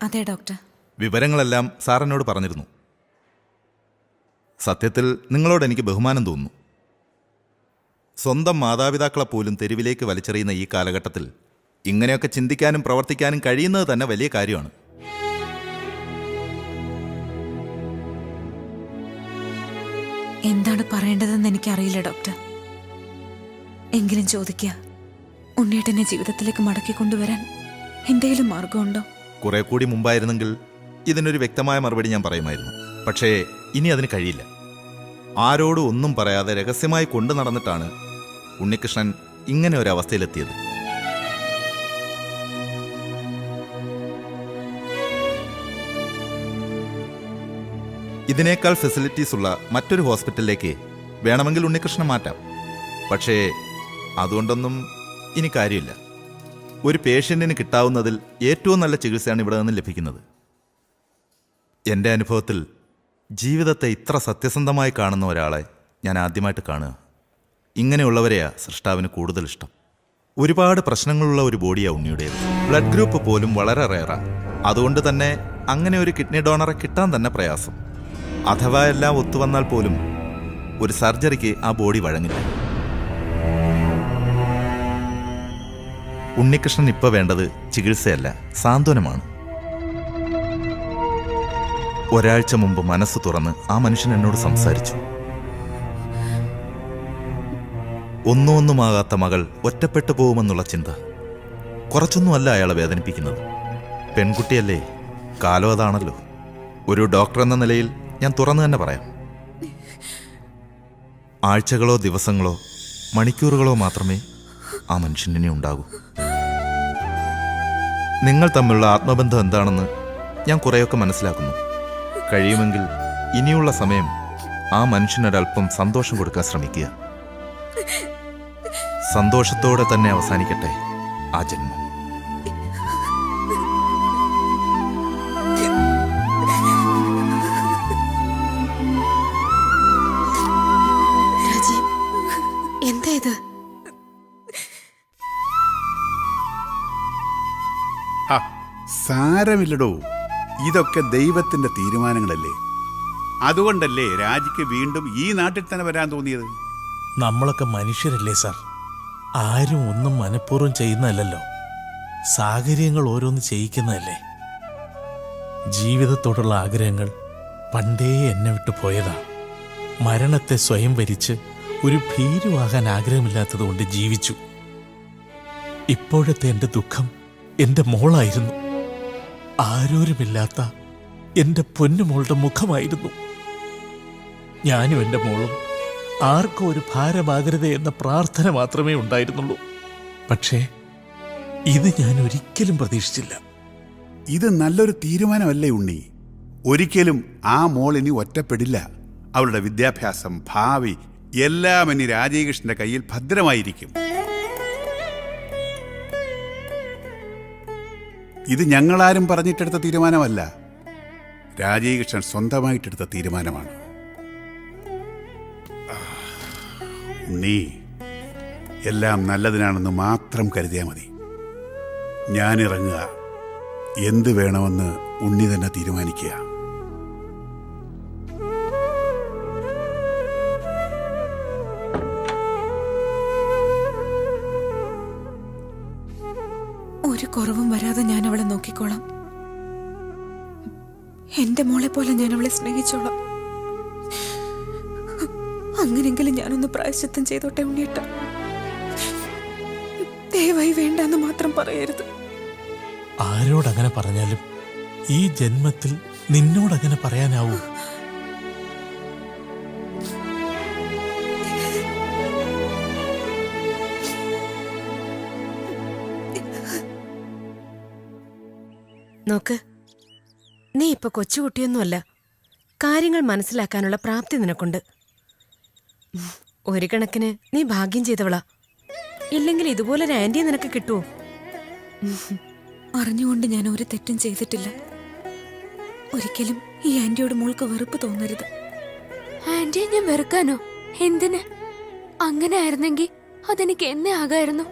അതെ ഡോക്ടർ. വിവരങ്ങളെല്ലാം സാർ എന്നോട് പറഞ്ഞിരുന്നു. സത്യത്തിൽ നിങ്ങളോട് എനിക്ക് ബഹുമാനം തോന്നുന്നു. സ്വന്തം മാതാപിതാക്കളെ പോലും തെരുവിലേക്ക് വലിച്ചെറിയുന്ന ഈ കാലഘട്ടത്തിൽ ഇങ്ങനെയൊക്കെ ചിന്തിക്കാനും പ്രവർത്തിക്കാനും കഴിയുന്നത് തന്നെ വലിയ കാര്യമാണ്. എന്താണ് പറയേണ്ടതെന്ന് എനിക്കറിയില്ല ഡോക്ടർ. എങ്കിലും ചോദിക്കുക, ഉണ്ണിയേട്ടനെ ജീവിതത്തിലേക്ക് മടക്കി കൊണ്ടുവരാൻ എന്തെങ്കിലും മാർഗമുണ്ടോ? കുറെ കൂടി മുമ്പായിരുന്നെങ്കിൽ ഇതിനൊരു വ്യക്തമായ മറുപടി ഞാൻ പറയുമായിരുന്നു. പക്ഷേ ഇനി അതിന് കഴിയില്ല. ആരോടും ഒന്നും പറയാതെ രഹസ്യമായി കൊണ്ടു നടന്നിട്ടാണ് ഉണ്ണികൃഷ്ണൻ ഇങ്ങനെ ഒരു അവസ്ഥയിലെത്തിയത്. ഇതിനേക്കാൾ ഫെസിലിറ്റീസ് ഉള്ള മറ്റൊരു ഹോസ്പിറ്റലിലേക്ക് വേണമെങ്കിൽ ഉണ്ണികൃഷ്ണൻ മാറ്റാം. പക്ഷേ അതുകൊണ്ടൊന്നും ഇനി കാര്യമില്ല. ഒരു പേഷ്യൻറ്റിന് കിട്ടാവുന്നതിൽ ഏറ്റവും നല്ല ചികിത്സയാണ് ഇവിടെ നിന്ന് ലഭിക്കുന്നത്. എൻ്റെ അനുഭവത്തിൽ ജീവിതത്തെ ഇത്ര സത്യസന്ധമായി കാണുന്ന ഒരാളെ ഞാൻ ആദ്യമായിട്ട് കാണുക. ഇങ്ങനെയുള്ളവരെയാ സൃഷ്ടാവിന് കൂടുതൽ ഇഷ്ടം. ഒരുപാട് പ്രശ്നങ്ങളുള്ള ഒരു ബോഡിയാ ഉണ്ണിയുടേത്. ബ്ലഡ് ഗ്രൂപ്പ് പോലും വളരെ റെയറാ. അതുകൊണ്ട് തന്നെ അങ്ങനെ ഒരു കിഡ്നി ഡോണറെ കിട്ടാൻ തന്നെ പ്രയാസം. അഥവാ എല്ലാം ഒത്തുവന്നാൽ പോലും ഒരു സർജറിക്ക് ആ ബോഡി വഴങ്ങില്ല. ഉണ്ണികൃഷ്ണൻ ഇപ്പൊ വേണ്ടത് ചികിത്സയല്ല, സാന്ത്വനമാണ്. ഒരാഴ്ച മുമ്പ് മനസ്സ് തുറന്ന് ആ മനുഷ്യൻ എന്നോട് സംസാരിച്ചു. ഒന്നുമാകാത്ത മകൾ ഒറ്റപ്പെട്ടു പോകുമെന്നുള്ള ചിന്ത കുറച്ചൊന്നുമല്ല അയാളെ വേദനിപ്പിക്കുന്നത്. പെൺകുട്ടിയല്ലേ, കാലം അതാണല്ലോ. ഒരു ഡോക്ടർ എന്ന നിലയിൽ ഞാൻ തുറന്നു തന്നെ പറയാം. ആഴ്ചകളോ ദിവസങ്ങളോ മണിക്കൂറുകളോ മാത്രമേ ആ മനുഷ്യന് ഉണ്ടാകൂ. നിങ്ങൾ തമ്മിലുള്ള ആത്മബന്ധം എന്താണെന്ന് ഞാൻ കുറേയൊക്കെ മനസ്സിലാക്കുന്നു. കഴിയുമെങ്കിൽ ഇനിയുള്ള സമയം ആ മനുഷ്യനൊരൽപ്പം സന്തോഷം കൊടുക്കാൻ ശ്രമിക്കുക. സന്തോഷത്തോടെ തന്നെ അവസാനിക്കട്ടെ ആ ജന്മം. രാജീവ്, എന്താ ഇത്? സാരമില്ലടോ, ഇതൊക്കെ ദൈവത്തിന്റെ തീരുമാനങ്ങളല്ലേ. അതുകൊണ്ടല്ലേ രാജിക്ക് വീണ്ടും ഈ നാട്ടിൽ തന്നെ വരാൻ തോന്നിയത്. നമ്മളൊക്കെ മനുഷ്യരല്ലേ സാർ? ആരും ഒന്നും മനഃപൂർവ്വം ചെയ്യുന്നതല്ലോ. സാഹചര്യങ്ങൾ ഓരോന്ന് ചെയ്യിക്കുന്നതല്ലേ. ജീവിതത്തോടുള്ള ആഗ്രഹങ്ങൾ പണ്ടേ എന്നെ വിട്ടു പോയതാ. മരണത്തെ സ്വയം വരിച്ച് ഒരു ഭീരുവാകാൻ ആഗ്രഹമില്ലാത്തതുകൊണ്ട് ജീവിച്ചു. ഇപ്പോഴത്തെ എൻ്റെ ദുഃഖം എൻ്റെ മോളായിരുന്നു. ആരോരുമില്ലാത്ത എൻ്റെ പൊന്നുമോളുടെ മുഖമായിരുന്നു. ഞാനും എൻ്റെ മോളും ആർക്കും ഒരു ഭാരമാകരുത് എന്ന പ്രാർത്ഥന മാത്രമേ ഉണ്ടായിരുന്നുള്ളൂ. പക്ഷേ ഇത് ഞാൻ ഒരിക്കലും പ്രതീക്ഷിച്ചില്ല. ഇത് നല്ലൊരു തീരുമാനമല്ലേ ഉണ്ണി? ഒരിക്കലും ആ മോൾ ഇനി ഒറ്റപ്പെടില്ല. അവളുടെ വിദ്യാഭ്യാസം, ഭാവി എല്ലാം ഇനി രാജീകൃഷ്ണന്റെ കയ്യിൽ ഭദ്രമായിരിക്കും. ഇത് ഞങ്ങളാരും പറഞ്ഞിട്ടെടുത്ത തീരുമാനമല്ല, രാജീകൃഷ്ണൻ സ്വന്തമായിട്ടെടുത്ത തീരുമാനമാണ്. ഉണ്ണി, എല്ലാം നല്ലതിനാണെന്ന് മാത്രം കരുതിയാൽ മതി. ഞാനിറങ്ങുക. എന്ത് വേണമെന്ന് ഉണ്ണി തന്നെ തീരുമാനിക്കുക. ഒരു കുറവും വരാതെ ഞാൻ അവളെ നോക്കിക്കോളാം. എന്റെ മോളെ പോലെ ഞാൻ അവളെ സ്നേഹിച്ചോളാം. അങ്ങനെങ്കിലും ഞാനൊന്ന് പ്രായശ്ചിത്തം ചെയ്തോട്ടെ ഉണ്ണിയേട്ട. ദയവായി വേണ്ടെന്ന് മാത്രം പറയരുത്. ആരോടങ്ങനെ പറഞ്ഞാലും ഈ ജന്മത്തിൽ നിന്നോടങ്ങനെ പറയാനാവൂ? നോക്ക്, നീ ഇപ്പൊ കൊച്ചുകുട്ടിയൊന്നുമല്ല. കാര്യങ്ങൾ മനസ്സിലാക്കാനുള്ള പ്രാപ്തി നിനക്കുണ്ട്. ഒരു കണക്കിന് നീ ഭാഗ്യം ചെയ്തവളാ. ഇല്ലെങ്കിൽ ഇതുപോലൊരു ആന്റിയെ നിനക്ക് കിട്ടുമോ? അറിഞ്ഞുകൊണ്ട് ഞാൻ ഒരു തെറ്റും ചെയ്തിട്ടില്ല. ഒരിക്കലും ഈ ആന്റിയോട് മോൾക്ക് വെറുപ്പ് തോന്നരുത്. ആന്റിയെ ഞാൻ വെറുക്കാനോ? എന്തിന്? അങ്ങനെ ആയിരുന്നെങ്കിൽ അതെനിക്ക് എന്നെ ആകായിരുന്നു.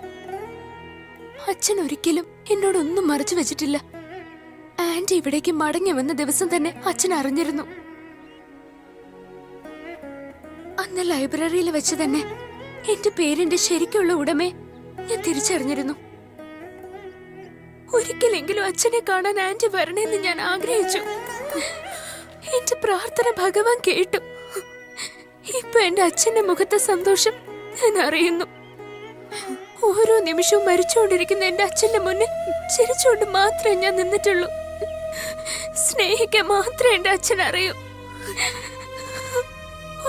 അച്ഛൻ ഒരിക്കലും എന്നോടൊന്നും മറച്ചു വെച്ചിട്ടില്ല. ആന്റി ഇവിടേക്ക് മടങ്ങി വന്ന ദിവസം തന്നെ അച്ഛൻ അറിഞ്ഞിരുന്നു. അന്ന് ലൈബ്രറിയിൽ വെച്ച് തന്നെ എന്റെ പേരിന്റെ ശരിക്കുള്ള ഉടമയെ ഞാൻ തിരിച്ചറിഞ്ഞിരുന്നു. ഒരിക്കലെങ്കിലും അച്ഛനെ കാണാൻ ആന്റി വരണേന്ന് ഞാൻ ആഗ്രഹിച്ചു. എന്റെ പ്രാർത്ഥന ഭഗവാൻ കേട്ടു. ഇപ്പൊ എന്റെ അച്ഛന്റെ മുഖത്തെ സന്തോഷം ഞാൻ അറിയുന്നു. ഓരോ നിമിഷവും മരിച്ചുകൊണ്ടിരിക്കുന്ന എന്റെ അച്ഛന്റെ മുന്നിൽ ചിരിച്ചുകൊണ്ട് മാത്രമേ ഞാൻ നിന്നിട്ടുള്ളൂ. സ്നേഹിക്കാൻ മാത്രമേ എന്റെ അച്ഛൻ അറിയൂ.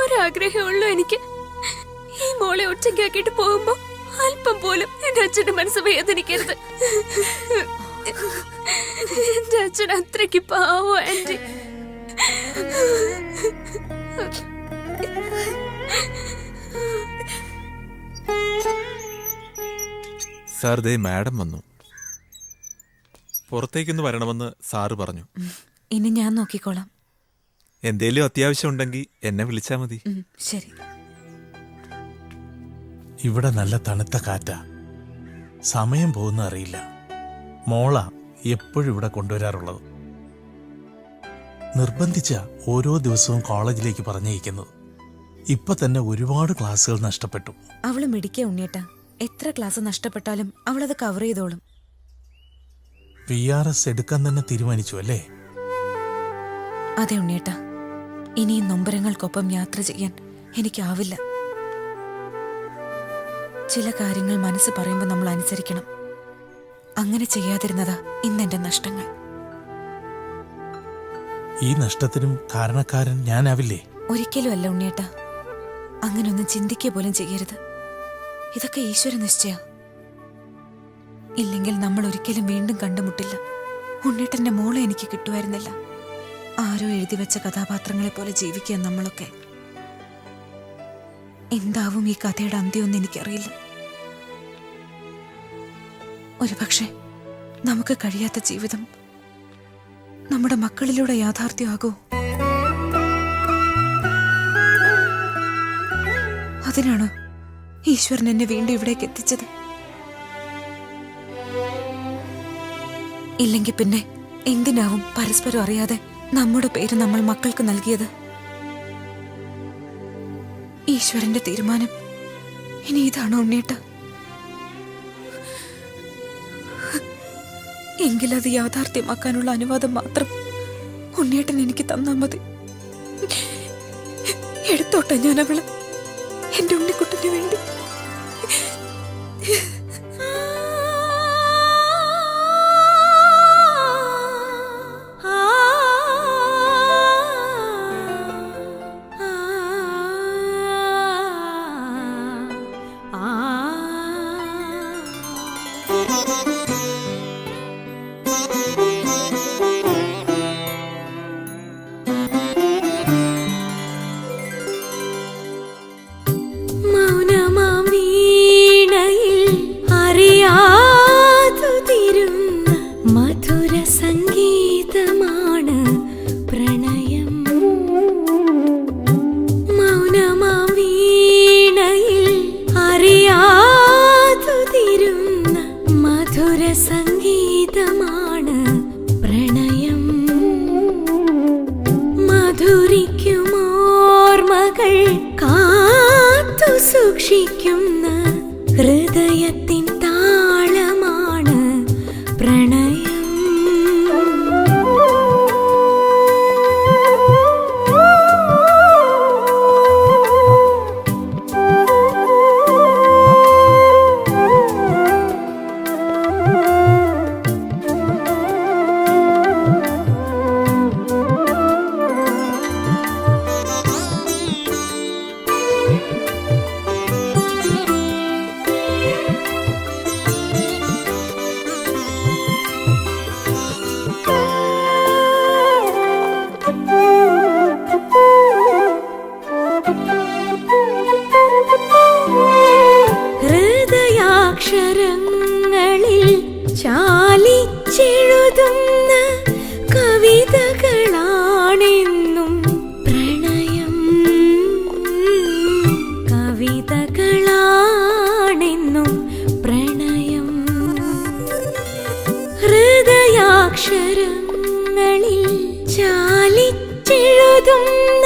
ഒരാഗ്രഹമുള്ളൂ എനിക്ക്. ഈ മോളെ ഒറ്റയ്ക്കാക്കിയിട്ട് പോകുമ്പോ അല്പം പോലും എന്റെ അച്ഛന്റെ മനസ്സ് വേദനിക്കരുത്. എന്റെ അച്ഛൻ അത്രയ്ക്ക് പാവോ ആന്റി. സാർ, ദേ മാഡം വന്നു. പുറത്തേക്കൊന്ന് വരണമെന്ന് സാറ് പറഞ്ഞു. ഇനി ഞാൻ നോക്കിക്കോളാം. എന്തേലും അത്യാവശ്യം ഉണ്ടെങ്കിൽ എന്നെ വിളിച്ചാൽ മതി. ശരി. ഇവിടെ നല്ല തണുത്ത കാറ്റാ. സമയം പോകുന്ന അറിയില്ല. മോള എപ്പോഴും ഇവിടെ കൊണ്ടുവരാറുള്ളത്. നിർബന്ധിച്ച ഓരോ ദിവസവും കോളേജിലേക്ക് പറഞ്ഞയക്കുന്നത്. ഇപ്പൊ തന്നെ ഒരുപാട് ക്ലാസ്സുകൾ നഷ്ടപ്പെട്ടു. അവള് മിടിക്കുക ഉണ്ണിയേട്ടാ. എത്ര ക്ലാസ് നഷ്ടപ്പെട്ടാലും അവളത് കവർ ചെയ്തോളും. VRS എടുക്കാൻ തന്നെ തീരുമാനിച്ചു അല്ലേ? അതെ ഉണ്ണിയേട്ടാ, ഇനിയും നൊമ്പരങ്ങൾക്കൊപ്പം യാത്ര ചെയ്യാൻ എനിക്കാവില്ല. ചില കാര്യങ്ങൾ മനസ്സ് പറയുമ്പോൾ നമ്മൾ അനുസരിക്കണം. അങ്ങനെ ചെയ്യാതിരുന്നതാ ഇന്നെന്റെ നഷ്ടങ്ങൾ. ഈ നഷ്ടത്തിനും കാരണക്കാരൻ ഞാനാവില്ലേ? ഒരിക്കലും അല്ല ഉണ്ണിയേട്ടാ. അങ്ങനൊന്നും ചിന്തിക്കുക പോലും ചെയ്യരുത്. ഇതൊക്കെ ഈശ്വര നിശ്ചയ. ഇല്ലെങ്കിൽ നമ്മൾ ഒരിക്കലും വീണ്ടും കണ്ടുമുട്ടില്ല. ഉണ്ണിയേട്ടന്റെ മോളെ എനിക്ക് കിട്ടുമായിരുന്നില്ല. ആരോ എഴുതി വെച്ച കഥാപാത്രങ്ങളെ പോലെ ജീവിക്കുക നമ്മളൊക്കെ. എന്താവും ഈ കഥയുടെ അന്ത്യമൊന്നും എനിക്കറിയില്ല. ഒരുപക്ഷെ നമുക്ക് കഴിയാത്ത ജീവിതം നമ്മുടെ മക്കളിലൂടെ യാഥാർത്ഥ്യമാകൂ. അതിനാണ് ഈശ്വരൻ എന്നെ വീണ്ടും ഇവിടേക്ക് എത്തിച്ചത്. ഇല്ലെങ്കിൽ പിന്നെ എന്തിനാവും പരസ്പരം അറിയാതെ നമ്മുടെ പേര് നമ്മൾ മക്കൾക്ക് നൽകിയത്? ഈശ്വരന്റെ തീരുമാനം ഇനി ഇതാണോ ഉണ്ണിയേട്ട? എങ്കിലത് യാഥാർത്ഥ്യമാക്കാനുള്ള അനുവാദം മാത്രം ഉണ്ണിയേട്ടൻ എനിക്ക് തന്നാ മതി. എടുത്തോട്ടെ ഞാൻ അവള്, എന്റെ ഉണ്ണിക്കുട്ടന് വേണ്ടി. സൂക്ഷിക്കുന്ന ഹൃദയത്തിൻ താളമാണ് പ്രണയം. ഹൃദയാക്ഷരങ്ങളിൽ ചാലിച്ചെഴുതുന്ന കവിതകളാണെന്നും പ്രണയം. കവിതകളാണെന്നും പ്രണയം. ഹൃദയാക്ഷരങ്ങളിൽ ചാലിച്ചെഴുതുന്ന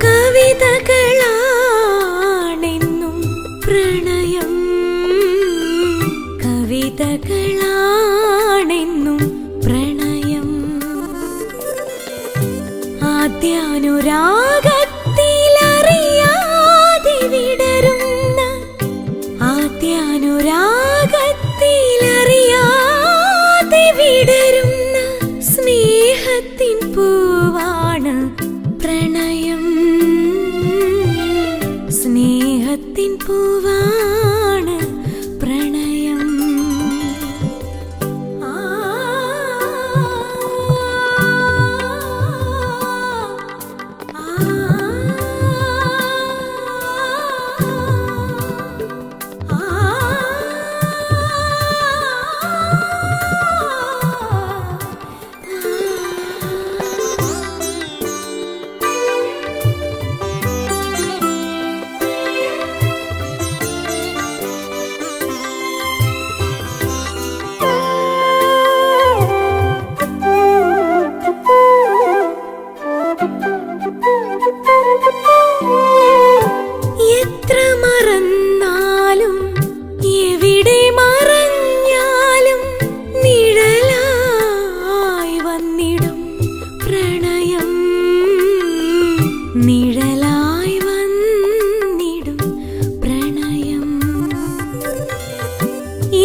കവിതകളാണെന്നും പ്രണയം. കവിതകളാണെന്നും പ്രണയം. ആദ്യാനുരാഗത്തിലറിയാതെ വിടരുന്ന ആദ്യാനുരാഗത്തിലറിയാതെ വിടരുന്ന സ്നേഹത്തിൻ പൂവാണ് പ്രണയം. സ്നേഹത്തിൻ പൂവാണ് പ്രണയം. ആ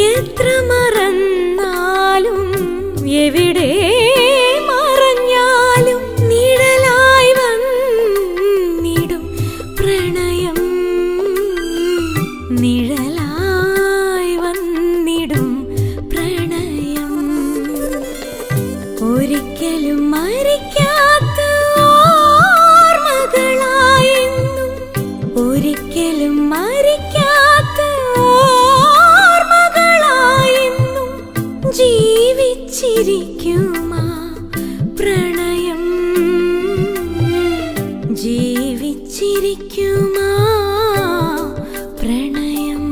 എത്ര മറന്നാലും എവിടെ മറഞ്ഞാലും നിഴലായി വന്നിടും പ്രണയം, നിഴലായി വന്നിടും പ്രണയം. ഒരിക്കലും മരിക്കാത്ത ഓർമ്മകളായെന്നും, ഒരിക്കലും മരിക്കാത്ത ഓർമ്മകളായെന്നും ജീവിച്ചിരിക്കുമാ പ്രണയം, ജീവിച്ചിരിക്കുമാ പ്രണയം.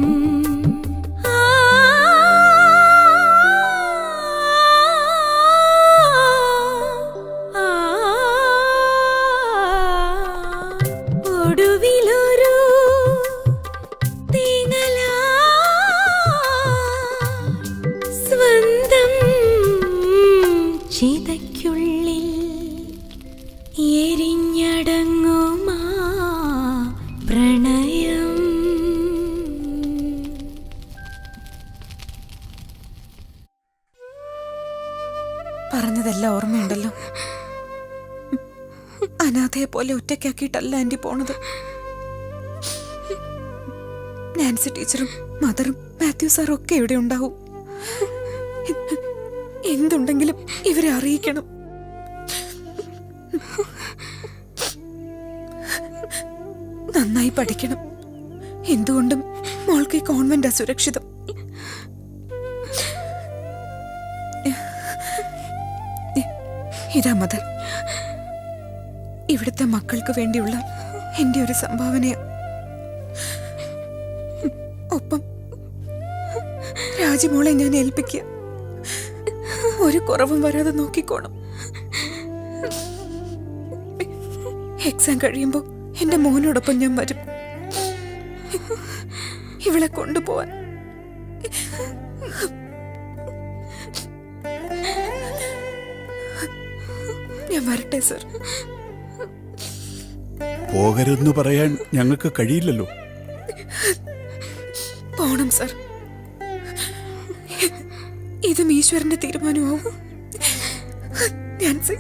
ഒടുവിലൊരു തേങ്ങലാ സ്വന്തം ചിതയ്ക്കുള്ളിൽ എരിഞ്ഞടങ്ങുമാ പ്രണയം. പറഞ്ഞതെല്ലാം ഓർമ്മയുണ്ടല്ലോ. അനാഥയെ പോലെ ഒറ്റയ്ക്കാക്കിയിട്ടല്ല ആന്റി പോണത്. നാൻസി ടീച്ചറും മദറും മാത്യു സാറും ഒക്കെ ഇവിടെ ഉണ്ടാവും. എന്തുണ്ടെങ്കിലും ഇവരെ അറിയിക്കണം. നന്നായി പഠിക്കണം. എന്തുകൊണ്ടും മോൾക്ക് ഈ കോൺവെന്റ് അസുരക്ഷിതം. ഇതാ മദർ, ഇവിടുത്തെ മക്കൾക്ക് വേണ്ടിയുള്ള എന്റെ ഒരു സംഭാവനയാ. ഒപ്പം രാജിമോളെ ഞാൻ ഏൽപ്പിക്കുക. ഒരു കുറവും വരാതെ നോക്കിക്കോണം. എക്സാം കഴിയുമ്പോ എന്റെ മോനോടൊപ്പം ഞാൻ വരും, ഇവളെ കൊണ്ടുപോവാൻ. ഞാൻ വരട്ടെ സർ. പോകരുതെന്ന് പറയാൻ ഞങ്ങൾക്ക് കഴിയില്ലല്ലോ. പോണം സർ. ഇതും ഈശ്വരന്റെ തീരുമാനമാവും. നാൻസി,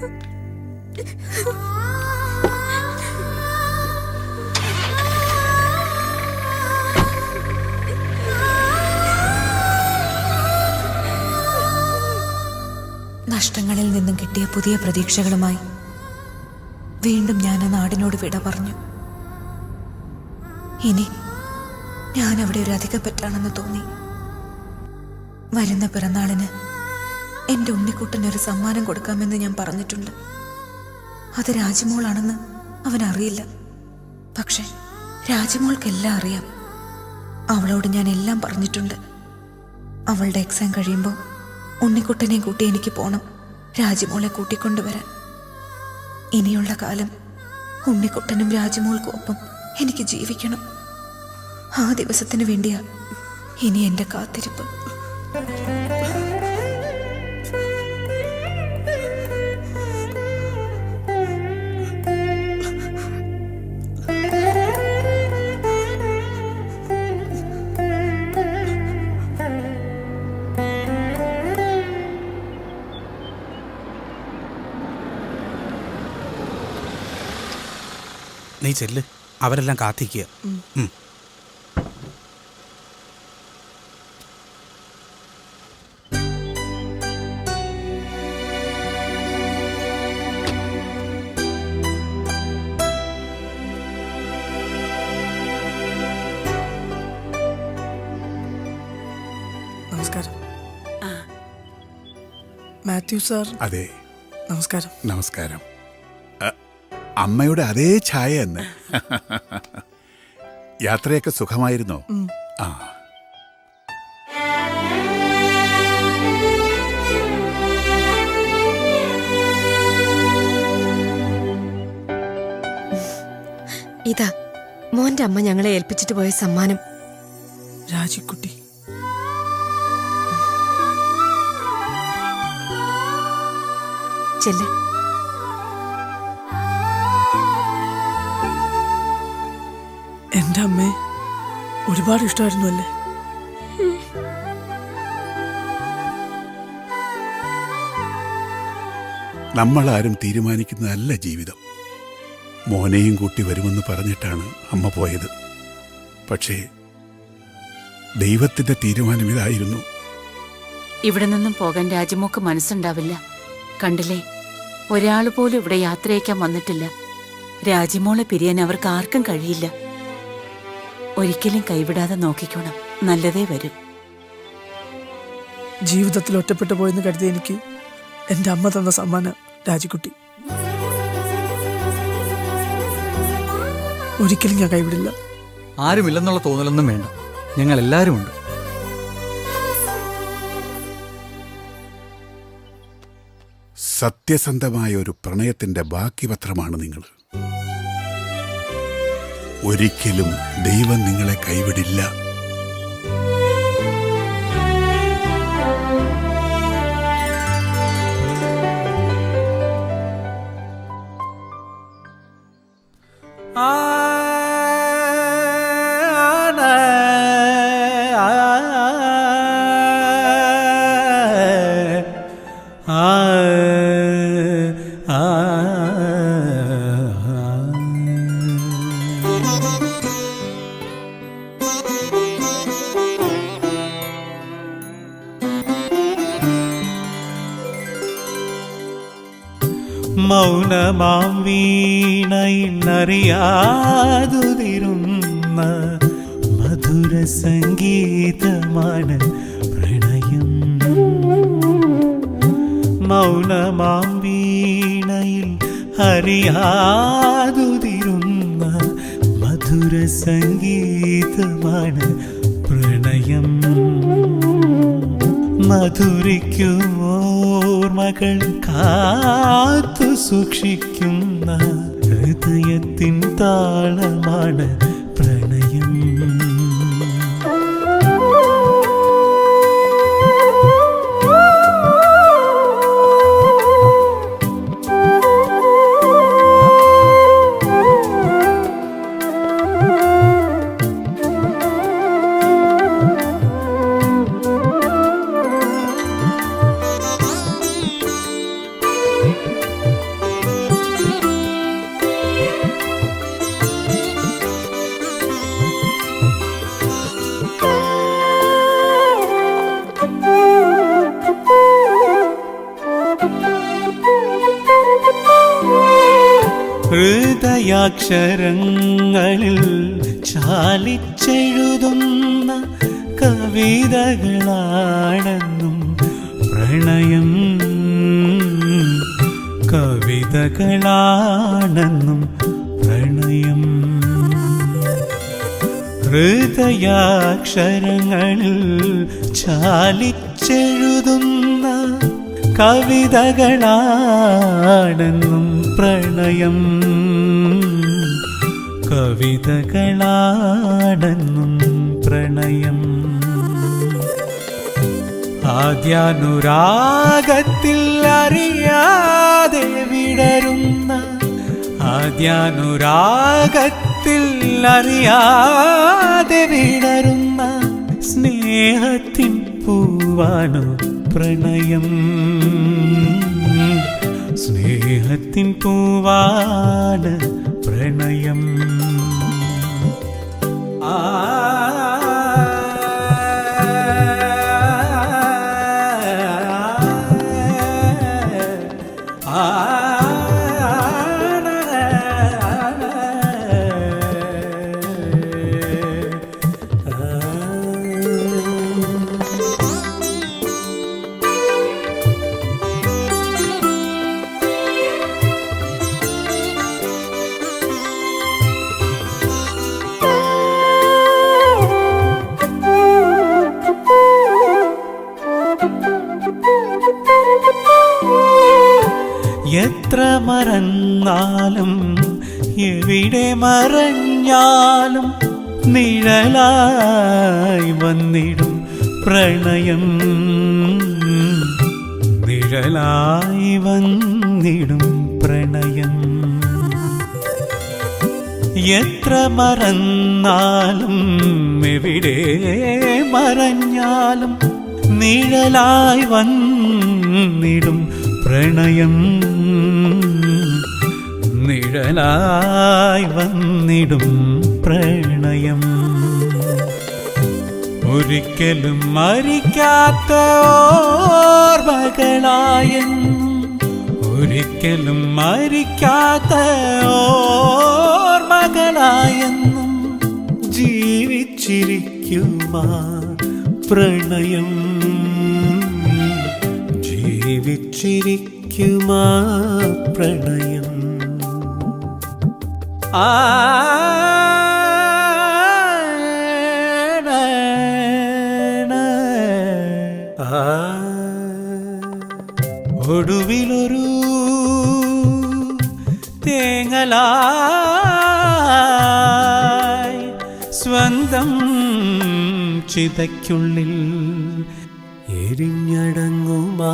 നഷ്ടങ്ങളിൽ നിന്നും കിട്ടിയ പുതിയ പ്രതീക്ഷകളുമായി വീണ്ടും ഞാൻ ആ നാടിനോട് വിട പറഞ്ഞു. ഇനി ഞാൻ അവിടെ ഒരു അധികപ്പറ്റാണെന്ന് തോന്നി. വരുന്ന പിറന്നാളിന് എൻ്റെ ഉണ്ണിക്കുട്ടനൊരു സമ്മാനം കൊടുക്കാമെന്ന് ഞാൻ പറഞ്ഞിട്ടുണ്ട്. അത് രാജിമോളാണെന്ന് അവനറിയില്ല. പക്ഷെ രാജിമോൾക്കെല്ലാം അറിയാം. അവളോട് ഞാൻ എല്ലാം പറഞ്ഞിട്ടുണ്ട്. അവളുടെ എക്സാം കഴിയുമ്പോൾ ഉണ്ണിക്കുട്ടനെ കൂട്ടി എനിക്ക് പോണം, രാജിമോളെ കൂട്ടിക്കൊണ്ടുവരാൻ. ഇനിയുള്ള കാലം ഉണ്ണിക്കുട്ടനും രാജിമോൾക്കും ഒപ്പം എനിക്ക് ജീവിക്കണം. ആ ദിവസത്തിന് വേണ്ടിയാ ഇനി എൻ്റെ കാത്തിരിപ്പ്. നീ ചെല്ല്, അവരെല്ലാം കാത്തിക്കുക. നമസ്കാരം. മാത്യു സാർ. അതെ, നമസ്കാരം. നമസ്കാരം. അമ്മയുടെ അതേ ഛായ എന്ന്. യാത്രയൊക്കെ സുഖമായിരുന്നോ? ആ, ഇതാ മോന്റെ അമ്മ ഞങ്ങളെ ഏൽപ്പിച്ചിട്ട് പോയ സമ്മാനം. രാജിക്കുട്ടി. ചെല്ല്. എന്റെ അമ്മയെ ഒരുപാട് ഇഷ്ടമായിരുന്നു അല്ലേ? നമ്മളാരും തീരുമാനിക്കുന്നതല്ല ജീവിതം. മോനെയും കൂട്ടി വരുമെന്ന് പറഞ്ഞിട്ടാണ് അമ്മ പോയത്. പക്ഷേ ദൈവത്തിന്റെ തീരുമാനം ഇതായിരുന്നു. ഇവിടെ നിന്നും പോകാൻ രാജമോക്ക് മനസ്സുണ്ടാവില്ല. കണ്ടില്ലേ, ഒരാൾ പോലും ഇവിടെ യാത്രയക്കാൻ വന്നിട്ടില്ല. രാജിമോളെ പിരിയാൻ അവർക്ക് ആർക്കും കഴിയില്ല. ഒരിക്കലും കൈവിടാതെ നോക്കിക്കോണം, നല്ലതേ വരും. ജീവിതത്തിൽ ഒറ്റപ്പെട്ടു പോയെന്ന് കരുതി എനിക്ക് എൻ്റെ അമ്മ തന്ന സമ്മാനം രാജിക്കുട്ടി. ഒരിക്കലും ഞാൻ കൈവിടില്ല. ആരുമില്ലെന്നുള്ള തോന്നലൊന്നും വേണ്ട, ഞങ്ങൾ എല്ലാവരും ഉണ്ട്. സത്യസന്ധമായ ഒരു പ്രണയത്തിന്റെ ബാക്കി പത്രമാണ് നിങ്ങൾ. ഒരിക്കലും ദൈവം നിങ്ങളെ കൈവിടില്ല. മൗനമാം വീണയിലറിയാതുതിരുന്ന മധുര സംഗീതമാണ് പ്രണയം. മൗനമാം വീണയിൽ അറിയാതുതിരുന്ന മധുര സംഗീതമാണ് പ്രണയം. മധുരിക്കുമോർമകൾ കാത്തു സൂക്ഷിക്കുന്ന ഹൃദയത്തിൻ താളമാണ് പ്രണയം. ഹൃദയാക്ഷരങ്ങളിൽ ചാലിച്ചെഴുതുന്ന കവിതകളാണെന്നും പ്രണയം. കവിതകളാണെന്നും പ്രണയം. ഹൃദയാക്ഷരങ്ങളിൽ ചാലിച്ചെഴുതുന്ന കവിതകളാണെന്നും പ്രണയം. കവിതകളാണെന്നും പ്രണയം. ആദ്യാനുരാഗത്തിൽ അറിയാതെ വിടരുന്ന ആദ്യാനുരാഗത്തിൽ അറിയാതെ വിടരുന്ന സ്നേഹത്തിൻ പൂവാണു പ്രണയം. സ്നേഹത്തിൻ പൂവാണ് പ്രണയം. എത്ര മറന്നാലും എവിടെ മറഞ്ഞാലും നിഴലായി വന്നിടും പ്രണയം. നിഴലായി വന്നിടും പ്രണയം. എത്ര മറന്നാലും എവിടെ മറഞ്ഞാലും നിഴലായി വന്നിടും പ്രണയം നിഴലായി വന്നിടും പ്രണയം ഒരിക്കലും മരിക്കാത്ത ഓർമ്മകളായെന്നും ഒരിക്കലും മരിക്കാത്ത ഓർമ്മകളായെന്നും ജീവിച്ചിരിക്കുമാ പ്രണയം ജീവിച്ചിരിക്കുമാ പ്രണയം ഒടുവിലൊരു തേങ്ങലായി സ്വന്തം ചിതയ്ക്കുള്ളിൽ എരിഞ്ഞടങ്ങുമാ